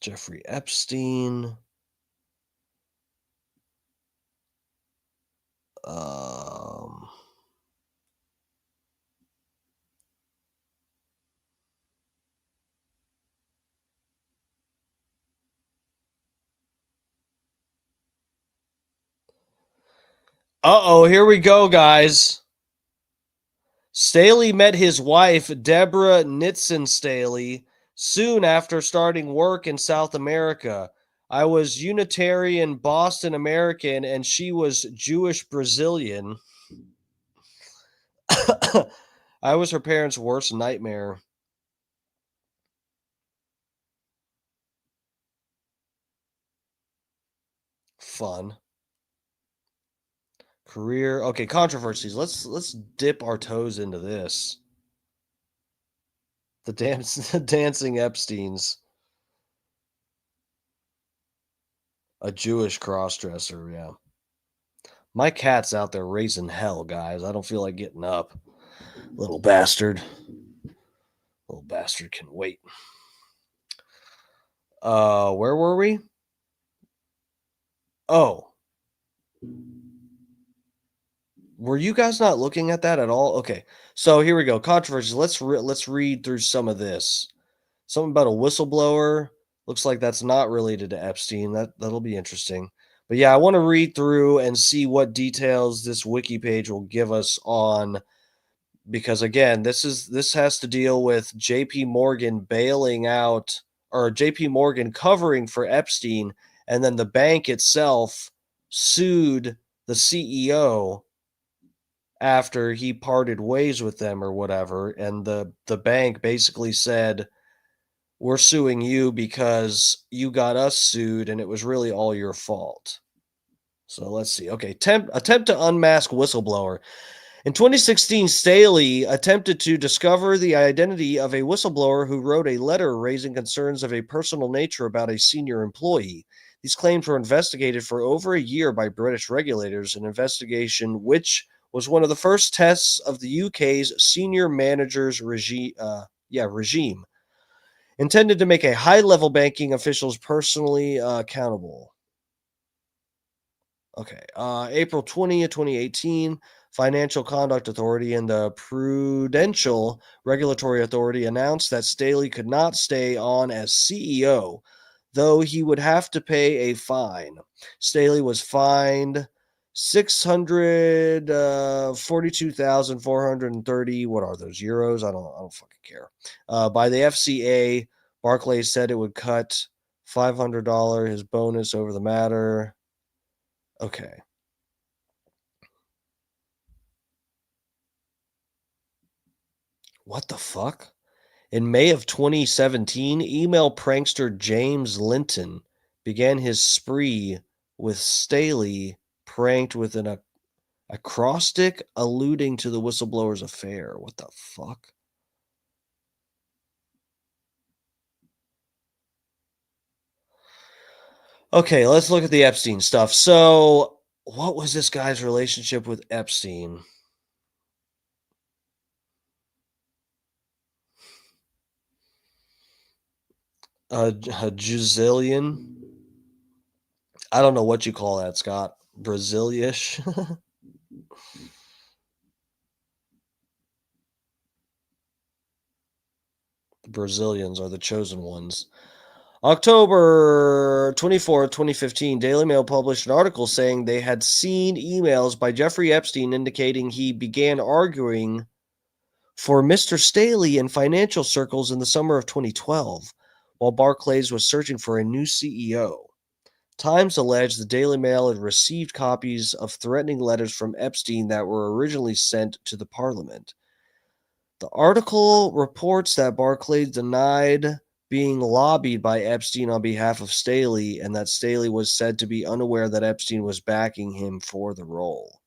Jeffrey Epstein. Uh-oh, here we go, guys. Staley met his wife, Deborah Nitzen Staley, soon after starting work in South America. I was Unitarian Boston American, and she was Jewish Brazilian. I was her parents' worst nightmare. Fun. Career. Okay, controversies. Let's dip our toes into this. The dancing Epsteins. A Jewish crossdresser, yeah. My cat's out there raising hell, guys. I don't feel like getting up. Little bastard. Little bastard can wait. Where were we? Oh. Were you guys not looking at that at all? Okay. So here we go. Controversies. Let's read through some of this. Something about a whistleblower. Looks like that's not related to Epstein. That'll be interesting. But yeah, I want to read through and see what details this wiki page will give us on, because again, this has to deal with JP Morgan bailing out, or JP Morgan covering for Epstein, and then the bank itself sued the CEO after he parted ways with them or whatever, and the bank basically said, we're suing you because you got us sued and it was really all your fault. So let's see. Okay, attempt to unmask whistleblower. In 2016, Staley attempted to discover the identity of a whistleblower who wrote a letter raising concerns of a personal nature about a senior employee. These claims were investigated for over a year by British regulators, an investigation which was one of the first tests of the UK's senior managers regime, intended to make a high-level banking officials personally accountable. Okay, April 20th, 2018, Financial Conduct Authority and the Prudential Regulatory Authority announced that Staley could not stay on as CEO. though he would have to pay a fine. Staley was fined $642,430. What are those, euros? I don't fucking care. By the FCA, Barclays said it would cut $500 his bonus over the matter. Okay. What the fuck? In May of 2017, email prankster James Linton began his spree with Staley pranked with an acrostic alluding to the whistleblower's affair. What the fuck? Okay, let's look at the Epstein stuff. So, what was this guy's relationship with Epstein? A Brazilian. I don't know what you call that, Scott. Brazilish. The Brazilians are the chosen ones. October 24th, 2015, Daily Mail published an article saying they had seen emails by Jeffrey Epstein indicating he began arguing for Mr. Staley in financial circles in the summer of 2012, while Barclays was searching for a new CEO. Times alleged the Daily Mail had received copies of threatening letters from Epstein that were originally sent to the Parliament. The article reports that Barclays denied being lobbied by Epstein on behalf of Staley, and that Staley was said to be unaware that Epstein was backing him for the role.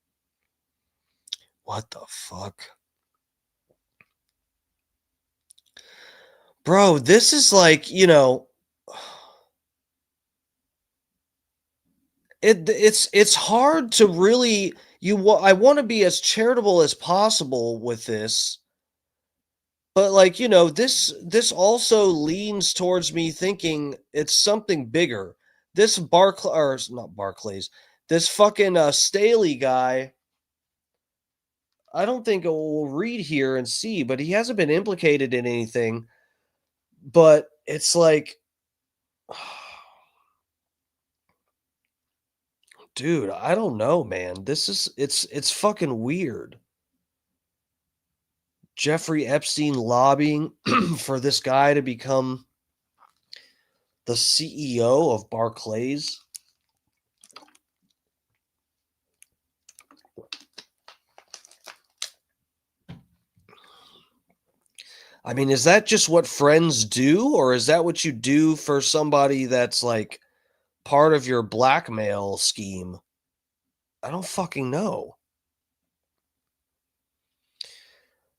What the fuck? Bro, this is like, it's hard to really I want to be as charitable as possible with this. But this also leans towards me thinking it's something bigger. This not Barclays, this fucking Staley guy, I don't think we'll read here and see, but he hasn't been implicated in anything. But it's like, dude, I don't know, man. It's fucking weird. Jeffrey Epstein lobbying for this guy to become the CEO of Barclays. I mean, is that just what friends do, or is that what you do for somebody that's like part of your blackmail scheme? I don't fucking know.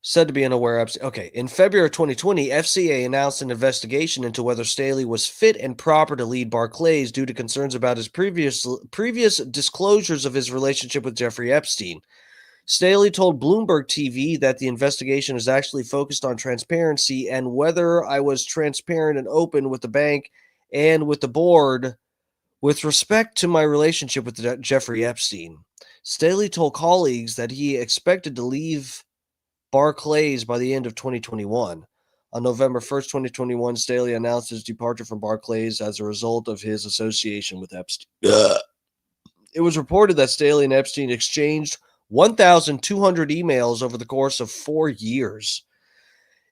Said to be unaware of. Okay, in February 2020, FCA announced an investigation into whether Staley was fit and proper to lead Barclays due to concerns about his previous disclosures of his relationship with Jeffrey Epstein. Staley told Bloomberg TV that the investigation is actually focused on transparency and whether I was transparent and open with the bank and with the board with respect to my relationship with Jeffrey Epstein. Staley told colleagues that he expected to leave Barclays by the end of 2021. On November 1st, 2021, Staley announced his departure from Barclays as a result of his association with Epstein. It was reported that Staley and Epstein exchanged 1,200 emails over the course of 4 years.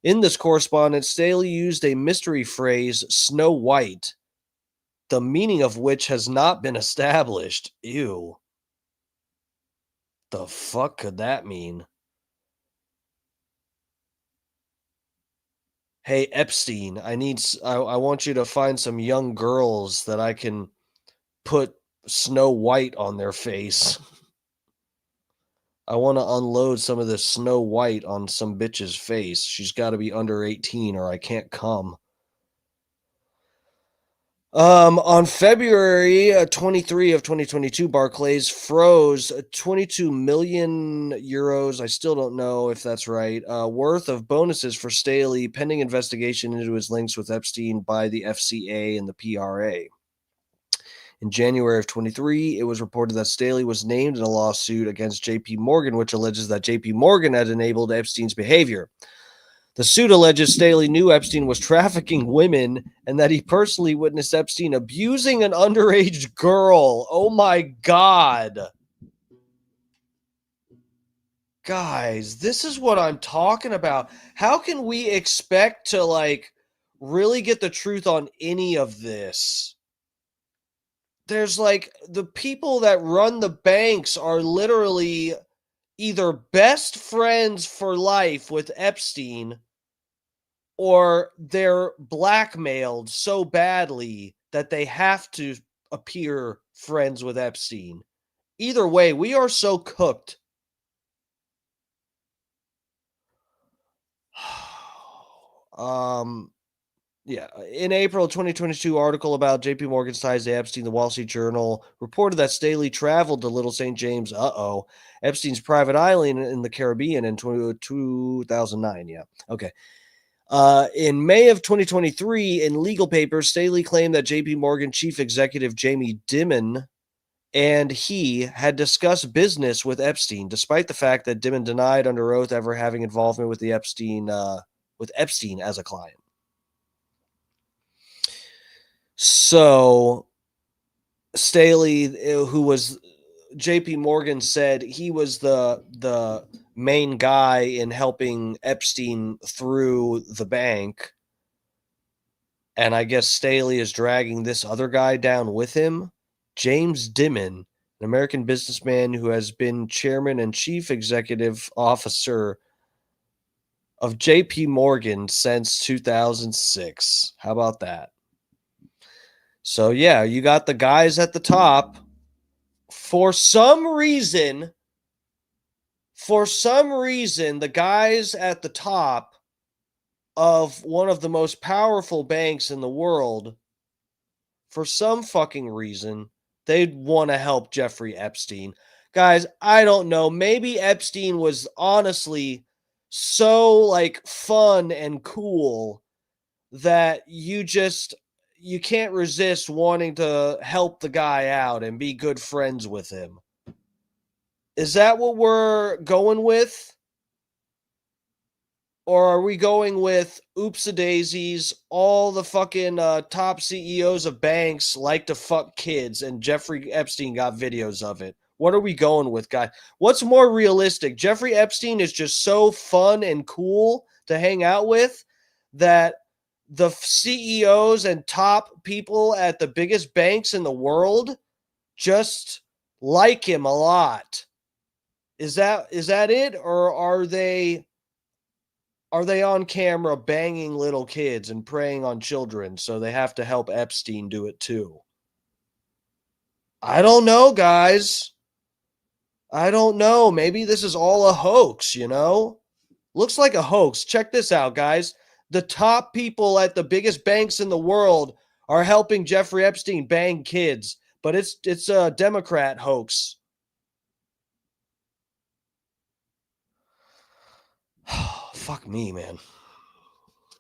In this correspondence, Staley used a mystery phrase, Snow White, the meaning of which has not been established. Ew. The fuck could that mean? Hey, Epstein, I want you to find some young girls that I can put Snow White on their face. I want to unload some of this Snow White on some bitch's face. She's got to be under 18 or I can't come. On February 23 of 2022, Barclays froze 22 million euros. I still don't know if that's right. Worth of bonuses for Staley pending investigation into his links with Epstein by the FCA and the PRA. In January of 23, it was reported that Staley was named in a lawsuit against JP Morgan, which alleges that JP Morgan had enabled Epstein's behavior. The suit alleges Staley knew Epstein was trafficking women and that he personally witnessed Epstein abusing an underage girl. Oh my God. Guys, this is what I'm talking about. How can we expect to like really get the truth on any of this? There's like the people that run the banks are literally either best friends for life with Epstein or they're blackmailed so badly that they have to appear friends with Epstein. Either way, we are so cooked. Yeah, in April 2022 article about JP Morgan's ties to Epstein, the Wall Street Journal reported that Staley traveled to Little St. James, Epstein's private island in the Caribbean in 2009. Yeah, okay. In May of 2023, in legal papers, Staley claimed that JP Morgan chief executive Jamie Dimon and he had discussed business with Epstein, despite the fact that Dimon denied under oath ever having involvement with Epstein as a client. So Staley, who was JP Morgan, said he was the main guy in helping Epstein through the bank. And I guess Staley is dragging this other guy down with him, James Dimon, an American businessman who has been chairman and chief executive officer of JP Morgan since 2006. How about that? So, yeah, you got the guys at the top. For some reason, the guys at the top of one of the most powerful banks in the world, for some fucking reason, they'd want to help Jeffrey Epstein. Guys, I don't know. Maybe Epstein was honestly so like fun and cool that you can't resist wanting to help the guy out and be good friends with him. Is that what we're going with? Or are we going with oopsie-daisies, all the fucking top CEOs of banks like to fuck kids, and Jeffrey Epstein got videos of it? What are we going with, guys? What's more realistic? Jeffrey Epstein is just so fun and cool to hang out with that the CEOs and top people at the biggest banks in the world just like him a lot. Is that it? Or are they on camera banging little kids and preying on children, so they have to help Epstein do it too? I don't know, guys. I don't know. Maybe this is all a hoax, you know? Looks like a hoax. Check this out, guys. The top people at the biggest banks in the world are helping Jeffrey Epstein bang kids, but it's a Democrat hoax. Fuck me, man.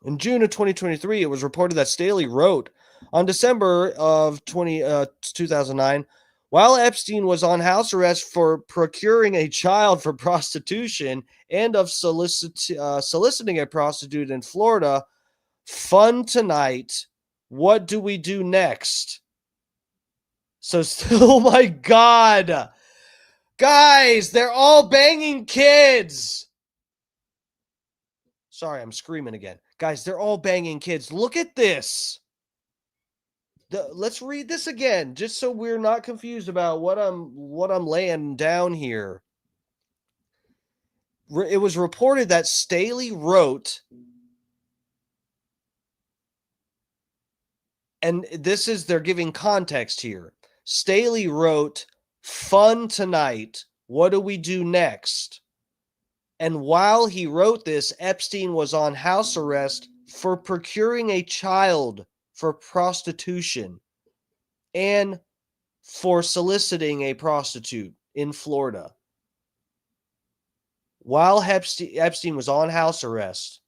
In June of 2023, it was reported that Staley wrote on December of 2009, while Epstein was on house arrest for procuring a child for prostitution and of soliciting a prostitute in Florida, fun tonight. What do we do next? So, oh my God. Guys, they're all banging kids. Sorry, I'm screaming again. Guys, they're all banging kids. Look at this. Let's read this again, just so we're not confused about what I'm laying down here. It was reported that Staley wrote, and they're giving context here. Staley wrote, "Fun tonight. What do we do next?" And while he wrote this, Epstein was on house arrest for procuring a child for prostitution and for soliciting a prostitute in Florida. While Epstein was on house arrest,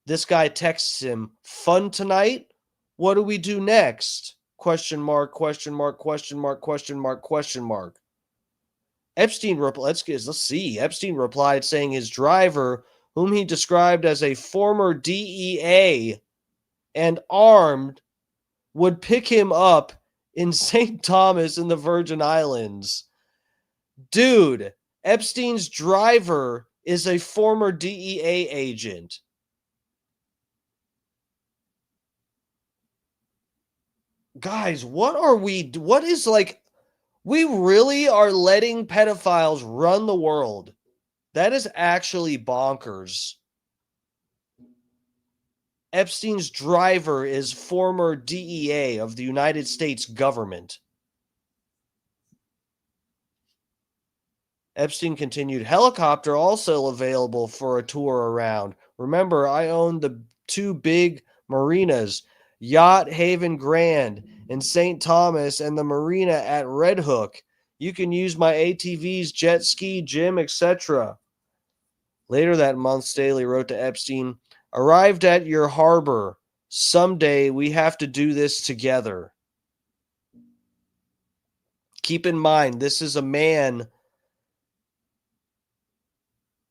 this guy texts him, "Fun tonight? What do we do next?" Question mark, question mark, question mark, question mark, question mark. Epstein replied saying his driver whom he described as a former DEA and armed, would pick him up in St. Thomas in the Virgin Islands. Dude, Epstein's driver is a former DEA agent. Guys, what is like, we really are letting pedophiles run the world. That is actually bonkers. Epstein's driver is former DEA of the United States government. Epstein continued, helicopter also available for a tour around. Remember, I own the two big marinas, Yacht Haven Grand in St. Thomas and the marina at Red Hook. You can use my ATVs, jet ski, gym, etc. Later that month, Staley wrote to Epstein, arrived at your harbor. Someday we have to do this together. Keep in mind, this is a man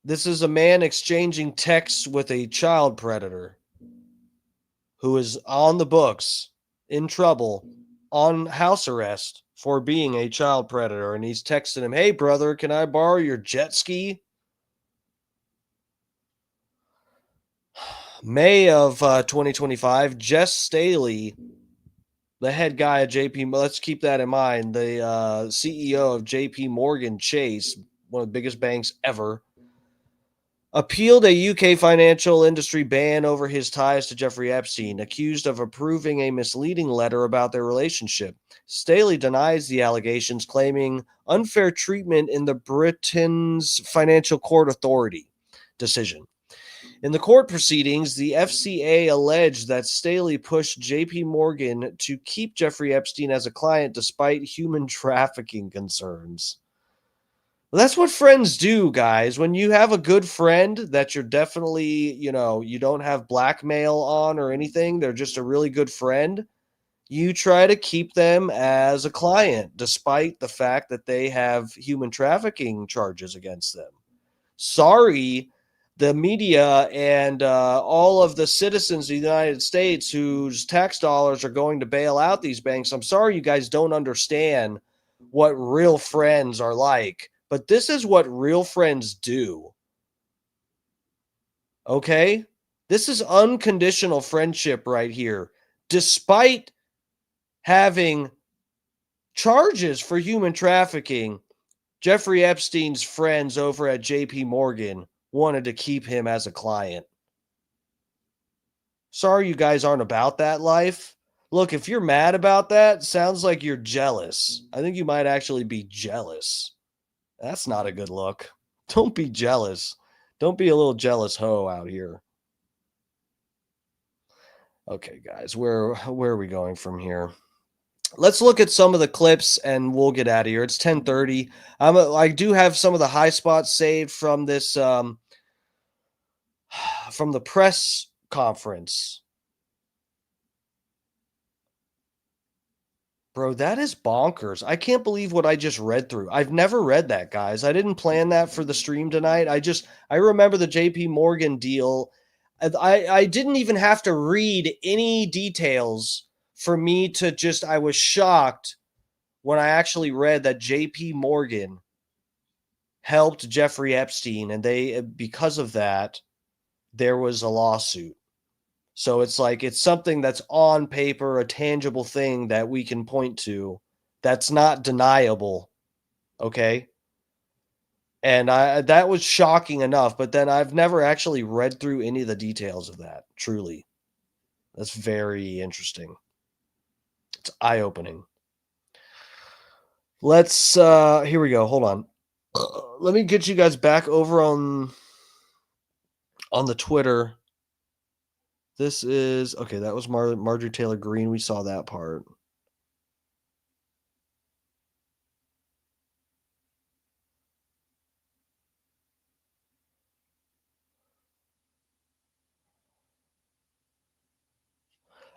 exchanging texts with a child predator who is on the books, in trouble, on house arrest for being a child predator. And he's texting him, hey, brother, can I borrow your jet ski? May of 2025, Jess Staley, the head guy at JP, let's keep that in mind, the CEO of JP Morgan Chase, one of the biggest banks ever, appealed a UK financial industry ban over his ties to Jeffrey Epstein, accused of approving a misleading letter about their relationship. Staley denies the allegations, claiming unfair treatment in the Britain's Financial Court Authority decision. In the court proceedings, the FCA alleged that Staley pushed JP Morgan to keep Jeffrey Epstein as a client despite human trafficking concerns. Well, that's what friends do, guys. When you have a good friend that you're definitely, you don't have blackmail on or anything, they're just a really good friend, you try to keep them as a client despite the fact that they have human trafficking charges against them. Sorry, the media and all of the citizens of the United States whose tax dollars are going to bail out these banks. I'm sorry you guys don't understand what real friends are like, but this is what real friends do. Okay? This is unconditional friendship right here. Despite having charges for human trafficking, Jeffrey Epstein's friends over at JP Morgan wanted to keep him as a client. Sorry you guys aren't about that life. Look, if you're mad about that, sounds like you're jealous. I think you might actually be jealous. That's not a good look. Don't be jealous. Don't be a little jealous hoe out here. Okay, guys, where are we going from here? Let's look at some of the clips and we'll get out of here. It's 10:30. I do have some of the high spots saved from this from the press conference. Bro, that is bonkers. I can't believe what I just read through. I've never read that, guys. I didn't plan that for the stream tonight. I remember the JP Morgan deal. I didn't even have to read any details for me to I was shocked when I actually read that JP Morgan helped Jeffrey Epstein, and because of that, there was a lawsuit. So it's like, it's something that's on paper, a tangible thing that we can point to that's not deniable. Okay. And that was shocking enough, but then I've never actually read through any of the details of that. Truly. That's very interesting. It's eye-opening. Let's here we go. Hold on. Let me get you guys back over on the Twitter. This is okay. That was Marjorie Taylor Greene. We saw that part.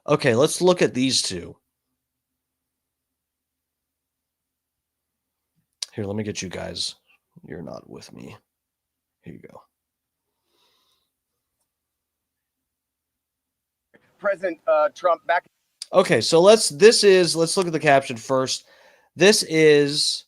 Okay, let's look at these two. Here, let me get you guys. You're not with me. Here you go. President Trump back. Okay, so let's look at the caption first. This is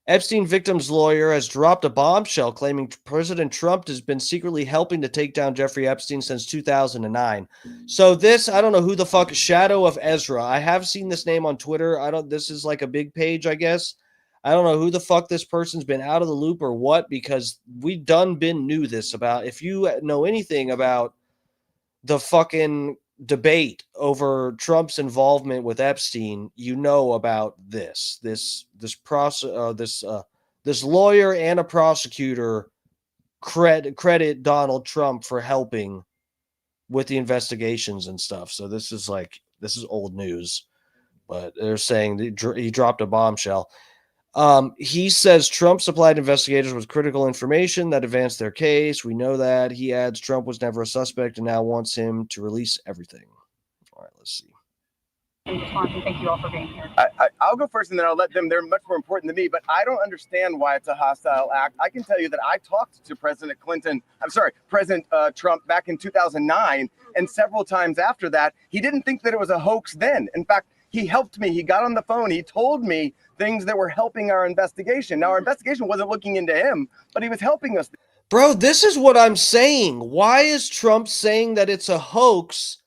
Epstein victim's lawyer has dropped a bombshell claiming President Trump has been secretly helping to take down Jeffrey Epstein since 2009. So this, I don't know who the fuck, Shadow of Ezra. I have seen this name on Twitter. This is like a big page, I guess. I don't know who the fuck this person's been out of the loop or what, because we knew this about, if you know anything about the fucking debate over Trump's involvement with Epstein, you know about this lawyer and a prosecutor credit Donald Trump for helping with the investigations and stuff. So this is old news, but they're saying that he dropped a bombshell. He says Trump supplied investigators with critical information that advanced their case. We know that. He adds Trump was never a suspect and now wants him to release everything. All right, let's see. Thank you all for being here. I'll go first and then I'll let them. They're much more important than me, but I don't understand why it's a hostile act. I can tell you that I talked to President Trump back in 2009, and several times after that, he didn't think that it was a hoax then. In fact, he helped me. He got on the phone. He told me things that were helping our investigation. Now, our investigation wasn't looking into him, but he was helping us. Bro, this is what I'm saying. Why is Trump saying that it's a hoax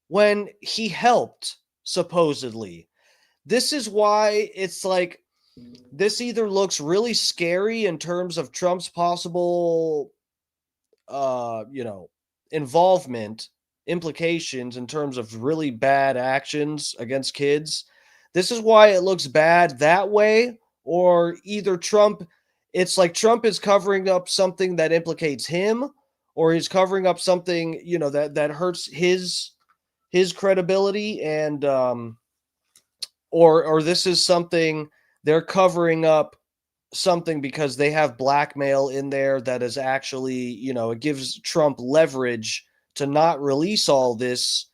when he helped, supposedly? This is why it's like, this either looks really scary in terms of Trump's possible, involvement, implications in terms of really bad actions against kids. This is why it looks bad that way, or either it's like Trump is covering up something that implicates him, or he's covering up something, that hurts his credibility, and or this is something they're covering up something because they have blackmail in there that is actually, it gives Trump leverage to not release all this,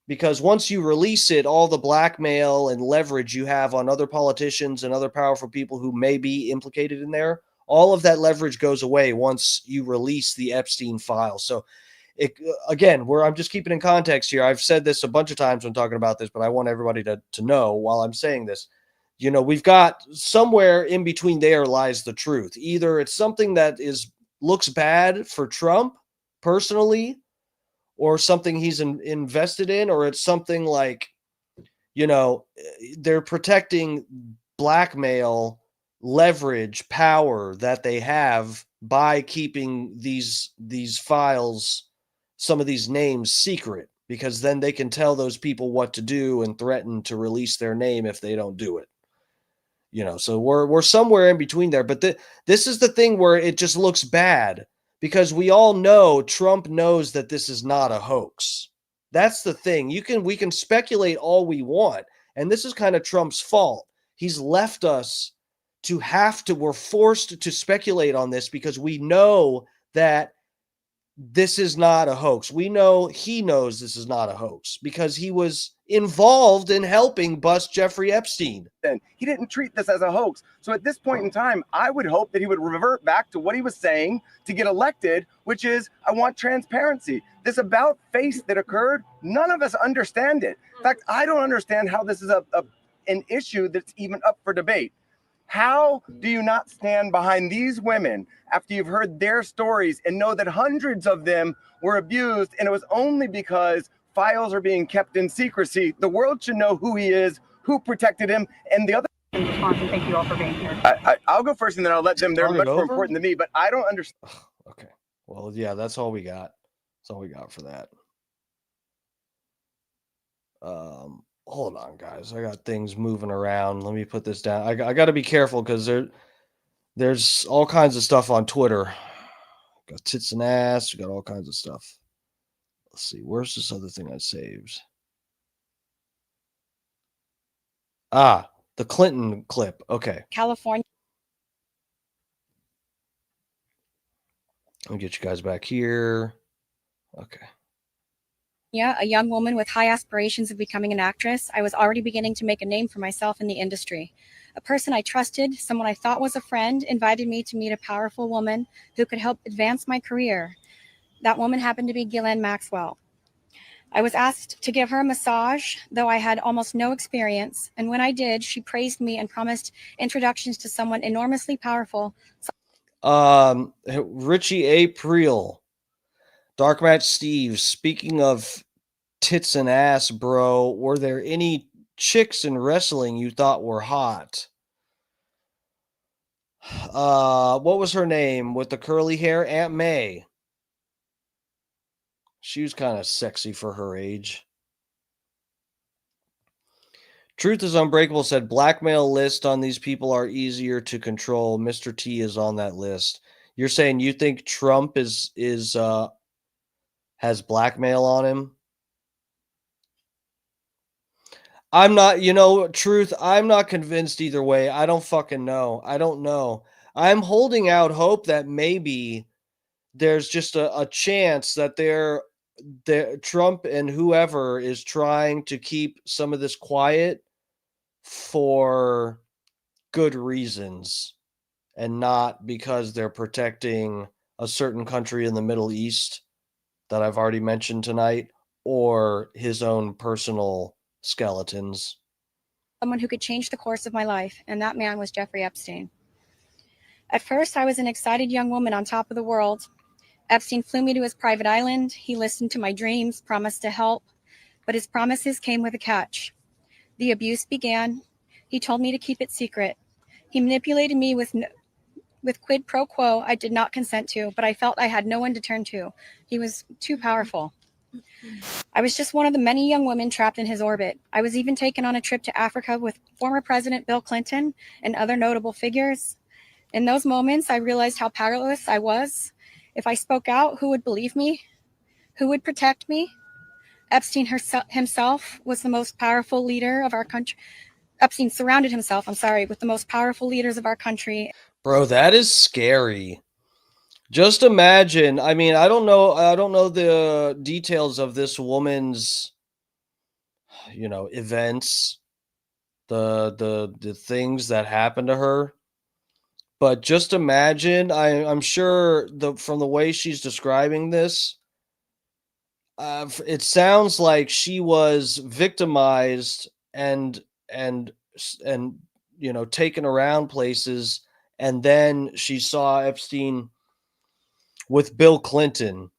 because once you release it, all the blackmail and leverage you have on other politicians and other powerful people who may be implicated in there, all of that leverage goes away once you release the Epstein file. So I'm just keeping in context here. I've said this a bunch of times when talking about this, but I want everybody to know while I'm saying this, we've got somewhere in between there lies the truth. Either it's something that looks bad for Trump personally, or something he's invested in, or it's something like, they're protecting blackmail, leverage, power that they have by keeping these files, some of these names, secret, because then they can tell those people what to do and threaten to release their name if they don't do it. So we're somewhere in between there. But this is the thing where it just looks bad, because we all know Trump knows that this is not a hoax. That's the thing. We can speculate all we want, and this is kind of Trump's fault. He's left us we're forced to speculate on this because we know that this is not a hoax. We know he knows this is not a hoax because he was involved in helping bust Jeffrey Epstein. He didn't treat this as a hoax. So at this point in time, I would hope that he would revert back to what he was saying to get elected, which is, I want transparency. This about face that occurred, none of us understand it. In fact, I don't understand how this is an issue that's even up for debate. How do you not stand behind these women after you've heard their stories and know that hundreds of them were abused, and it was only because files are being kept in secrecy? The world should know who he is, who protected him, and the other. Thank you all for being here. I'll go first and then I'll let them. They're much more important than me, but I don't understand. Okay. Well, yeah, that's all we got. That's all we got for that. Hold on, guys. I got things moving around. Let me put this down. I got to be careful because there's all kinds of stuff on Twitter. Got tits and ass. We got all kinds of stuff. Let's see. Where's this other thing I saved? The Clinton clip. Okay. California. Let me get you guys back here. Okay. Yeah, a young woman with high aspirations of becoming an actress, I was already beginning to make a name for myself in the industry. A person I trusted, someone I thought was a friend, invited me to meet a powerful woman who could help advance my career. That woman happened to be Ghislaine Maxwell. I was asked to give her a massage, though I had almost no experience. And when I did, she praised me and promised introductions to someone enormously powerful. Richie April, Dark Match Steve, speaking of tits and ass, bro, were there any chicks in wrestling you thought were hot? What was her name with the curly hair? Aunt May. She was kind of sexy for her age. Truth is Unbreakable said blackmail list on these people are easier to control. Mr. T is on that list. You're saying you think Trump is has blackmail on him? I'm not, Truth, I'm not convinced either way. I don't fucking know. I don't know. I'm holding out hope that maybe there's just a chance that Trump and whoever is trying to keep some of this quiet for good reasons and not because they're protecting a certain country in the Middle East that I've already mentioned tonight or his own personal skeletons. Someone who could change the course of my life, and that man was Jeffrey Epstein. At first, I was an excited young woman on top of the world. Epstein flew me to his private island. He listened to my dreams, promised to help, but his promises came with a catch. The abuse began. He told me to keep it secret. He manipulated me with quid pro quo I did not consent to, but I felt I had no one to turn to. He was too powerful. I was just one of the many young women trapped in his orbit. I was even taken on a trip to Africa with former President Bill Clinton and other notable figures. In those moments, I realized how powerless I was. If I spoke out, who would believe me? Who would protect me? Epstein himself was the most powerful leader of our country. Epstein surrounded himself, with the most powerful leaders of our country. Bro, that is scary. Just imagine. I mean, I don't know the details of this woman's, events, the things that happened to her. But just imagine, I'm sure from the way she's describing this, it sounds like she was victimized and taken around places, and then she saw Epstein with Bill Clinton,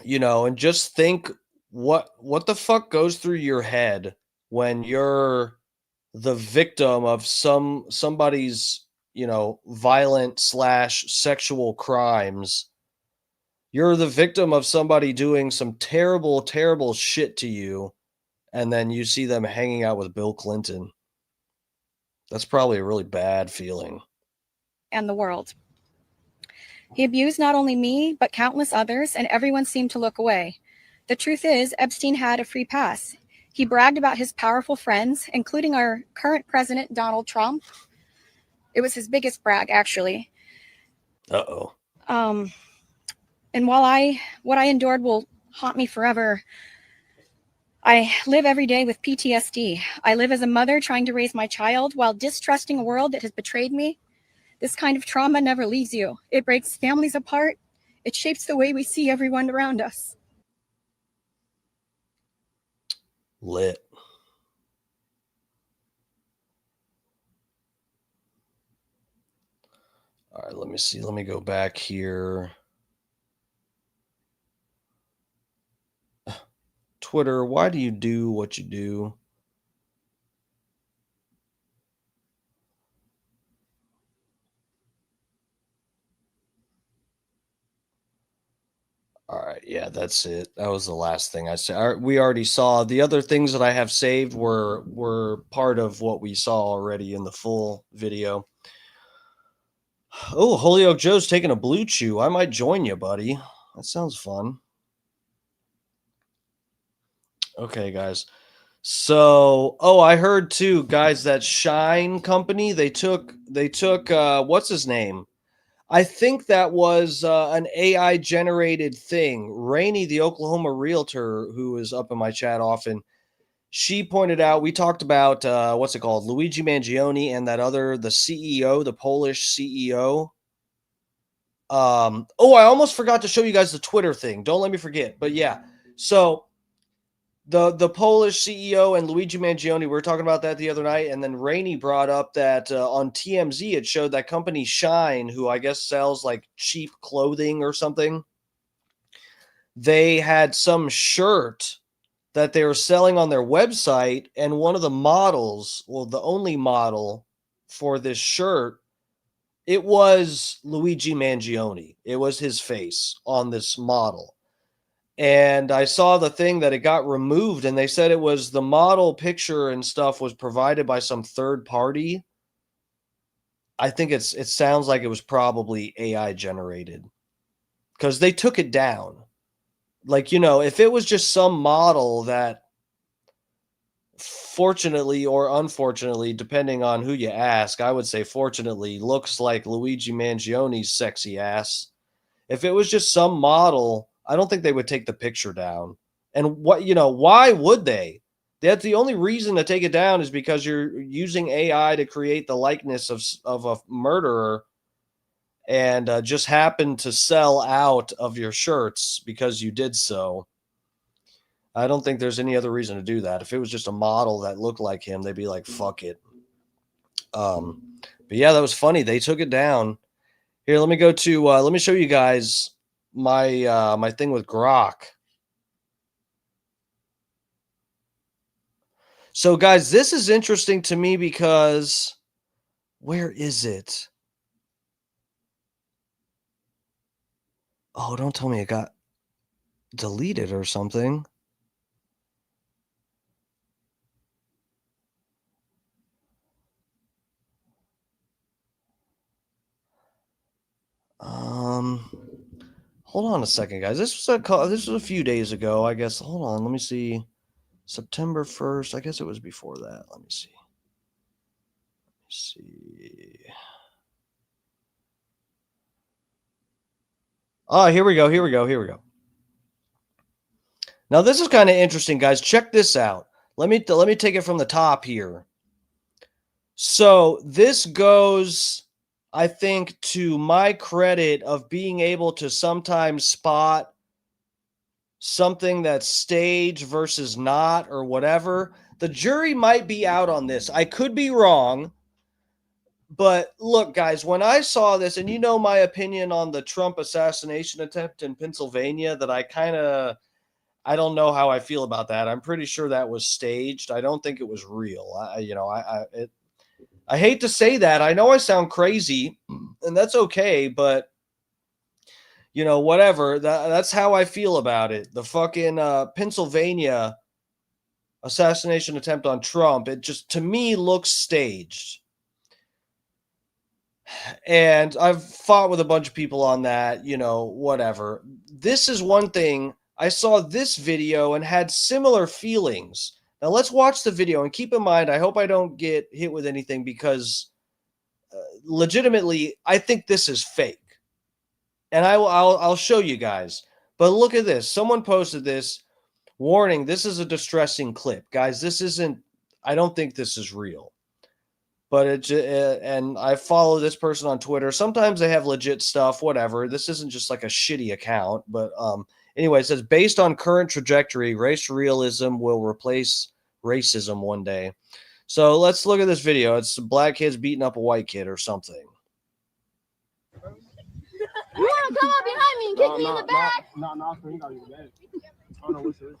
and just think what the fuck goes through your head when you're the victim of somebody's violent / sexual crimes. You're the victim of somebody doing some terrible, terrible shit to you, and then you see them hanging out with Bill Clinton. That's probably a really bad feeling. And the world. He abused not only me, but countless others, and everyone seemed to look away. The truth is, Epstein had a free pass. He bragged about his powerful friends, including our current president, Donald Trump. It was his biggest brag, actually. Uh-oh. And while what I endured will haunt me forever, I live every day with PTSD. I live as a mother trying to raise my child while distrusting a world that has betrayed me. This kind of trauma never leaves you. It breaks families apart. It shapes the way we see everyone around us. Lit. All right, let me see. Let me go back here. Twitter, why do you do what you do? All right, yeah, that's it. That was the last thing I said. We already saw the other things that I have saved were part of what we saw already in the full video. Oh, Holyoke Joe's taking a blue chew. I might join you, buddy. That sounds fun. Okay, guys. So, I heard too, guys, that Shine Company, they took what's his name? I think that was an AI generated thing. Rainey, the Oklahoma realtor who is up in my chat often, she pointed out, we talked about what's it called? Luigi Mangione and that other, the CEO, the Polish CEO. I almost forgot to show you guys the Twitter thing. Don't let me forget. But yeah, so the Polish CEO and Luigi Mangione, we were talking about that the other night, and then Rainey brought up that on TMZ it showed that company Shine, who I guess sells like cheap clothing or something, they had some shirt that they were selling on their website, and one of the models, well, the only model for this shirt, it was Luigi Mangione. It was his face on this model. And I saw the thing that it got removed, and they said it was the model picture and stuff was provided by some third party. I think it sounds like it was probably AI generated because they took it down. Like, you know, if it was just some model that, fortunately or unfortunately, depending on who you ask, I would say fortunately, looks like Luigi Mangione's sexy ass. If it was just some model, I don't think they would take the picture down. And what, you know, why would they? That's the only reason to take it down is because you're using AI to create the likeness of a murderer and just happen to sell out of your shirts because you did so. I don't think there's any other reason to do that. If it was just a model that looked like him, they'd be like, fuck it. But yeah, that was funny. They took it down. Here, let me go to, let me show you guys my my thing with Grok. So guys, this is interesting to me because where is it? Oh, don't tell me it got deleted or something. Hold on a second, guys. This was a few days ago, I guess. Hold on, let me see. September 1st. I guess it was before that. Let me see. Oh, here we go. Here we go. Here we go. Now this is kind of interesting, guys. Check this out. Let me take it from the top here. So this goes, I think, to my credit of being able to sometimes spot something that's staged versus not or whatever. The jury might be out on this. I could be wrong. But look, guys, when I saw this, and you know my opinion on the Trump assassination attempt in Pennsylvania, that I don't know how I feel about that. I'm pretty sure that was staged. I don't think it was real. I hate to say that. I know I sound crazy, and that's okay, but you know, whatever. That's how I feel about it. The fucking Pennsylvania assassination attempt on Trump, it just, to me, looks staged. And I've fought with a bunch of people on that, you know, whatever. This is one thing. I saw this video and had similar feelings. Now let's watch the video and keep in mind, I hope I don't get hit with anything because legitimately, I think this is fake. And I'll show you guys. But look at this. Someone posted this. Warning, this is a distressing clip. Guys, this isn't, I don't think this is real. But and I follow this person on Twitter. Sometimes they have legit stuff, whatever. This isn't just like a shitty account. But anyway, it says, based on current trajectory, race realism will replace racism one day. So let's look at this video. It's black kids beating up a white kid or something. You want to come up behind me and kick me in the back? No, you got your back. I don't know what's it.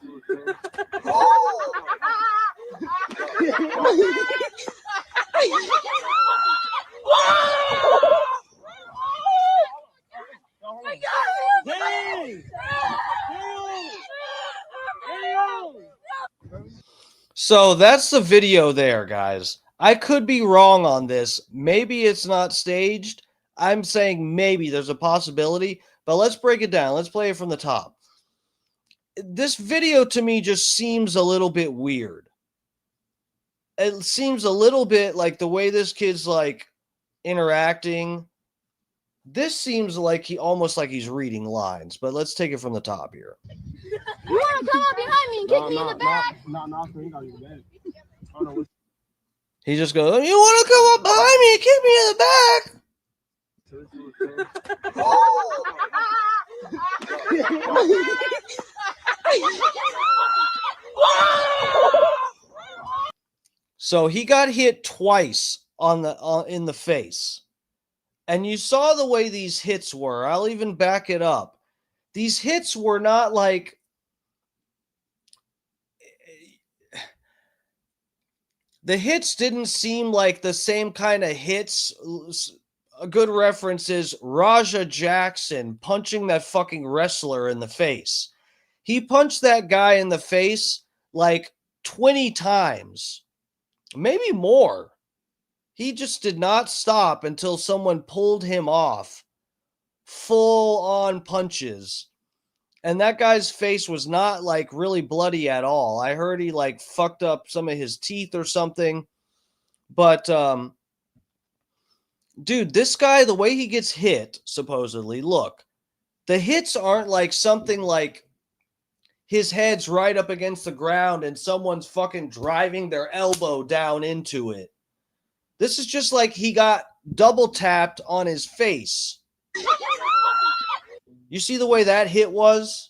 So that's the video there, guys. I could be wrong on this. Maybe it's not staged. I'm saying maybe there's a possibility, but let's break it down. Let's play it from the top. This video to me just seems a little bit weird. It seems a little bit like the way this kid's like interacting. This seems like almost like he's reading lines, but let's take it from the top here. You want to come up behind me and kick me in the back? No, you got your back. I don't know what's He just goes, you want to come up behind me and kick me in the back? So he got hit twice in the face. And you saw the way these hits were. I'll even back it up. These hits were not like the hits didn't seem like the same kind of hits. A good reference is Raja Jackson punching that fucking wrestler in the face. He punched that guy in the face like 20 times, maybe more. He just did not stop until someone pulled him off. Full on punches. And that guy's face was not like really bloody at all. I heard he like fucked up some of his teeth or something. But dude, this guy, the way he gets hit, supposedly, look, the hits aren't like something like his head's right up against the ground and someone's fucking driving their elbow down into it. This is just like he got double tapped on his face. You see the way that hit was?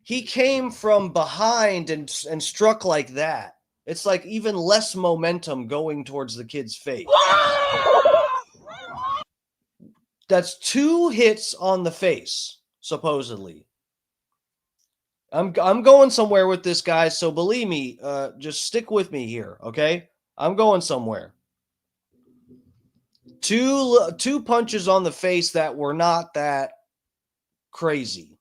He came from behind and struck like that. It's like even less momentum going towards the kid's face. That's 2 hits on the face, supposedly. I'm going somewhere with this, guys, so believe me, just stick with me here, okay? I'm going somewhere. Two punches on the face that were not that crazy.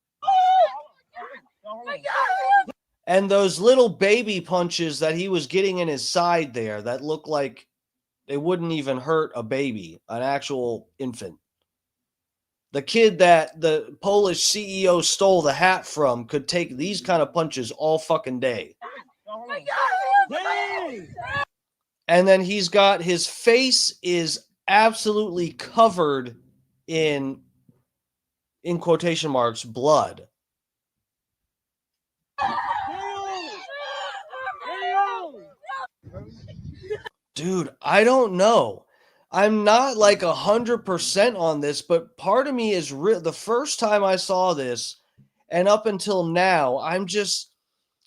And those little baby punches that he was getting in his side there that looked like they wouldn't even hurt a baby, an actual infant. The kid that the Polish CEO stole the hat from could take these kind of punches all fucking day. And then he's got his face is absolutely covered in quotation marks, blood. Dude, I don't know. I'm not like 100% on this, but part of me is the first time I saw this and up until now, I'm just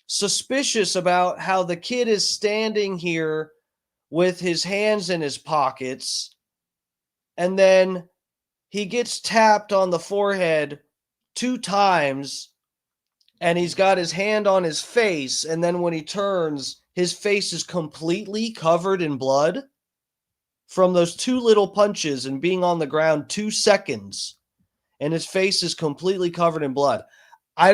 suspicious about how the kid is standing here with his hands in his pockets and then he gets tapped on the forehead 2 times and he's got his hand on his face, and then when he turns, his face is completely covered in blood from those 2 little punches and being on the ground 2 seconds, and his face is completely covered in blood. I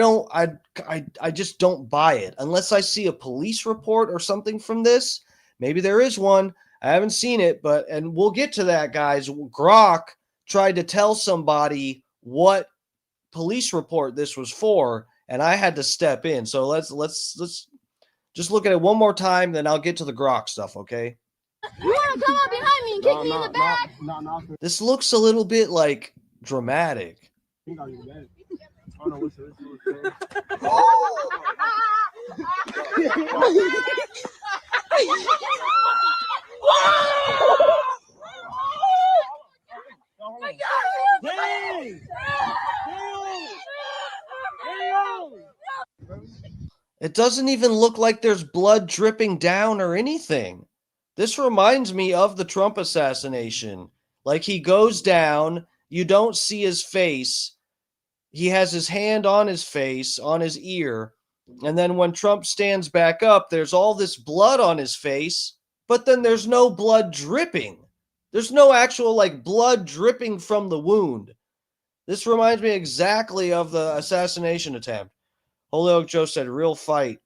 just don't buy it unless I see a police report or something from this. Maybe there is one. I haven't seen it, and we'll get to that, guys. Grok tried to tell somebody what police report this was for, and I had to step in. So let's just look at it one more time, then I'll get to the Grok stuff, okay? You want to come up behind me and kick me in the back? No. This looks a little bit like dramatic. It doesn't even look like there's blood dripping down or anything. This reminds me of the Trump assassination. Like he goes down, you don't see his face. He has his hand on his face, on his ear. And then when Trump stands back up, there's all this blood on his face, but then there's no blood dripping. There's no actual like blood dripping from the wound. This reminds me exactly of the assassination attempt. Holyoke Joe said, real fight.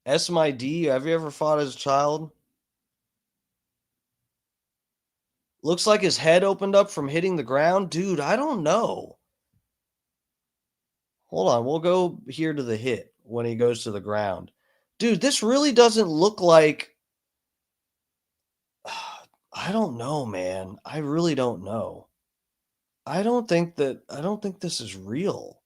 SMID, have you ever fought as a child? Looks like his head opened up from hitting the ground. Dude, I don't know. Hold on, we'll go here to the hit when he goes to the ground. Dude, this really doesn't look like... I don't know, man. I really don't know. I don't think this is real.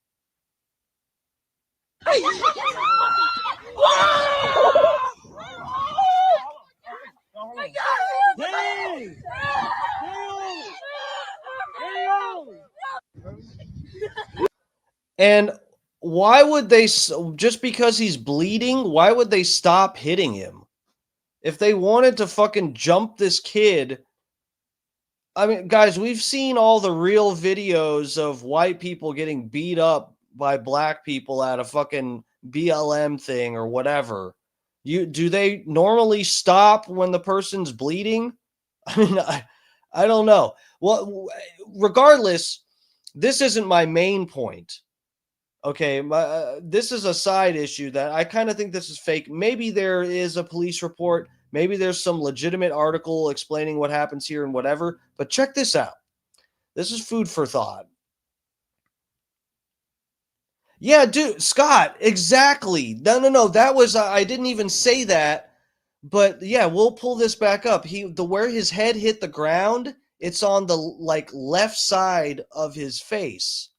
And why would they, just because he's bleeding, why would they stop hitting him? If they wanted to fucking jump this kid, I mean, guys, we've seen all the real videos of white people getting beat up by black people at a fucking BLM thing or whatever. Do they normally stop when the person's bleeding? I mean, I don't know. Well, regardless, this isn't my main point. Okay, this is a side issue that I kind of think this is fake. Maybe there is a police report. Maybe there's some legitimate article explaining what happens here and whatever. But check this out. This is food for thought. Yeah, dude, Scott, exactly. No. That was, I didn't even say that. But yeah, we'll pull this back up. Where his head hit the ground, it's on the left side of his face.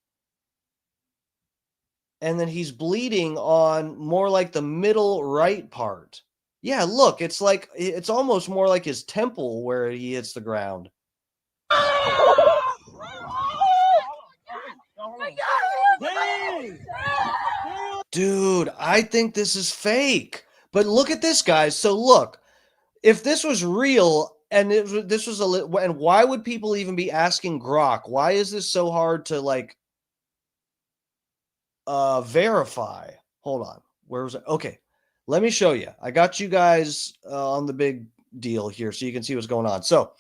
And then he's bleeding on more like the middle right part. Yeah, look, it's almost more like his temple where he hits the ground. Dude, I think this is fake. But look at this, guys. So look, if this was real and this was and why would people even be asking Grok? Why is this so hard to verify? Hold on. Where was it? Okay. Let me show you. I got you guys on the big deal here so you can see what's going on. So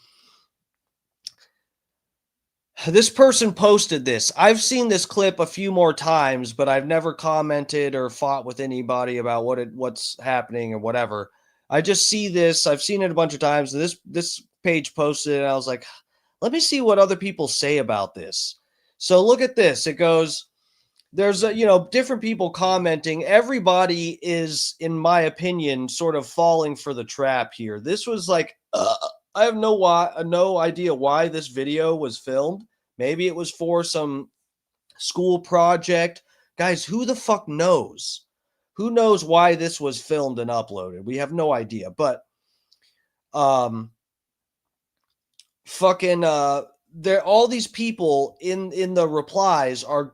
this person posted this. I've seen this clip a few more times, but I've never commented or fought with anybody about what's happening or whatever. I just see this. I've seen it a bunch of times. This page posted it, and I was like, let me see what other people say about this. So look at this. It goes, there's different people commenting. Everybody is, in my opinion, sort of falling for the trap here. This was I have no idea why this video was filmed. Maybe it was for some school project. Guys, who the fuck knows? Who knows why this was filmed and uploaded? We have no idea. But there, all these people in the replies are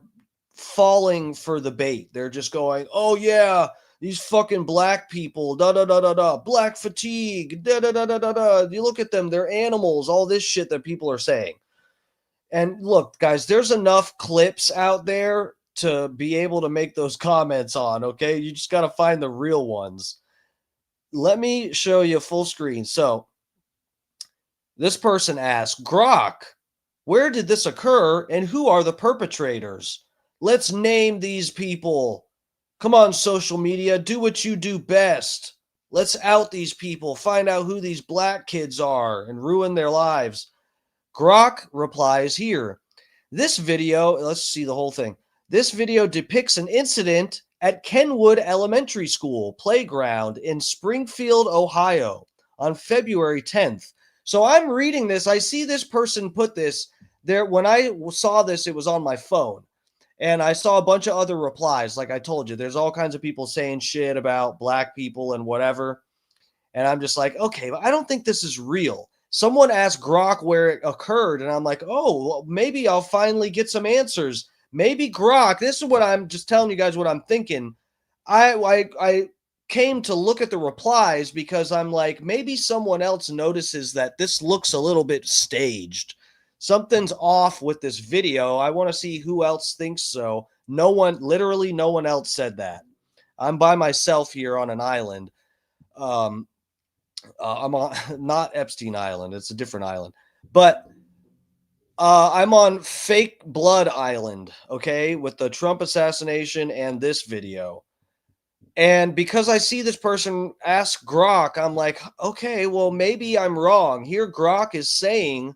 falling for the bait. They're just going, oh yeah, these fucking black people, da da da da da, black fatigue, da da da da da da. You look at them, they're animals, all this shit that people are saying. And look, guys, there's enough clips out there to be able to make those comments on, okay? You just got to find the real ones. Let me show you full screen. So this person asked, Grok, where did this occur and who are the perpetrators? Let's name these people. Come on, social media, do what you do best. Let's out these people, find out who these black kids are and ruin their lives. Grok replies here. This video, let's see the whole thing. This video depicts an incident at Kenwood Elementary School playground in Springfield, Ohio on February 10th. So I'm reading this. I see this person put this there. When I saw this, it was on my phone. And I saw a bunch of other replies. Like I told you, there's all kinds of people saying shit about black people and whatever. And I'm just like, okay, but I don't think this is real. Someone asked Grok where it occurred, and I'm like, oh, well, maybe I'll finally get some answers. Maybe Grok, this is what I'm just telling you guys what I'm thinking. I came to look at the replies because I'm like, maybe someone else notices that this looks a little bit staged. Something's off with this video. I want to see who else thinks so. Literally no one else said that. I'm by myself here on an island. I'm on not Epstein Island. It's a different island, but I'm on Fake Blood Island. Okay. With the Trump assassination and this video. And because I see this person ask Grok, I'm like, okay, well, maybe I'm wrong here. Grok is saying,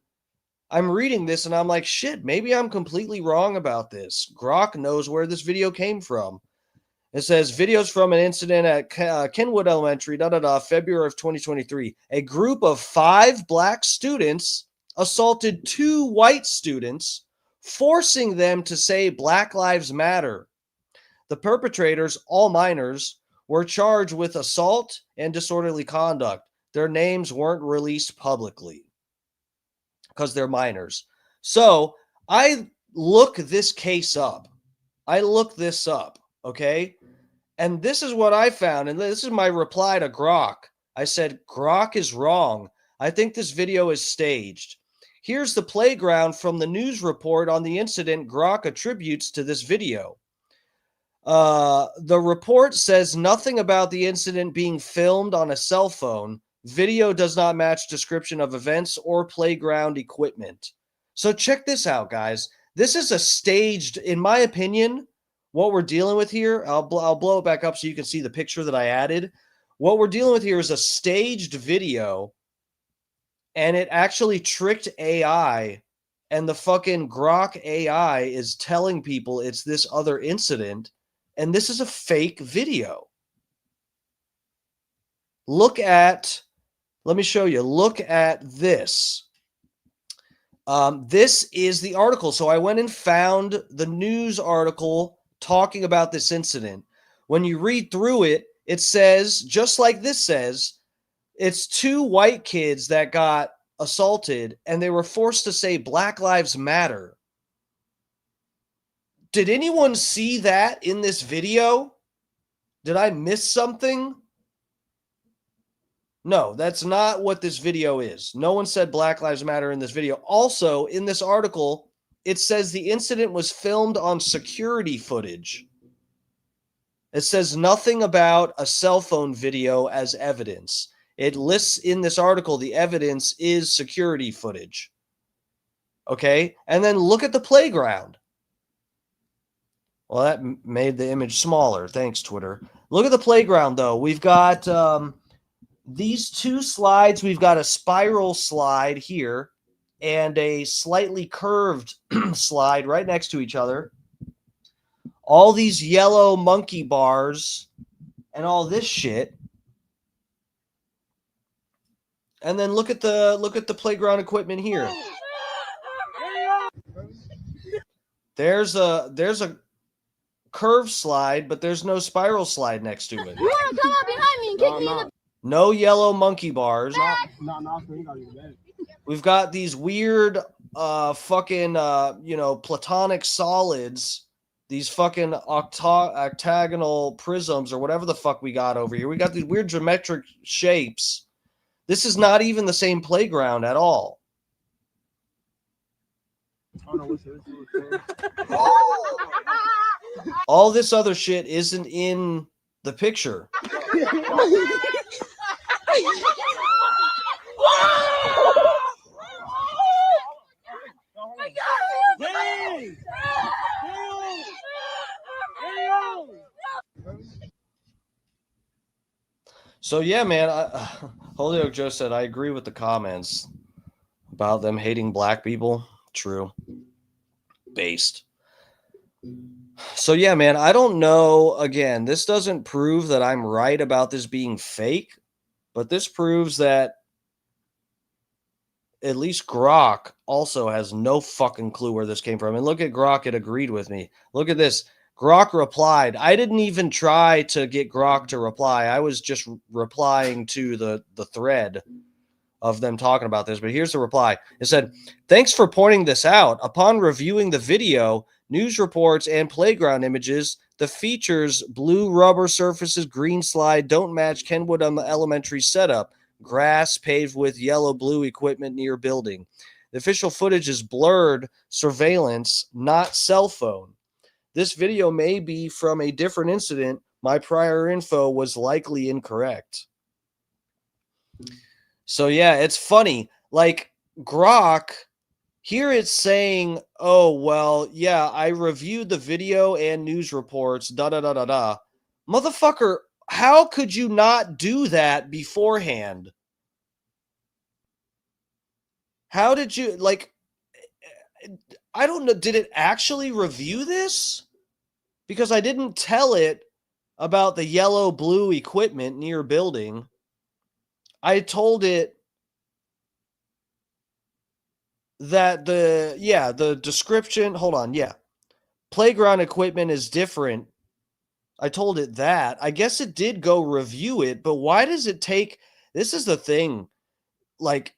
I'm reading this and I'm like, shit, maybe I'm completely wrong about this. Grok knows where this video came from. It says videos from an incident at Kenwood Elementary, February of 2023. A group of 5 black students assaulted 2 white students, forcing them to say Black Lives Matter. The perpetrators, all minors, were charged with assault and disorderly conduct. Their names weren't released publicly because they're minors. So I look this case up. I looked this up. Okay. And this is what I found. And this is my reply to Grok. I said, Grok is wrong. I think this video is staged. Here's the playground from the news report on the incident Grok attributes to this video. The report says nothing about the incident being filmed on a cell phone. Video does not match description of events or playground equipment. So check this out, guys. This is a staged, in my opinion, what we're dealing with here. I'll blow it back up so you can see the picture that I added. What we're dealing with here is a staged video, and it actually tricked AI, and the fucking Grok AI is telling people it's this other incident. And this is a fake video. Let me show you. Look at this. This is the article. So I went and found the news article talking about this incident. When you read through it, it says, just like this says, it's 2 white kids that got assaulted and they were forced to say Black Lives Matter. Did anyone see that in this video? Did I miss something? No, that's not what this video is. No one said Black Lives Matter in this video. Also, in this article, it says the incident was filmed on security footage. It says nothing about a cell phone video as evidence. It lists in this article the evidence is security footage. Okay? And then look at the playground. Well, that made the image smaller. Thanks, Twitter. Look at the playground, though. We've got these 2 slides. We've got a spiral slide here and a slightly curved slide right next to each other. All these yellow monkey bars and all this shit. And then look at the playground equipment here. There's a curved slide, but there's no spiral slide next to it. You want to come up behind me and kick me in the... No yellow monkey bars. No, We've got these weird fucking platonic solids, these fucking octagonal prisms or whatever the fuck we got over here. We got these weird geometric shapes. This is not even the same playground at all. All this other shit isn't in the picture. So yeah, man, Holyoke Joe said, I agree with the comments about them hating black people. True. Based. So yeah, man, I don't know. Again, this doesn't prove that I'm right about this being fake, but this proves that at least Grok also has no fucking clue where this came from. And look at Grok, it agreed with me. Look at this. Grok replied. I didn't even try to get Grok to reply. I was just replying to the thread of them talking about this. But here's the reply. It said, thanks for pointing this out. Upon reviewing the video, news reports, and playground images, the features, blue rubber surfaces, green slide, don't match Kenwood Elementary setup. Grass paved with yellow-blue equipment near building. The official footage is blurred surveillance, not cell phone. This video may be from a different incident. My prior info was likely incorrect. So yeah, it's funny. Like Grok, here it's saying, oh, well, yeah, I reviewed the video and news reports, da-da-da-da-da. Motherfucker, how could you not do that beforehand? How did you, like, I don't know, did it actually review this? Because I didn't tell it about the yellow-blue equipment near building. I told it that the description, hold on, yeah. Playground equipment is different. I told it that. I guess it did go review it, but why does it take, this is the thing, like,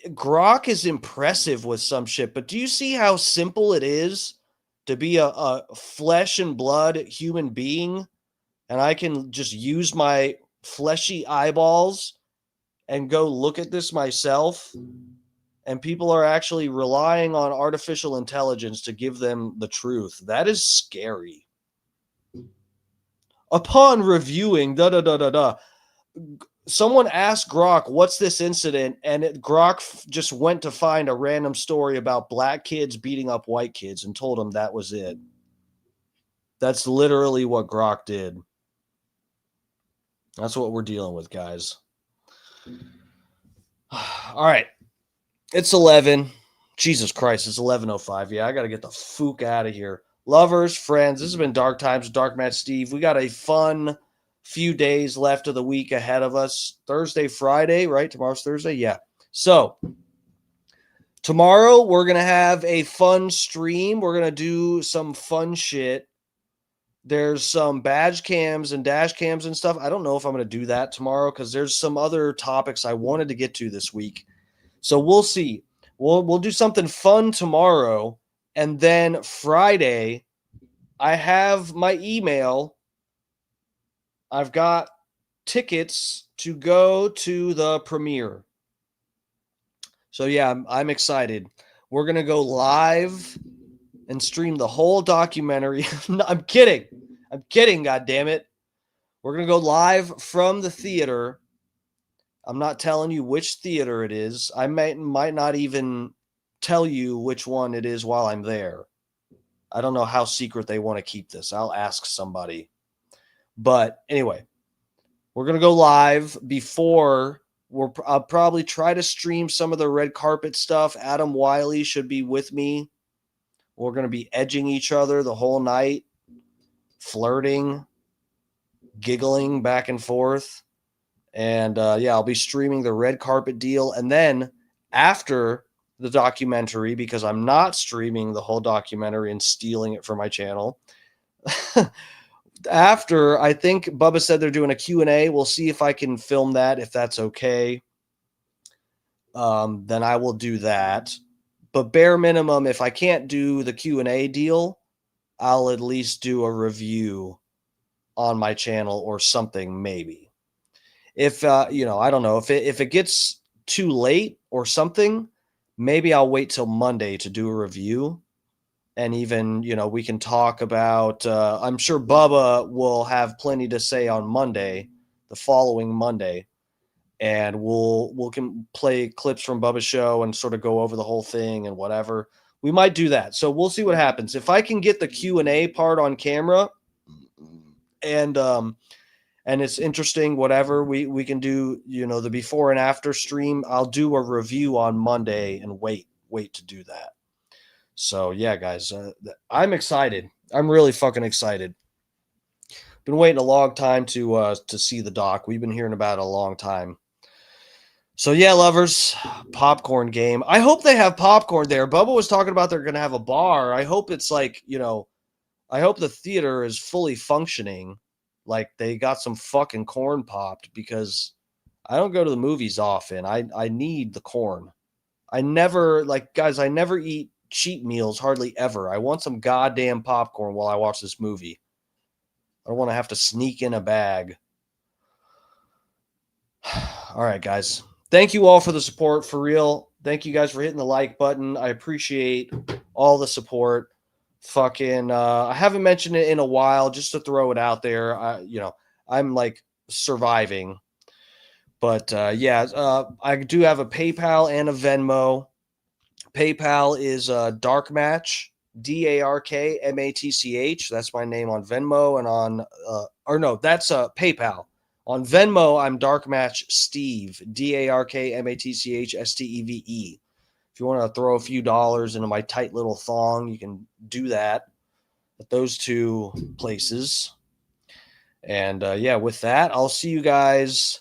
Grok is impressive with some shit, but do you see how simple it is to be a flesh and blood human being, and I can just use my fleshy eyeballs and go look at this myself, and people are actually relying on artificial intelligence to give them the truth. That is scary. Upon reviewing, someone asked Grok, what's this incident? And Grok just went to find a random story about black kids beating up white kids and told him that was it. That's literally what Grok did. That's what we're dealing with, guys. All right. It's 11. Jesus Christ, it's 11:05. Yeah, I got to get the fook out of here. Lovers, friends, this has been Dark Times with Dark Matt Steve. We got a fun few days left of the week ahead of us. Thursday, Friday, right? Tomorrow's Thursday? Yeah. So, tomorrow we're going to have a fun stream. We're going to do some fun shit. There's some badge cams and dash cams and stuff. I don't know if I'm going to do that tomorrow because there's some other topics I wanted to get to this week. So we'll see. We'll do something fun tomorrow. And then Friday, I have my email. I've got tickets to go to the premiere. So yeah, I'm excited. We're going to go live and stream the whole documentary. No, I'm kidding. I'm kidding, goddammit. We're going to go live from the theater. I'm not telling you which theater it is. I might not even tell you which one it is while I'm there. I don't know how secret they want to keep this. I'll ask somebody. But anyway, we're going to go live before. I'll probably try to stream some of the red carpet stuff. Adam Wiley should be with me. We're going to be edging each other the whole night, flirting, giggling back and forth. And yeah, I'll be streaming the red carpet deal. And then after the documentary, because I'm not streaming the whole documentary and stealing it for my channel, after, I think Bubba said they're doing a Q&A. We'll see if I can film that, if that's okay. Then I will do that. But bare minimum, if I can't do the Q&A deal, I'll at least do a review on my channel or something, maybe. If, I don't know, if it gets too late or something, maybe I'll wait till Monday to do a review. And even, we can talk about, I'm sure Bubba will have plenty to say on Monday, the following Monday. And we'll can play clips from Bubba's show and sort of go over the whole thing and whatever. We might do that. So we'll see what happens. If I can get the Q&A part on camera and it's interesting, whatever, we can do, the before and after stream. I'll do a review on Monday and wait to do that. So yeah, guys, I'm excited. I'm really fucking excited. Been waiting a long time to see the doc. We've been hearing about it a long time. So yeah, lovers, popcorn game. I hope they have popcorn there. Bubba was talking about they're going to have a bar. I hope it's like, I hope the theater is fully functioning. Like they got some fucking corn popped, because I don't go to the movies often. I need the corn. I never eat cheap meals hardly ever. I want some goddamn popcorn while I watch this movie. I don't want to have to sneak in a bag. All right, guys. Thank you all for the support, for real. Thank you guys for hitting the like button. I appreciate all the support. Fucking, I haven't mentioned it in a while, just to throw it out there. I'm like surviving. But yeah, I do have a PayPal and a Venmo. PayPal is Dark Match, DARKMATCH. That's my name on Venmo, and on that's PayPal. On Venmo, I'm Dark Match Steve, DARKMATCHSTEVE. If you want to throw a few dollars into my tight little thong, you can do that at those two places. And yeah, with that, I'll see you guys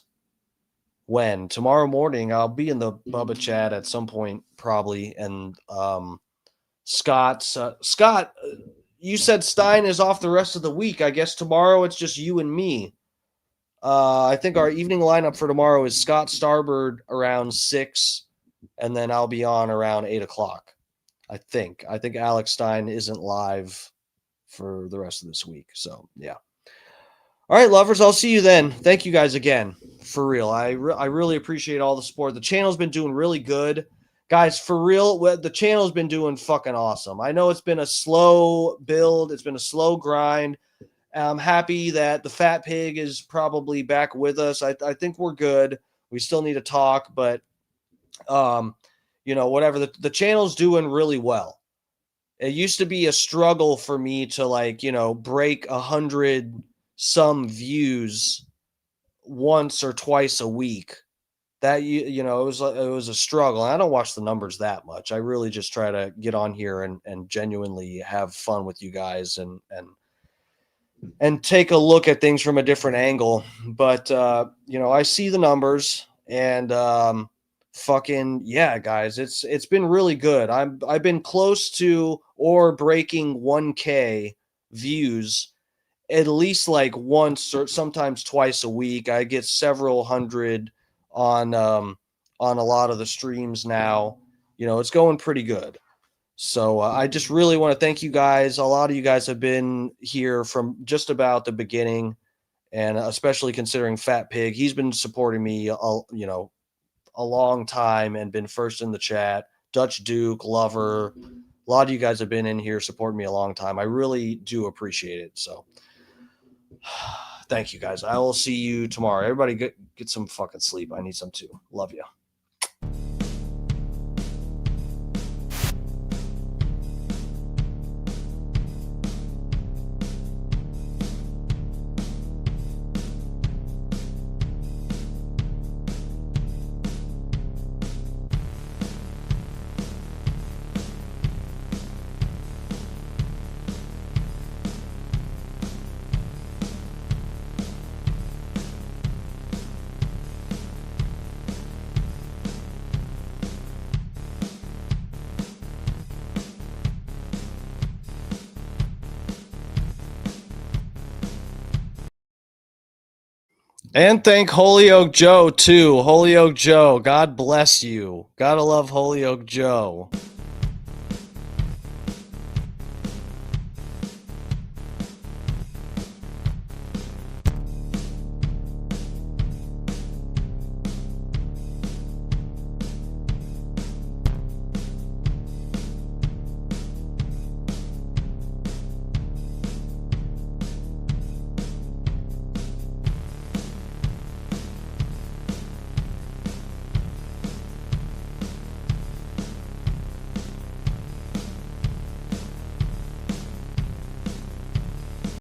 tomorrow morning. I'll be in the Bubba chat at some point, probably. And Scott, you said Stein is off the rest of the week. I guess tomorrow it's just you and me. I think our evening lineup for tomorrow is Scott Starbird around 6, and then I'll be on around 8 o'clock. I think Alex Stein isn't live for the rest of this week. So yeah. All right, lovers, I'll see you then. Thank you guys again. For real. I really appreciate all the support. The channel's been doing really good. Guys, for real, the channel's been doing fucking awesome. I know it's been a slow build. It's been a slow grind. I'm happy that the Fat Pig is probably back with us. I think we're good. We still need to talk, but whatever. The channel's doing really well. It used to be a struggle for me to break 100 some views once or twice a week. That it was a struggle. I don't watch the numbers that much. I really just try to get on here and genuinely have fun with you guys and take a look at things from a different angle. But I see the numbers and fucking yeah, guys, it's been really good. I've been close to or breaking 1K views at least like once or sometimes twice a week. I get several hundred on a lot of the streams now. It's going pretty good. So I just really want to thank you guys. A lot of you guys have been here from just about the beginning, and especially considering Fat Pig, he's been supporting me, a long time and been first in the chat. Dutch Duke, Lover, a lot of you guys have been in here supporting me a long time. I really do appreciate it. So thank you guys. I will see you tomorrow. Everybody get some fucking sleep. I need some too. Love you. And thank Holyoke Joe too. Holyoke Joe, God bless you. Gotta love Holyoke Joe.